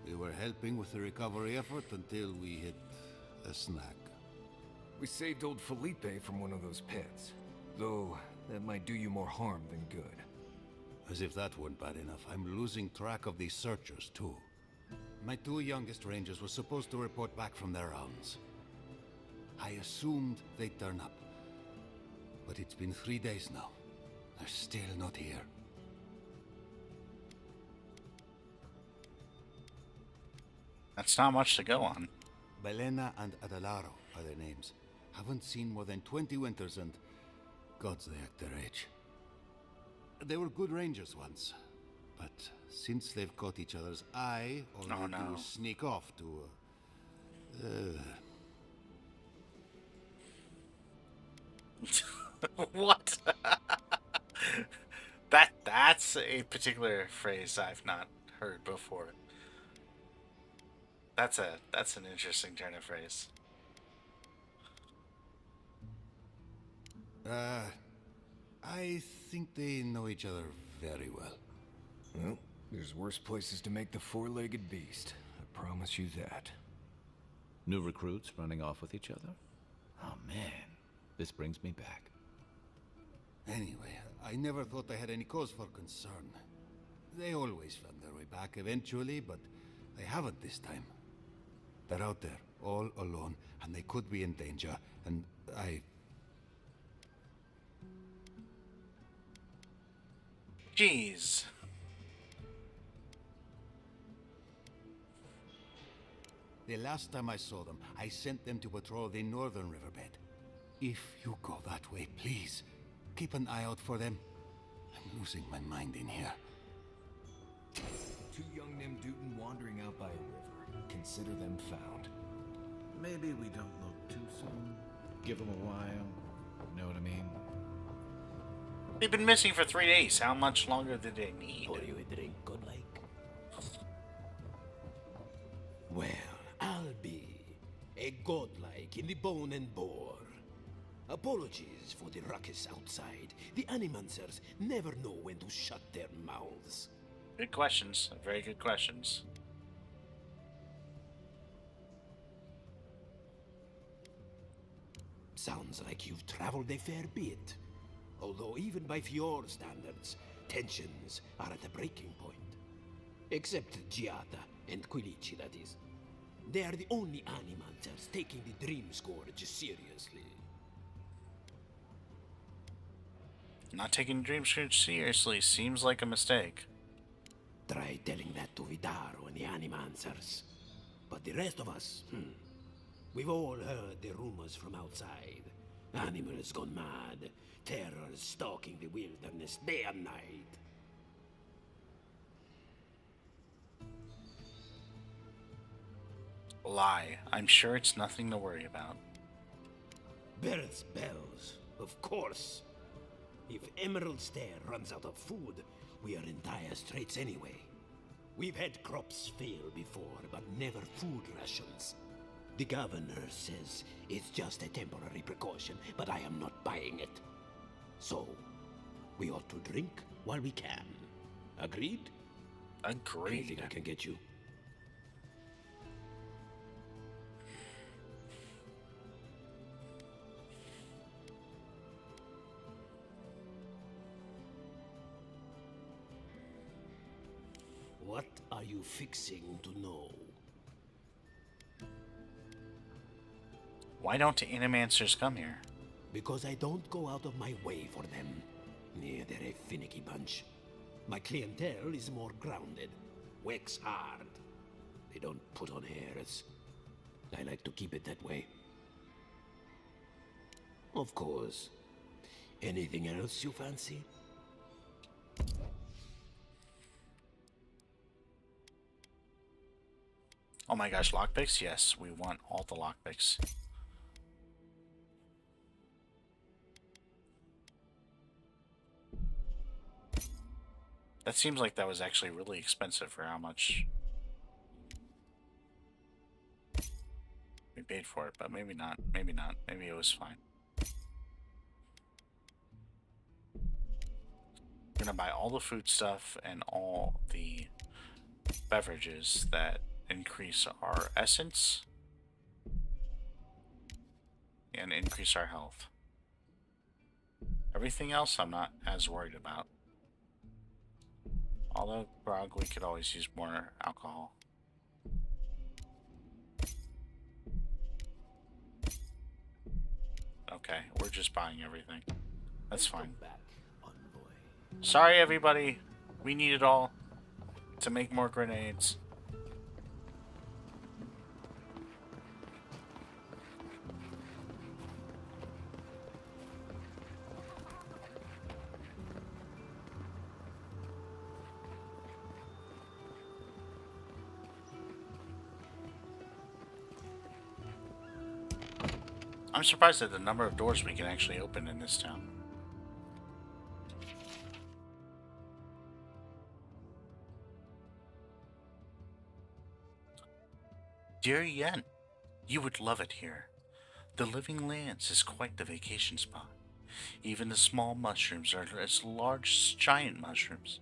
We were helping with the recovery effort until we hit a snag. We saved old Felipe from one of those pits. Though, that might do you more harm than good. As if that weren't bad enough, I'm losing track of these searchers, too. My 2 youngest rangers were supposed to report back from their rounds. I assumed they'd turn up. But it's been 3 days now. They're still not here. That's not much to go on. Belena and Adelaro are their names. Haven't seen more than 20 winters and... gods, they act their age. They were good rangers once. But since they've caught each other's eye, all they do is sneak off to... What? That's a particular phrase I've not heard before. That's an interesting turn of phrase. I think they know each other very well. Well, there's worse places to make the four-legged beast. I promise you that. New recruits running off with each other? Oh man, this brings me back. Anyway, I never thought I had any cause for concern. They always found their way back eventually, but they haven't this time. They're out there, all alone, and they could be in danger, and I... Jeez. The last time I saw them, I sent them to patrol the northern riverbed. If you go that way, please, keep an eye out for them. I'm losing my mind in here. Two young Nimdutin wandering out by a river. Consider them found. Maybe we don't look too soon. Give them a while. Know what I mean? They've been missing for 3 days. How much longer do they need? Pour you a drink, good like? Well, I'll be a godlike in the bone and bore. Apologies for the ruckus outside. The Animancers never know when to shut their mouths. Good questions. Very good questions. Sounds like you've traveled a fair bit. Although even by Fjord standards, tensions are at a breaking point. Except DiJaDi and Quilici, that is. They are the only Animancers taking the Dream Scourge seriously. Not taking Dream Scourge seriously seems like a mistake. Try telling that to Vidaro and the Animancers. But the rest of us, we've all heard the rumors from outside. Animals gone mad, terror stalking the wilderness day and night. Lie. I'm sure it's nothing to worry about. Birds' bells, of course. If Emerald Stair runs out of food, we are in dire straits anyway. We've had crops fail before, but never food rations. The governor says it's just a temporary precaution, but I am not buying it. So, we ought to drink while we can. Agreed? Agreed. Anything I can get you? What are you fixing to know? Why don't the Animancers come here? Because I don't go out of my way for them. Yeah, they're a finicky bunch. My clientele is more grounded. Works hard. They don't put on airs. I like to keep it that way. Of course. Anything else you fancy? Oh my gosh, lockpicks? Yes, we want all the lockpicks. That seems like that was actually really expensive for how much we paid for it, but maybe not. Maybe not. Maybe it was fine. We're gonna buy all the food stuff and all the beverages that increase our essence and increase our health. Everything else I'm not as worried about. Although, grog, we could always use more alcohol. Okay, we're just buying everything. That's fine. Sorry, everybody. We need it all to make more grenades. I'm surprised at the number of doors we can actually open in this town. Dear Yen, you would love it here. The Living Lands is quite the vacation spot. Even the small mushrooms are as large as giant mushrooms.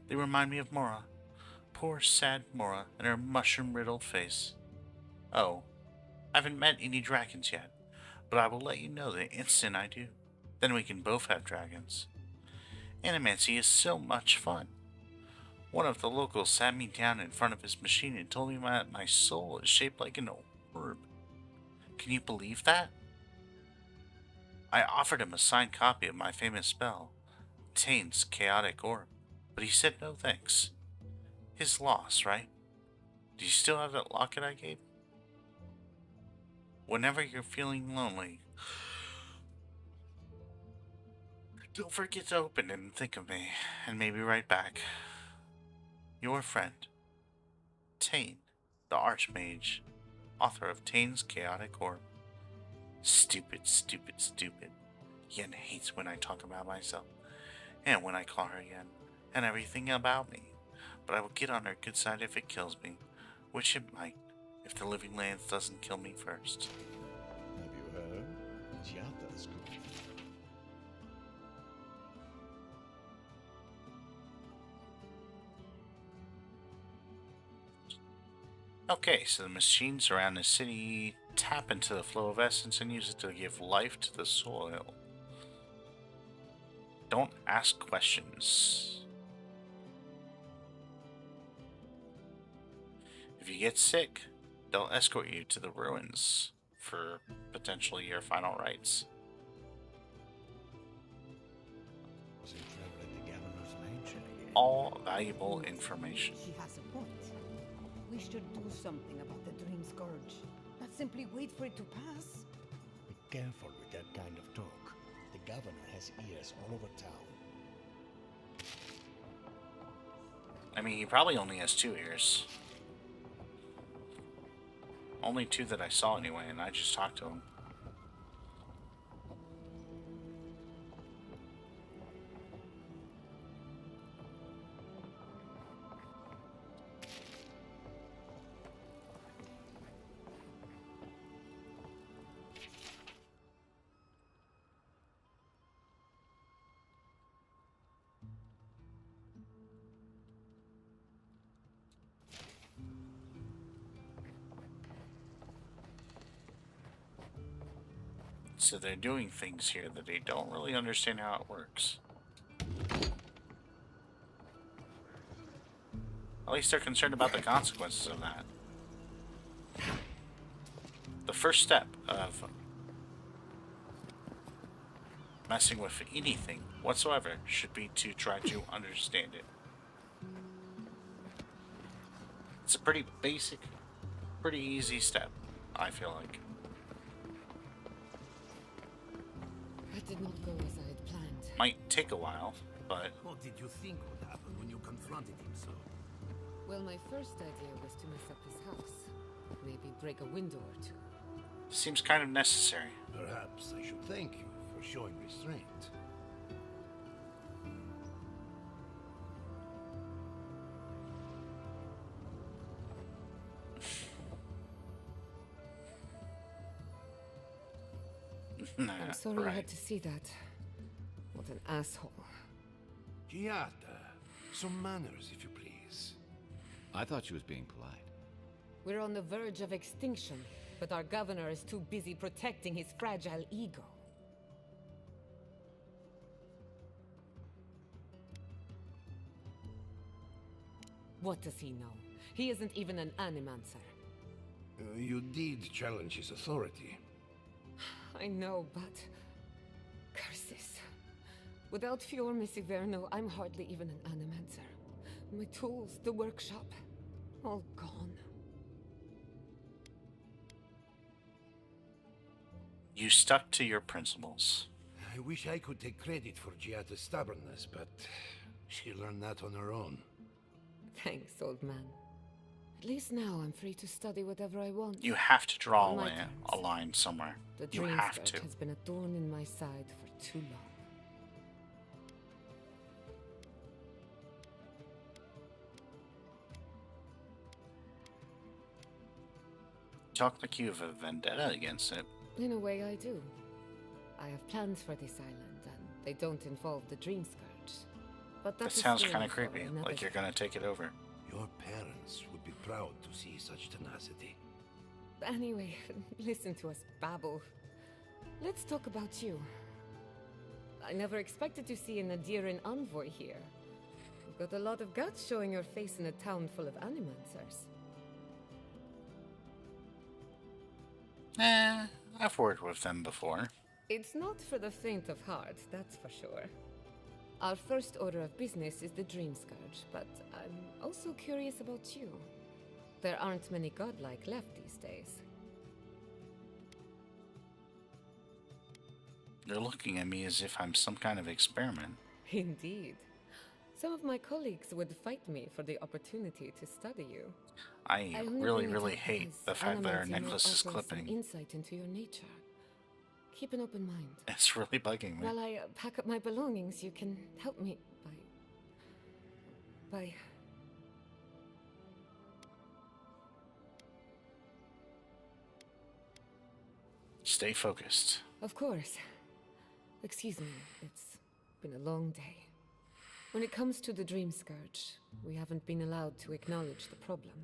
They remind me of Mora. Poor sad Mora and her mushroom-riddled face. Oh, I haven't met any dragons yet, but I will let you know the instant I do. Then we can both have dragons. Animancy is so much fun. One of the locals sat me down in front of his machine and told me that my soul is shaped like an orb. Can you believe that? I offered him a signed copy of my famous spell, Tain's Chaotic Orb, but he said no thanks. His loss, right? Do you still have that locket I gave? Whenever you're feeling lonely, don't forget to open it and think of me, and maybe write back. Your friend, Tain, the Archmage, author of Tain's Chaotic Orb. Stupid, stupid, stupid. Yen hates when I talk about myself, and when I call her Yen, and everything about me. But I will get on her good side if it kills me, which it might, if the Living Lands doesn't kill me first. Have you heard? DiJaDi's good. Okay, so the machines around the city tap into the flow of essence and use it to give life to the soil. Don't ask questions. If you get sick, they'll escort you to the ruins for potentially your final rites. All valuable information. She has a point. We should do something about the Dream Scourge. Not simply wait for it to pass. Be careful with that kind of talk. The governor has ears all over town. I mean, he probably only has 2 ears. Only 2 that I saw anyway, and I just talked to him. So they're doing things here that they don't really understand how it works. At least they're concerned about the consequences of that. The first step of messing with anything whatsoever should be to try to understand it. It's a pretty basic, pretty easy step, I feel like. That did not go as I had planned. Might take a while, but... What did you think would happen when you confronted him so? Well, my first idea was to mess up his house. Maybe break a window or 2. Seems kind of necessary. Perhaps I should thank you for showing restraint. I'm sorry I had to see that. What an asshole. DiJaDi, some manners, if you please. I thought she was being polite. We're on the verge of extinction, but our governor is too busy protecting his fragile ego. What does he know? He isn't even an animancer. You did challenge his authority. I know, but... curses. Without Fior Messiverno, I'm hardly even an animancer. My tools, the workshop, all gone. You stuck to your principles. I wish I could take credit for Giada's stubbornness, but she learned that on her own. Thanks, old man. At least now I'm free to study whatever I want. You have to draw On my a line somewhere. The You dream have skirt to. has been a thorn in my side for too long. Talk like you have a vendetta against it. In a way, I do. I have plans for this island, and they don't involve the dream scourge. But That that's a sounds story kind of for creepy, another like you're gonna take it over. Your parents would be proud to see such tenacity. Anyway, listen to us babble. Let's talk about you. I never expected to see an Adiran envoy here. You've got a lot of guts showing your face in a town full of animancers. I've worked with them before. It's not for the faint of heart, that's for sure. Our first order of business is the Dream Scourge, but I'm also curious about you. There aren't many godlike left these days. You're looking at me as if I'm some kind of experiment. Indeed. Some of my colleagues would fight me for the opportunity to study you. I only really, bring it really up hate because the fact that our Animancy may necklace is offer some clipping. insight into your nature. Keep an open mind. It's really bugging me. While I pack up my belongings, you can help me by... Stay focused. Of course. Excuse me, it's been a long day. When it comes to the Dream Scourge, we haven't been allowed to acknowledge the problem,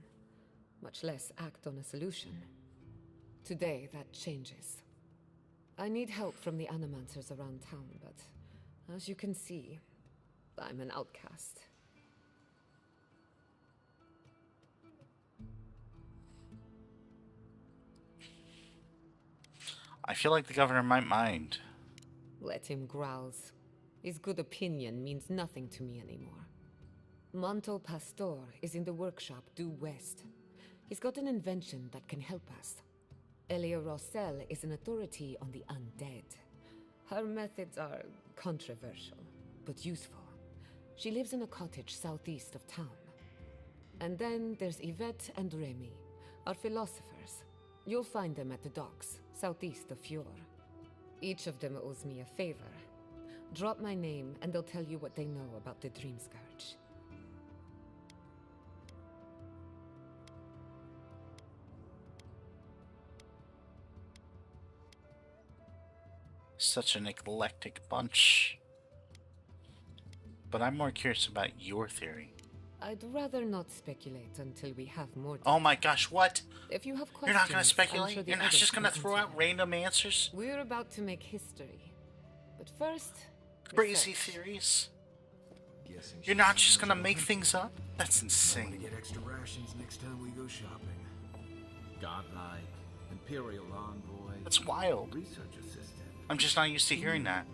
much less act on a solution. Today, that changes. I need help from the animancers around town, but as you can see, I'm an outcast. I feel like the governor might mind. Let him grouse. His good opinion means nothing to me anymore. Manto Pastor is in the workshop due west. He's got an invention that can help us. Elia Rossell is an authority on the undead. Her methods are controversial, but useful. She lives in a cottage southeast of town. And then there's Yvette and Remy, our philosophers. You'll find them at the docks, southeast of Fjord. Each of them owes me a favor. Drop my name, and they'll tell you what they know about the Dream Scourge. Such an eclectic bunch. But I'm more curious about your theory. I'd rather not speculate until we have more data. Oh my gosh, what? If you have questions, You're not gonna I'm speculate? sure the You're not others just gonna can throw answer out random answers? We're about to make history. But first, Crazy research. theories? You're not just gonna make things up? That's insane. Get extra rations next time we go shopping. Godlike, Imperial envoy. That's wild. Research assistant. I'm just not used to hearing that.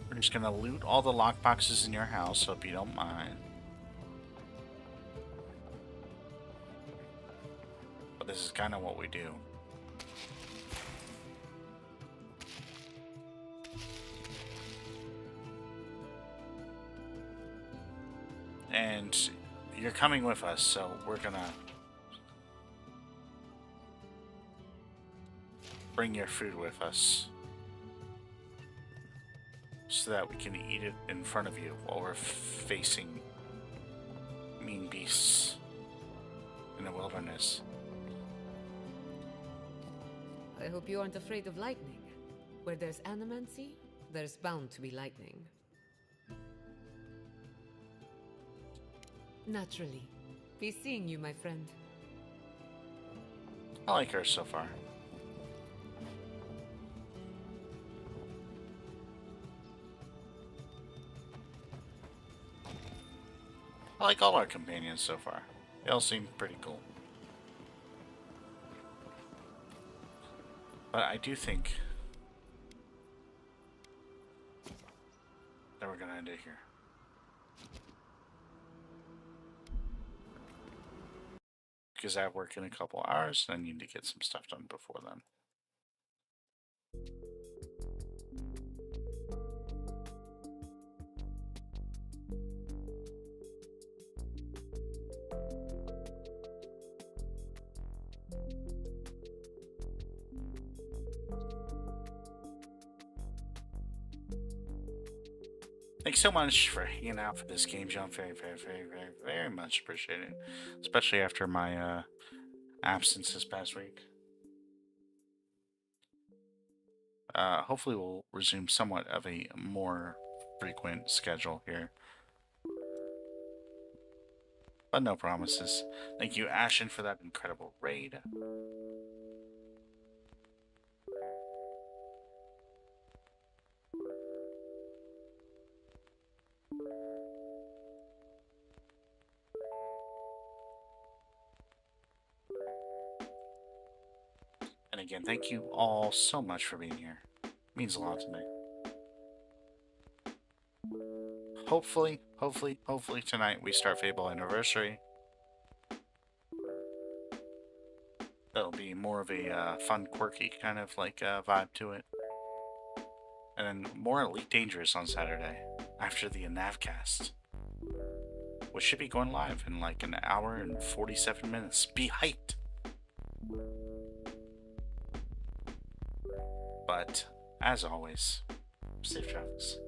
We're just gonna loot all the lockboxes in your house, hope you don't mind. But this is kind of what we do. And you're coming with us, so we're gonna bring your food with us, so that we can eat it in front of you while we're facing mean beasts in the wilderness. I hope you aren't afraid of lightning. Where there's animancy, there's bound to be lightning. Naturally. Be seeing you, my friend. I like her so far. I like all our companions so far. They all seem pretty cool. But I do think that we're gonna end it here. Because I have work in a couple hours and I need to get some stuff done before then. Thanks so much for hanging out for this game jump. Very, very, very, very, very much appreciated. Especially after my absence this past week. Hopefully we'll resume somewhat of a more frequent schedule here. But no promises. Thank you, Ashen, for that incredible raid. And again, thank you all so much for being here. It means a lot to me. Hopefully tonight we start Fable Anniversary. That'll be more of a fun, quirky kind of like vibe to it. And then more Elite Dangerous on Saturday after the Navcast, which should be going live in like an hour and 47 minutes. Be hyped! But as always, safe travels.